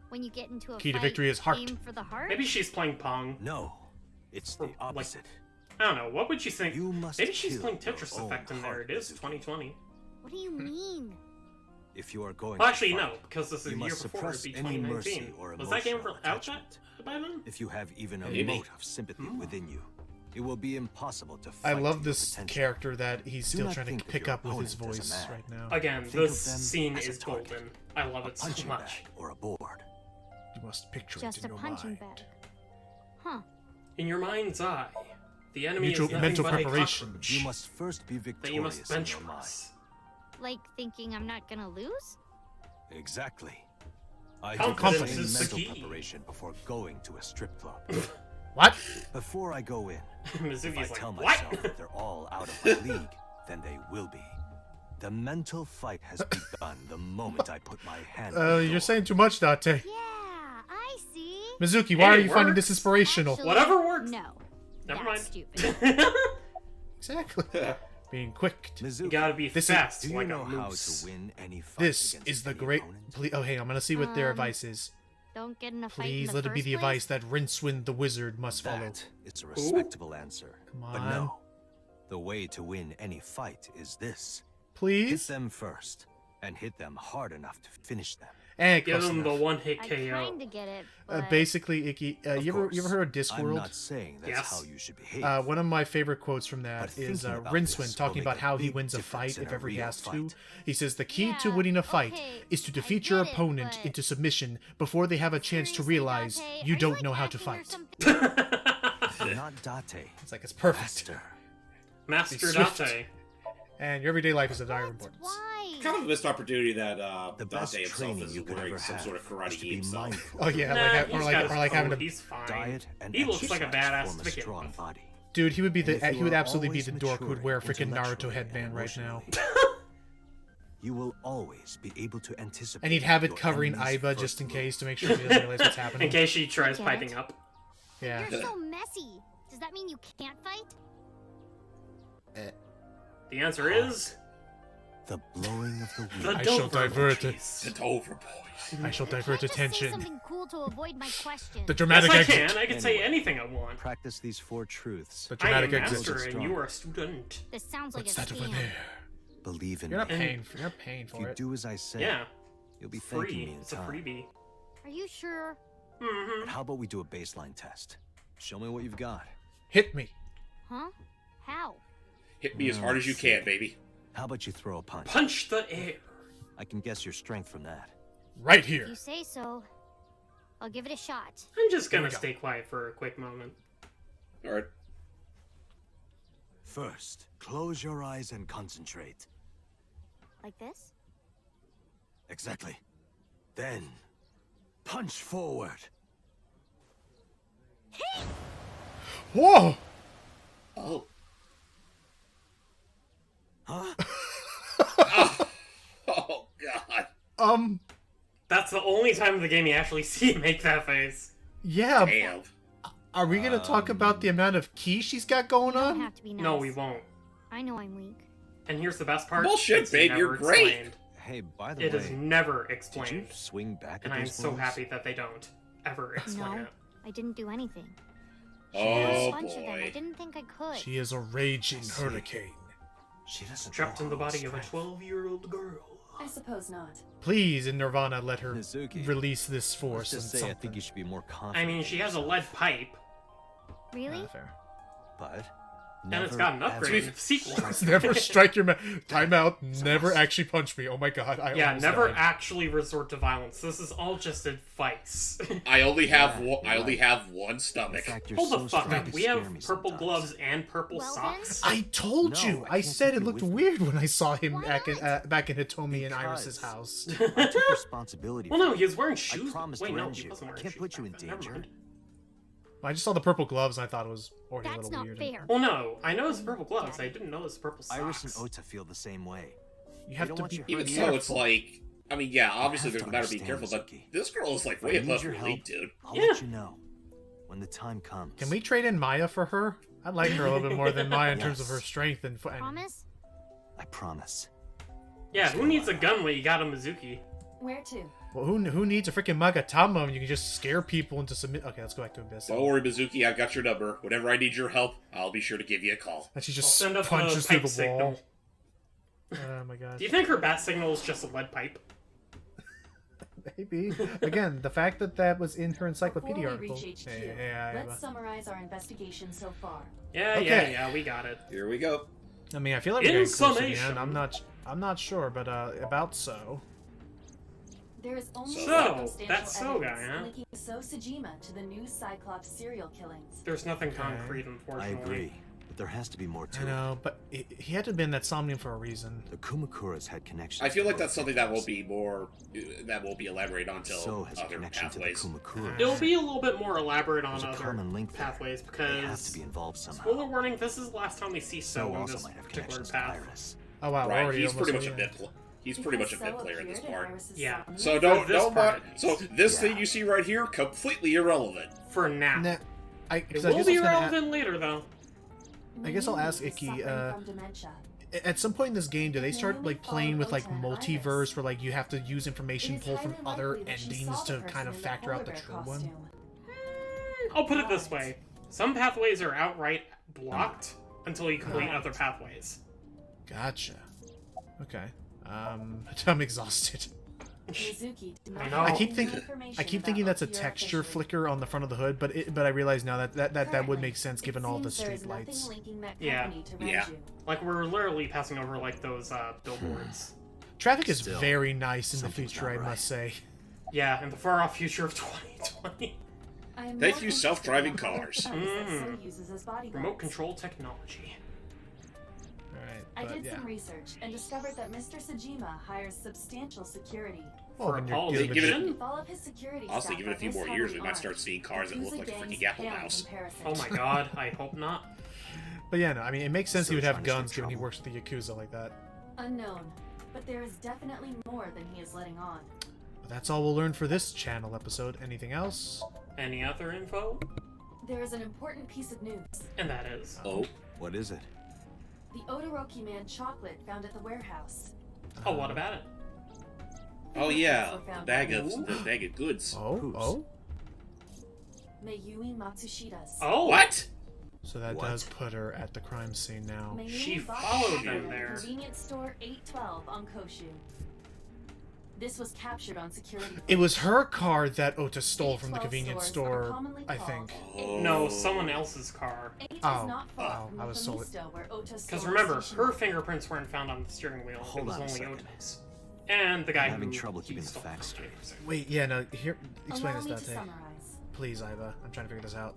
when you get into a Key to fight, victory is heart. aim for the heart? Maybe she's playing Pong. No, it's the opposite. I don't know. What would you think? You must Maybe she's kill playing your Tetris own Effect in there. heart, It is Mizuki. 2020. What do you mean? If you are going Well, to actually, fight, no, because this is you the year must before. It'd suppress be any 2019. mercy or Was that game emotional out attachment. by then? If you have even a Maybe. mote of sympathy within you, it will be impossible to I fight love to your this potential. character that he's Do still not trying think to of pick your up with his opponent as a voice man. right now. Again, Think this of them scene as a is target, golden. I love a it so punching much. bag or a board. You must picture Just it in a your punching mind. bag. Huh. In your mind's eye, the enemy Mutual- is nothing mental but preparation. a cockroach You must first be that you victorious must in bench your mind. press. Like thinking I'm not gonna lose? Exactly. I Confidence do is the mental key. preparation before going to a strip club. What? Before I go in, if I Mizuki's tell like, myself what? that they're all out of my league, then they will be. The mental fight has begun the moment I put my hand on the You're door. saying too much, Date. Yeah, I see. Mizuki, why Hey, are it you finding works. this inspirational? Actually, Whatever works. No. Never That's mind. stupid. Exactly. Being quick. You gotta be This fast Do you like know a how moose. to win any fight This against is the any great. opponent? Oh, hey, I'm gonna see what their advice is. Don't get in a fight in Please the let it be first the place? advice that Rincewind the wizard must follow. That is a respectable answer. Come But on. no. The way to win any fight is this. Hit Please? them first, and hit them hard enough to finish them. And Give close him the enough. one-hit I KO. kinda get it, but... Basically, Ikki, Of you ever course, heard of I'm Discworld? not saying that's Yes. how you should behave. One of my favorite quotes from that But is thinking about Rincewind this talking will about make how a he big wins a difference fight in if a ever he real has to. fight. He says the key to Yeah, winning a fight okay, is to I defeat get your it, opponent but- into submission before they have a chance to Seriously, realize Date, you are don't like know how to hacking or fight. something? Not Date. It's like it's perfect. Master. Master Be swift. Date. And your everyday life is of dire What? importance. Why? Kind of a missed opportunity that The Date best himself training is you could wearing ever some have sort of is karate to gi be himself. mindful. Oh yeah, Nah, like, he's or got like, his or like having code. to. He's fine. Diet and He looks like a exercise badass form to a begin strong with. body. Dude, he would be And the. if He you would are absolutely be always the dork who would maturing wear a freaking Naruto intellectually and headband right now. emotionally, you will always be able to anticipate. And he'd have it your covering enemy's Aiba first just in move. case to make sure he doesn't realize what's happening. In case she tries Get piping it? up. Yeah. You're so messy. Does that mean you can't fight? The answer is The blowing of the the wind. I shall Dover divert it. emojis. It's over, boys. I shall You divert can't just say attention. something cool to avoid my question. The Yes, dramatic I exit. can. I can say Anyway. anything I want. Practice these 4 truths. The I am dramatic exit. master and you are a student. This sounds like What's a that over scam. there? Believe in You're not me. paying. You're not paying If for you it. do as I say, Yeah. you'll be thanking Free. me in It's a time. freebie. Are you sure? Mm-hmm. But how about we do a baseline test? Show me what you've got. Hit me. Huh? How? Hit me as hard as you can, baby. How about you throw a punch? Punch the air. I can guess your strength from that. Right If here. you say so. I'll give it a shot. I'm just Here gonna we go. stay quiet for a quick moment. Alright. First, close your eyes and concentrate. Like this? Exactly. Then, punch forward. Whoa! Oh. Huh? Oh, God. That's the only time in the game you actually see him make that face. Yeah. Damn. Are we gonna talk about the amount of ki she's got going You don't on? have to be nice. No, we won't. I know I'm weak. And here's the best part. Bullshit, it's babe, never you're great. explained. Hey, by the It way, is never did you explained. swing back at And I am those so blows? happy that they don't ever explain No, it. I didn't do anything. Oh, There's a bunch of them. I boy. didn't think I could. She is a raging hurricane. She doesn't Trapped know in the her own body of a strength. 12-year-old girl. I suppose not. Please, in Nirvana, let her Mizuki, release this Let's force and just say I something. think you should be more confident. I mean, in she has a yourself. lead pipe, Really? Fair. But and it's never, got an ever upgrade in the sequel. Never strike your time out. Never actually punch me. Oh my god. I Yeah, almost never died. actually resort to violence. This is all just advice. I only have Yeah, one, I you're only right. have one In stomach. fact, you're Hold so the fuck strong up. you We scare have me purple sometimes. gloves and purple Well, socks. I told No, you. I I can't said take it you looked with me. weird when I saw him Why back in Hitomi and Because Iris's house. I took responsibility. Well, for no, you. he was wearing I shoes. promised Wait, to no, avenge he you. wasn't I wearing can't shoes put you in back then. Never danger. mind. I just saw the purple gloves and I thought it was already a That's little not weird. fair. Well, no, I know it's purple gloves. I didn't know it's purple socks. Iris and Ota feel the same way. You have don't to want be your Even hurt so, careful. it's like, I mean, yeah, obviously have there's to a matter of being understand, careful, but Suki. this girl is like If I way need above your her help, league, dude. I'll Yeah. let you know when the time comes. Can we trade in Maya for her? I like her a little bit more than Maya in terms of her strength and. Promise? I promise. Yeah, who needs a gun when you got a Mizuki? Where to? Well, who needs a freaking Magatama when you can just scare people into submit? Okay, let's go back to Abyss. Don't worry, Mizuki, I've got your number. Whenever I need your help, I'll be sure to give you a call. And she just I'll send up punches a through pipe the wall. signal. Oh my god. Do you think her bat signal is just a lead pipe? Maybe. Again, the fact that that was in her encyclopedia Before we article. reach HQ, Yeah, let's summarize our investigation so far. Yeah, Okay. yeah, we got it. Here we go. I mean, I feel like we're getting close to the summation. end. I'm not sure, but about so. There is only So, circumstantial that's So guy, evidence huh? linking Sejima to the new Cyclops serial killings. There's nothing concrete, unfortunately. I agree, but there has to be more to I it. know, but he had to have been that Somnium for a reason. The Kumakuras had connections. I feel to like that's both something that victims. that won't be elaborated on until So has a other connection to the pathways. Kumakuras. It'll be a little bit more elaborate on There's a other common link there. pathways They have because, to be involved somehow. spoiler warning, this is the last time we see So in also this might have particular connections to path. Iris. Oh wow, we're Right, already he's pretty much almost a at the bit. He's pretty much a bit player in this part. Yeah. So For this don't part, mind. So this thing you see right here, completely irrelevant. For now. end. It will be relevant later, though. I guess I'll ask Ikki. At some point in this game, do they start like playing with like multiverse, where like you have to use information pulled from other endings to kind of factor out the true one? I'll put it this way: some pathways are outright blocked until you complete other pathways. Gotcha. Okay. I'm exhausted. I know. I keep thinking that's a texture flicker on the front of the hood, but I realize now that would make sense given all the street lights. Yeah. Yeah. Like we're literally passing over like those billboards. Traffic is very nice in the future, I must say. Yeah, in the far off future of 2020. Thank you, self-driving cars. Remote control technology. I did some research and discovered that Mr. Sejima hires substantial security. Well, Give it All of his security Honestly, staff give it a are few more this years, we heavily might start armed. seeing cars that look like a Yakuza freaking gangs Apple pale in Mouse. comparison. Oh my god, I hope not. But yeah, no, I mean, it makes sense he would Still have trying to guns stay given he trouble. works with the Yakuza like that. Unknown, but there is definitely more than he is letting on. But that's all we'll learn for this channel episode. Anything else? Any other info? There is an important piece of news. And that is. Oh. What is it? The Odoroki Man chocolate found at the warehouse. Oh, what about it? Oh yeah, the bag of goods. Oh. Mayumi Matsushita's. Oh. What? So that does put her at the crime scene now. Mayumi She bought followed the them chocolate there. at Convenience store 812 on Koshu. This was captured on security. It was her car that Ota stole from the convenience stores are store, commonly I called think. No, someone else's car. Oh, I was sold. Because remember, her fingerprints weren't found on the steering wheel. Hold it was on a only second. Ota's. And the guy I'm having who trouble keeping the stole facts from straight. James. Wait, yeah, no, here, explain Allow this, me to Dante. summarize. Please, Iva, I'm trying to figure this out.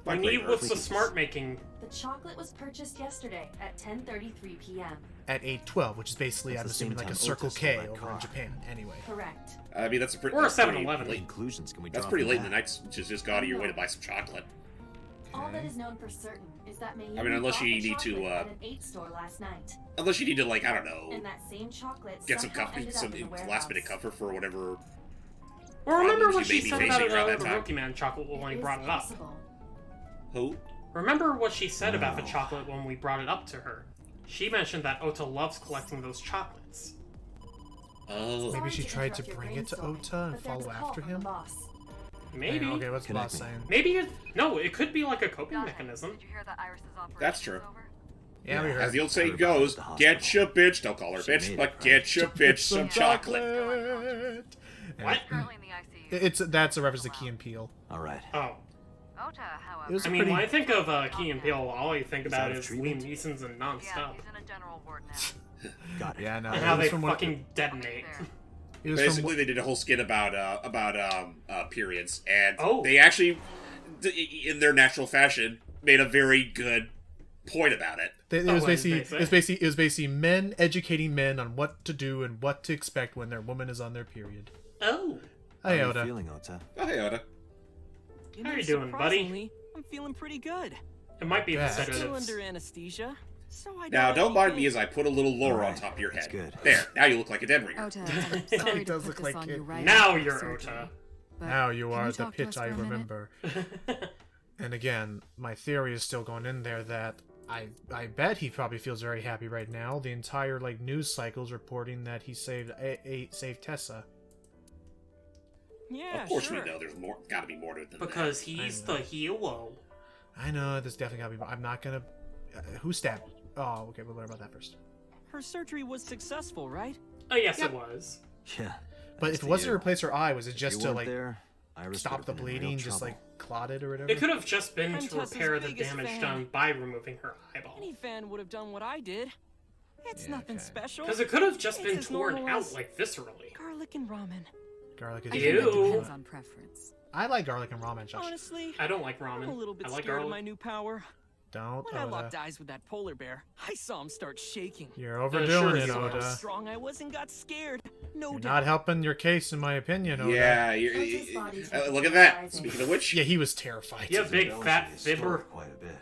We need what's the smart making. The chocolate was purchased yesterday at 10:33 p.m. At 812, which is basically, That's I'm the same assuming, like a time Circle Ota stole K that over car. in Japan, anyway. Correct. I mean, that's a pretty. Or a that's pretty 7-Eleven. late- Conclusions can we That's draw pretty from late in the that? night to just go out of your way to buy some chocolate. All that is known for certain is that Mayumi I mean, unless bought you the need to, chocolate at an 8 store last night. Unless you need to, like, I don't know, And that same chocolate get some somehow ended up some in the warehouse. last minute comfort for whatever. Well, remember problems what you she may be said about facing around the that time. Roki Man chocolate when we It brought is it up? possible. Who? Remember what she said about the chocolate when we brought it up to her? She mentioned that Ota loves collecting those chocolates. Oh. Maybe she Sorry tried to interrupt bring your it to brainstorming, Ota and but there's follow a call after from the him? boss. Maybe. Hang on, okay, what's the boss Connect me. saying? Maybe it. No, it could be like a coping mechanism. Did you hear that Iris's operation That's true. is over? Yeah, we As heard. the old saying Everybody goes, at the hospital. get your bitch, don't call her She bitch, made but it, get your bitch some chocolate. What? Currently in the ICU. That's a reference to Key and Peele. All right. Oh. Ota, however. It was I a mean, pretty... when I think of Key and Peele, all I think about that a is treatment? Liam Neeson's and Yeah, Non-Stop. he's in a general ward now. Got it. Yeah, no. And it how was they from what- fucking detonate. It was from Basically, they did a whole skit about periods, and Oh. they actually, in their natural fashion, made a very good point about it. It Oh, was what did they basically it was basically men educating men on what to do and what to expect when their woman is on their period. Oh. How are you Iota. feeling, Ota? Oh, hey, Oda. How you doing, buddy? Surprisingly, I'm feeling pretty good. It might be the Bad. Still sedatives. under anesthesia, so I Now, don't mind me anything. as I put a little lore on Alright, top of your that's head. good. There, now you look like a dead ringer. Ota, I'm sorry It to does put look this like on it. you right Now after you're surgery, Ota. but Now you can are the talk to us pitch I for a minute? remember. And again, my theory is still going in there that I bet he probably feels very happy right now. The entire like news cycle's reporting that he saved saved Tessa. Yeah, of course sure. we know there's more. Got to be more to it than Because that. he's the hero. I know there's definitely gotta be more. I'm not gonna. Who stabbed? Oh, okay. We'll learn about that first. Her surgery was successful, right? Oh yes, it was. Yeah. But if it wasn't to replace her eye, was it just to weren't like there, Iris stop the would've been in real bleeding, just trouble. like clotted or whatever? It could have just been I'm to Tessa's repair the biggest damage fan. done by removing her eyeball. Any fan would have done what I did. It's nothing special. Because it could have just It's been as torn normal out as like viscerally. garlic and ramen. Garlic is I think that Ew. depends on preference. I like garlic and ramen, Josh. Honestly, I don't like ramen. I'm a little bit I like scared of garlic. my new power. Don't. When I Oda. locked eyes with that polar bear, I saw him start shaking. You're overdoing sure it, you How Oda. strong I was and got scared. No You're doubt. not helping your case, in my opinion, Oda. Yeah, look at that. Speaking of which, Yeah, he was terrified. You big fat fibber. Quite a bit.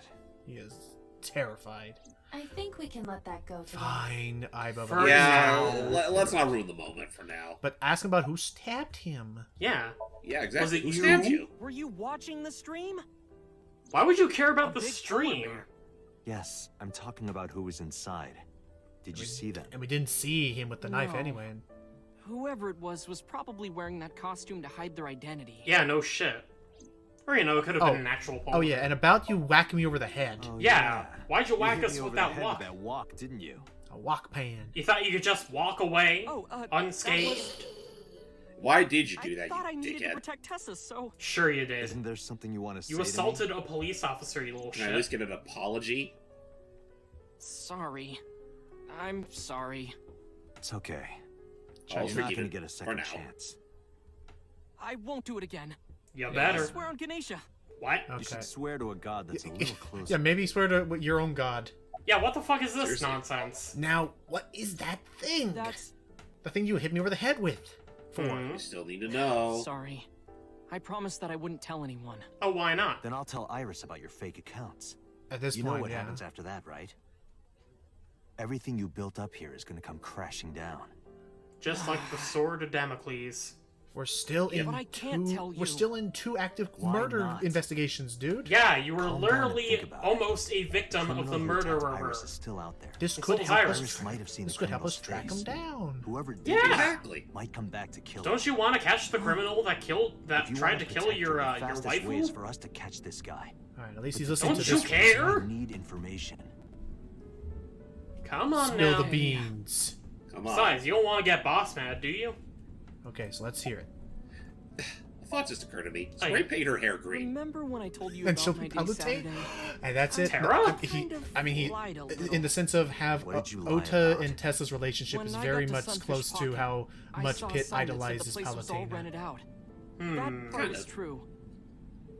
He is terrified. I think we can let that go today. Fine, Aiba. For yeah, now. let's not ruin the moment for now. But ask him about who stabbed him. Yeah. Yeah, exactly. Was it Who you? stabbed you? Were you watching the stream? Why would you care about the big stream? polar bear. Yes, I'm talking about who was inside. Did you see them? And we didn't see him with the knife No. anyway. Whoever it was probably wearing that costume to hide their identity. Yeah, no shit. Or, it could have Oh. been an actual polar Oh yeah, and about you whacking me over the head. Oh, Yeah. Why'd you whack hit us me with over that the head walk? with that walk, didn't you? A wok pan. You thought you could just walk away Oh, unscathed? Why did you do I that, thought I you needed to dickhead? protect Tessa, so Sure you did. Isn't there something you want to say You to me? assaulted a police officer, you little Can I at shit. least get an apology? sorry. I'm sorry. It's okay. I'll You're not forgive gonna it get a for second now. chance. I won't do it again. You I better. swear on Ganesha. What? You Okay. should swear to a god that's a little closer. Yeah, maybe swear to your own god. Yeah, what the fuck is this Seriously. nonsense? Now, what is that thing? That's The thing you hit me over the head with. You still need to know. sorry. I promised that I wouldn't tell anyone. Oh, why not? Then I'll tell Iris about your fake accounts. At this You point, know what yeah. happens after that, right? Everything you built up here is gonna come crashing down. Just like the sword of Damocles. We're still in But I can't tell We're you. still in 2 active Why murder not? investigations, dude. Yeah, you were Calm down and literally think about it. almost a victim of Criminal the who attacked murderer. Iris is still out there. This It's could all help Iris. us. Might have seen This the could help us criminal's track him trace. down. Whoever did Yeah. it Exactly. might come back to kill Don't us. you want to catch the criminal that If you tried wanna to kill protect your her, the fastest way is waifu? for us to catch this guy. Alright, at least he's But listening Don't to you this. care? We need information. Come on Spill now. the beans. Come on. Besides, you don't want to get boss mad, do you? Okay, so let's hear it. A thought just occurred to me. Spray paint her hair green. Remember when I told you And about she'll my day pallitate? Saturday? And that's it. Tara? He, lied a little. in the sense of have What did you lie Ota about? and Tessa's relationship When is I very got to much Sunfish close to Pocket, how I much saw a Pit sign that said idolizes the place was all Palutena. rented out. Hmm. That part kind is of. true.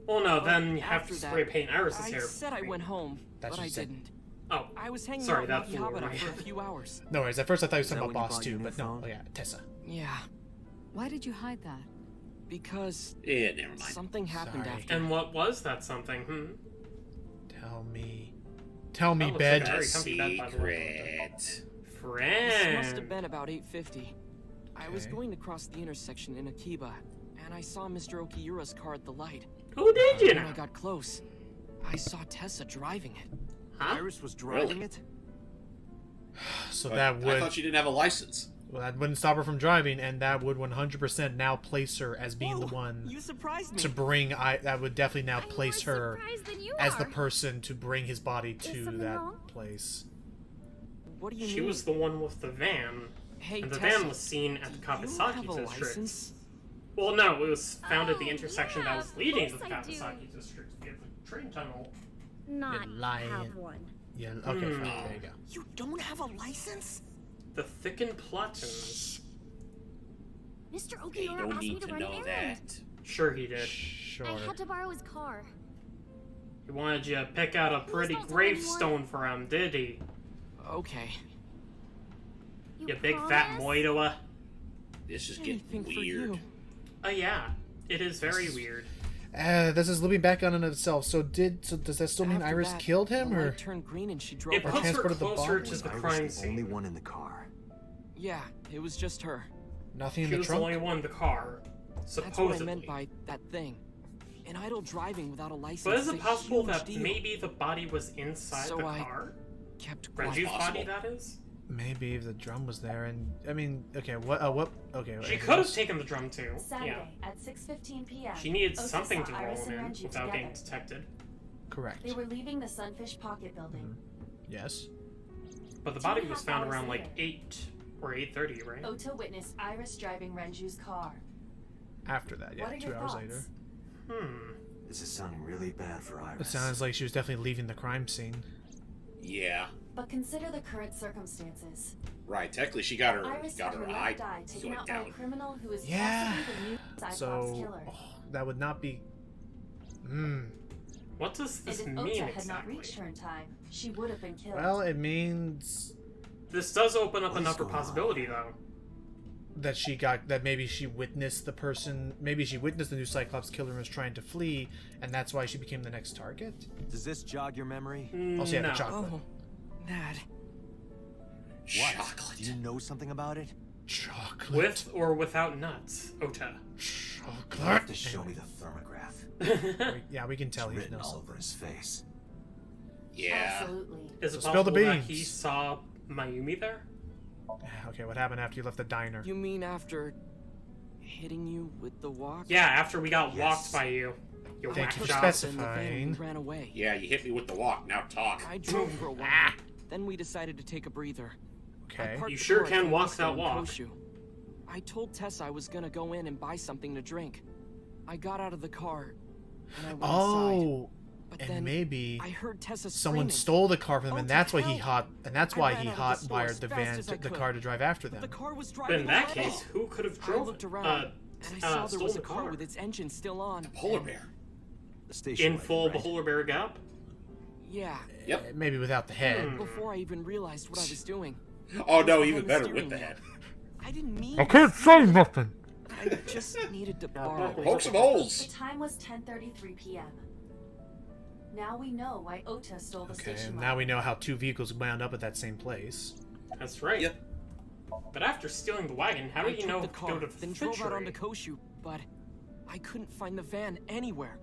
Well, no, But then you have after to that, spray paint Iris's I hair. said I went home, That's but what I you said. didn't. Oh, I was hanging sorry, out that with flew over Habita my for a head. few hours. No worries. At first I thought he was Is that talking when about you Boss bought your 2, new but no. phone? Oh yeah, Tessa. Yeah, Why did you hide that? because Yeah, never mind. something happened Sorry. after. And what was that something? Tell me. Tell me, That looks bed. like a very comfy bed, by the way. Secret. This must have Friend. been about 8:50. I was Okay. going to cross the intersection in Akiba, and I saw Mr. Okiura's car at the light. Who did you When know? I got close, I saw Tessa driving it. Huh? Iris was driving Really? it? So But that I would thought she didn't have a license. well, that wouldn't stop her from driving, and that would 100% now place her as being the Whoa, one You surprised me. to bring. That would definitely now I'm place more her surprised than you as the are. person to bring his body to something that wrong? place. What do you She mean? was the one with the van, Hey, and the Tessa, van was seen at the do you have Kawasaki a district. license? Well, no, it was found at the Oh, intersection yeah, that was of leading to course the I do. Kawasaki district via the train tunnel. Not lying. have one. Yeah. Okay. Hmm. Fine, there you go. You don't have a license? The thickened platons. Mr. They Okiura don't asked me need to to run know an errand. that. Sure he did. Sure. I had to borrow his car. He wanted you to pick out a pretty not telling gravestone for him, did he? Okay. You big fat moidoa. This is Anything getting for weird. you. Oh yeah, it is very weird. This is looping back on in itself. So does that still mean After Iris that, killed him, the or light turned green and she drove It Or puts her transported the closer body? to the Iris crime the only scene. one in the car. Yeah, it was just her. nothing in She the was the trunk? only one in the car, That's what I supposedly. meant by that thing. And idle driving without a license. But is it a possible huge that deal. maybe the body was inside So the I car? kept quiet. Renju's body, that is? Maybe if the drum was there, and I mean, okay, okay. She could have taken the drum too. Saturday at 6:15 p.m. She needed Ota something saw to Iris roll and him in Renju without getting together. detected. Correct. They were leaving the Sunfish Pocket building. Yes. But the 2.5 body was found hours around like later. 8 or 8:30, right? Ota witnessed Iris driving Renju's car. After that, yeah, What are 2 your hours thoughts? later. This is sounding really bad for Iris. It sounds like she was definitely leaving the crime scene. Yeah. But consider the current circumstances. Right. Technically, she got her Iris got had her her eye left eye taken going out by a down. criminal who is Yeah. possibly the new Cyclops So killer. that would not be. What does this And if mean Ota had not exactly? reached her in time, she would have been killed. Well, it means This does open up another possibility, though. that maybe she witnessed maybe she witnessed the new Cyclops killer and was trying to flee, and that's why she became the next target. Does this jog your memory? Also, yeah, the No. chocolate. Oh, that. What? Chocolate. Do you know something about it? Chocolate. With or without nuts, Ota. You have Chocolate. to show me the thermograph. Yeah, we can tell It's he written knows all something. over his face. Yeah. Absolutely. Is it So spill the possible that beans. he saw Mayumi there? Okay, what happened after you left the diner? You mean after hitting you with the walk? Yeah, after we got Yes. walked by you. You Thank whack you for job. specifying. We ran away. Yeah, you hit me with the walk. Now talk. I drove for a while. Then we decided to take a breather. Okay. parked You the sure car at can the walk Vista that in walk. Koshu. I told Tessa I was gonna go in and buy something to drink. I got out of the car and I went inside. Oh, But and then maybe I heard Tessa someone screaming. stole the car from them, Oh, and to that's why hell! I ran out of the store hot-wired as the fast van, as I the could. car to drive after But them. the car was But driving in that away. case, who could have I drove looked around and I saw there stole was the a car car? with its engine still on. Polar bear. The station In wagon, full right? Polar Bear Gap? Yeah. Yep. Maybe without the head. Before I even realized what I was doing. Oh no, I even had the better steering with the wheel. head. I didn't mean. I can't say nothing. I just needed to borrow it. Poke some The holes. time was 10:33 p.m. Now we know why Ota stole the Okay, station and wagon. now we know how 2 vehicles wound up at that same place. That's right. Yep. But after stealing the wagon, how I did you took know the to car, go to then drove out onto Fishery? Koshu, but I couldn't find the van anywhere.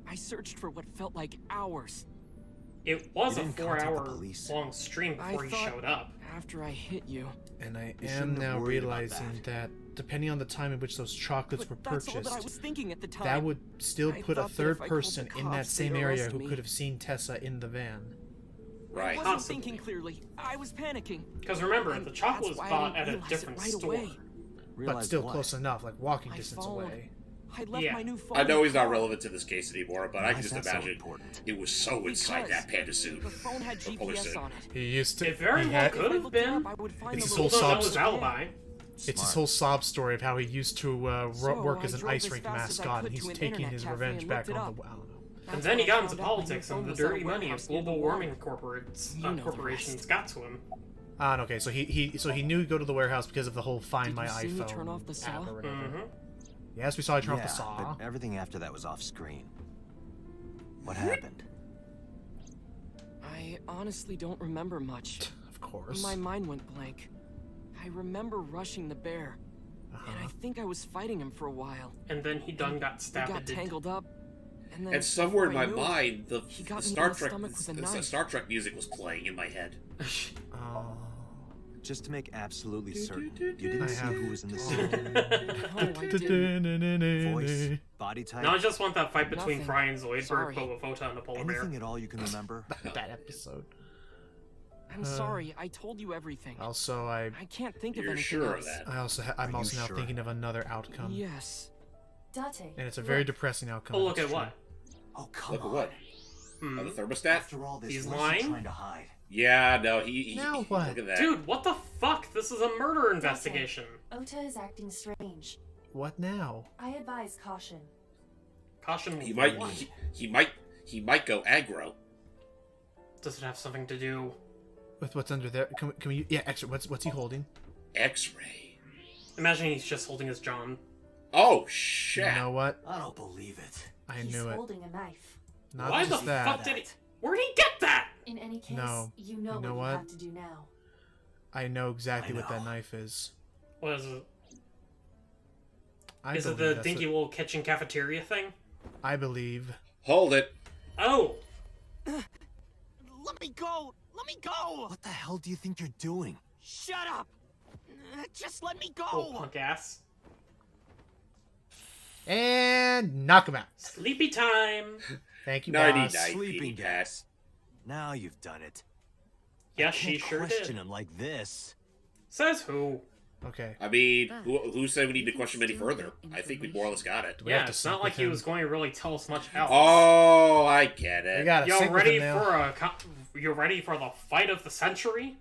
I searched for what felt like hours. It was You a didn't contact the 4-hour police? long stream I before you thought showed up. after I hit you. And I You am shouldn't have now worried about realizing that depending on the time in which those chocolates were But that's all purchased, that I was thinking at the time. that would still I put a thought that third if I called person the in that cops, same they'd area arrest who me. could have seen Tessa in the van. Right. I wasn't Possibly. thinking clearly. I was panicking. Because remember, And the chocolate was that's why I bought didn't at a realize it different right store. away. But Realize still what? close enough, like walking My distance phone. away. I left Yeah. my new phone. I know in he's the not car. relevant to this case anymore, but I Why can is just that so imagine important? it was so inside that panda suit. The phone had Or polar GPS suit. on it. He used to. It very he well had- could If I have looked it been. up, I would find It's the his whole Still don't know sob his story. alibi. It's his Smart. whole sob story of how he used to So work I as an drove ice as rink fast as I mascot, could and he's to an taking internet his cafe revenge and back looked it on up. the. I don't know. And That's then he when I got into found out my new politics, phone and the was at a dirty money of warehouse near the global water. warming corporates, You know the corporations rest. got to him. Okay, so he knew to go to the warehouse because of the whole Find Did My you see me iPhone turn off the saw? app or whatever. Mm-hmm. Yes, we saw you turn Yeah, off the saw. but everything after that was off screen. What happened? I honestly don't remember much. Of course. My mind went blank. I remember rushing the bear, and I think I was fighting him for a while. And then he done got We stabbed. got tangled up, and then And somewhere in before my I knew it, mind, the he got me Star in the Trek stomach with a the knife. Star Trek music was playing in my head. Oh. Just to make absolutely certain, do, you didn't I see have- who was in the Oh, scene. I Voice, Voice. body type, No, I just want that fight between Nothing. Fry and Zoidberg, Sorry. Boba Fett, and the polar bear. anything at all you can remember. That episode. I'm sorry. I told you everything. Also, I can't think of You're anything sure of else. that? I'm you also now sure? thinking of another outcome. Yes. Date, And it's a very depressing outcome. Oh, if look it's at what? Oh, come Look at on. what? Hmm. Oh, the thermostat? After all this, He's what's lying? he trying to hide? Yeah, no, he Now what? Look at that. Dude, what the fuck? This is a murder investigation. Ota is acting strange. What now? I advise caution. Caution. He with might what? he might go aggro. Does it have something to do? With what's under there? Can we? Yeah, extra. What's he holding? X-ray. Imagine he's just holding his John. Oh shit! You know what? I don't believe it. I He's knew it. holding a knife. Not Why just the that. fuck did he? Where'd he get that? In any case, No. you know You know what what? you have to do now. I know exactly I what that know. knife is. What is it? I Is it believe the that's dinky little kitchen cafeteria thing? I believe. Hold it. Oh. Let me go! Let me go! What the hell do you think you're doing? Shut up! Just let me go! Oh, punk ass. And knock him out. Sleepy time. Thank you, Nighty boss. night, Sleeping Petey gas. Now you've done it. Yes, she Can't sure question did. him like this. Says who? Okay. I mean, who said we need to question him any further? I think we more or less got it. Yeah, it's not like he was going to really tell us much else. Oh, I get it. We gotta Y'all sync with ready him now. for you ready for the fight of the century?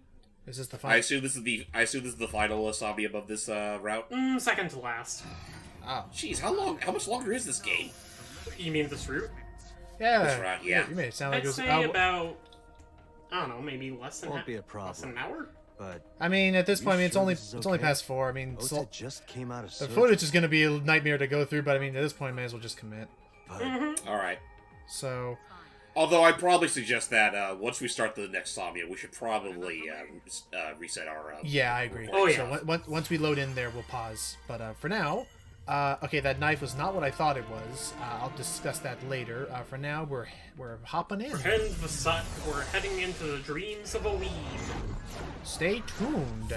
Is this the I fight? assume this is the final Somnium of this route. Second to last. Oh. Jeez, how much longer is this game? You mean this route? Yeah. This route, yeah. You made it sound like I'd it was. say about, I don't know, maybe less than Won't be a less than problem. an hour. But I mean, at this you point, I mean, it's sure only this is it's only okay? past 4. I mean, Ota just came out of the surgery. footage is going to be a nightmare to go through, but I mean, at this point, may as well just commit. But All right. So, Although I'd probably suggest that once we start the next Somnium, we should probably reset our. yeah, I agree. Oh, yeah. So once we load in there, we'll pause. But for now, okay, that knife was not what I thought it was. I'll discuss that later. For now, we're hopping in. We're heading into the dreams of a weeb. Stay tuned.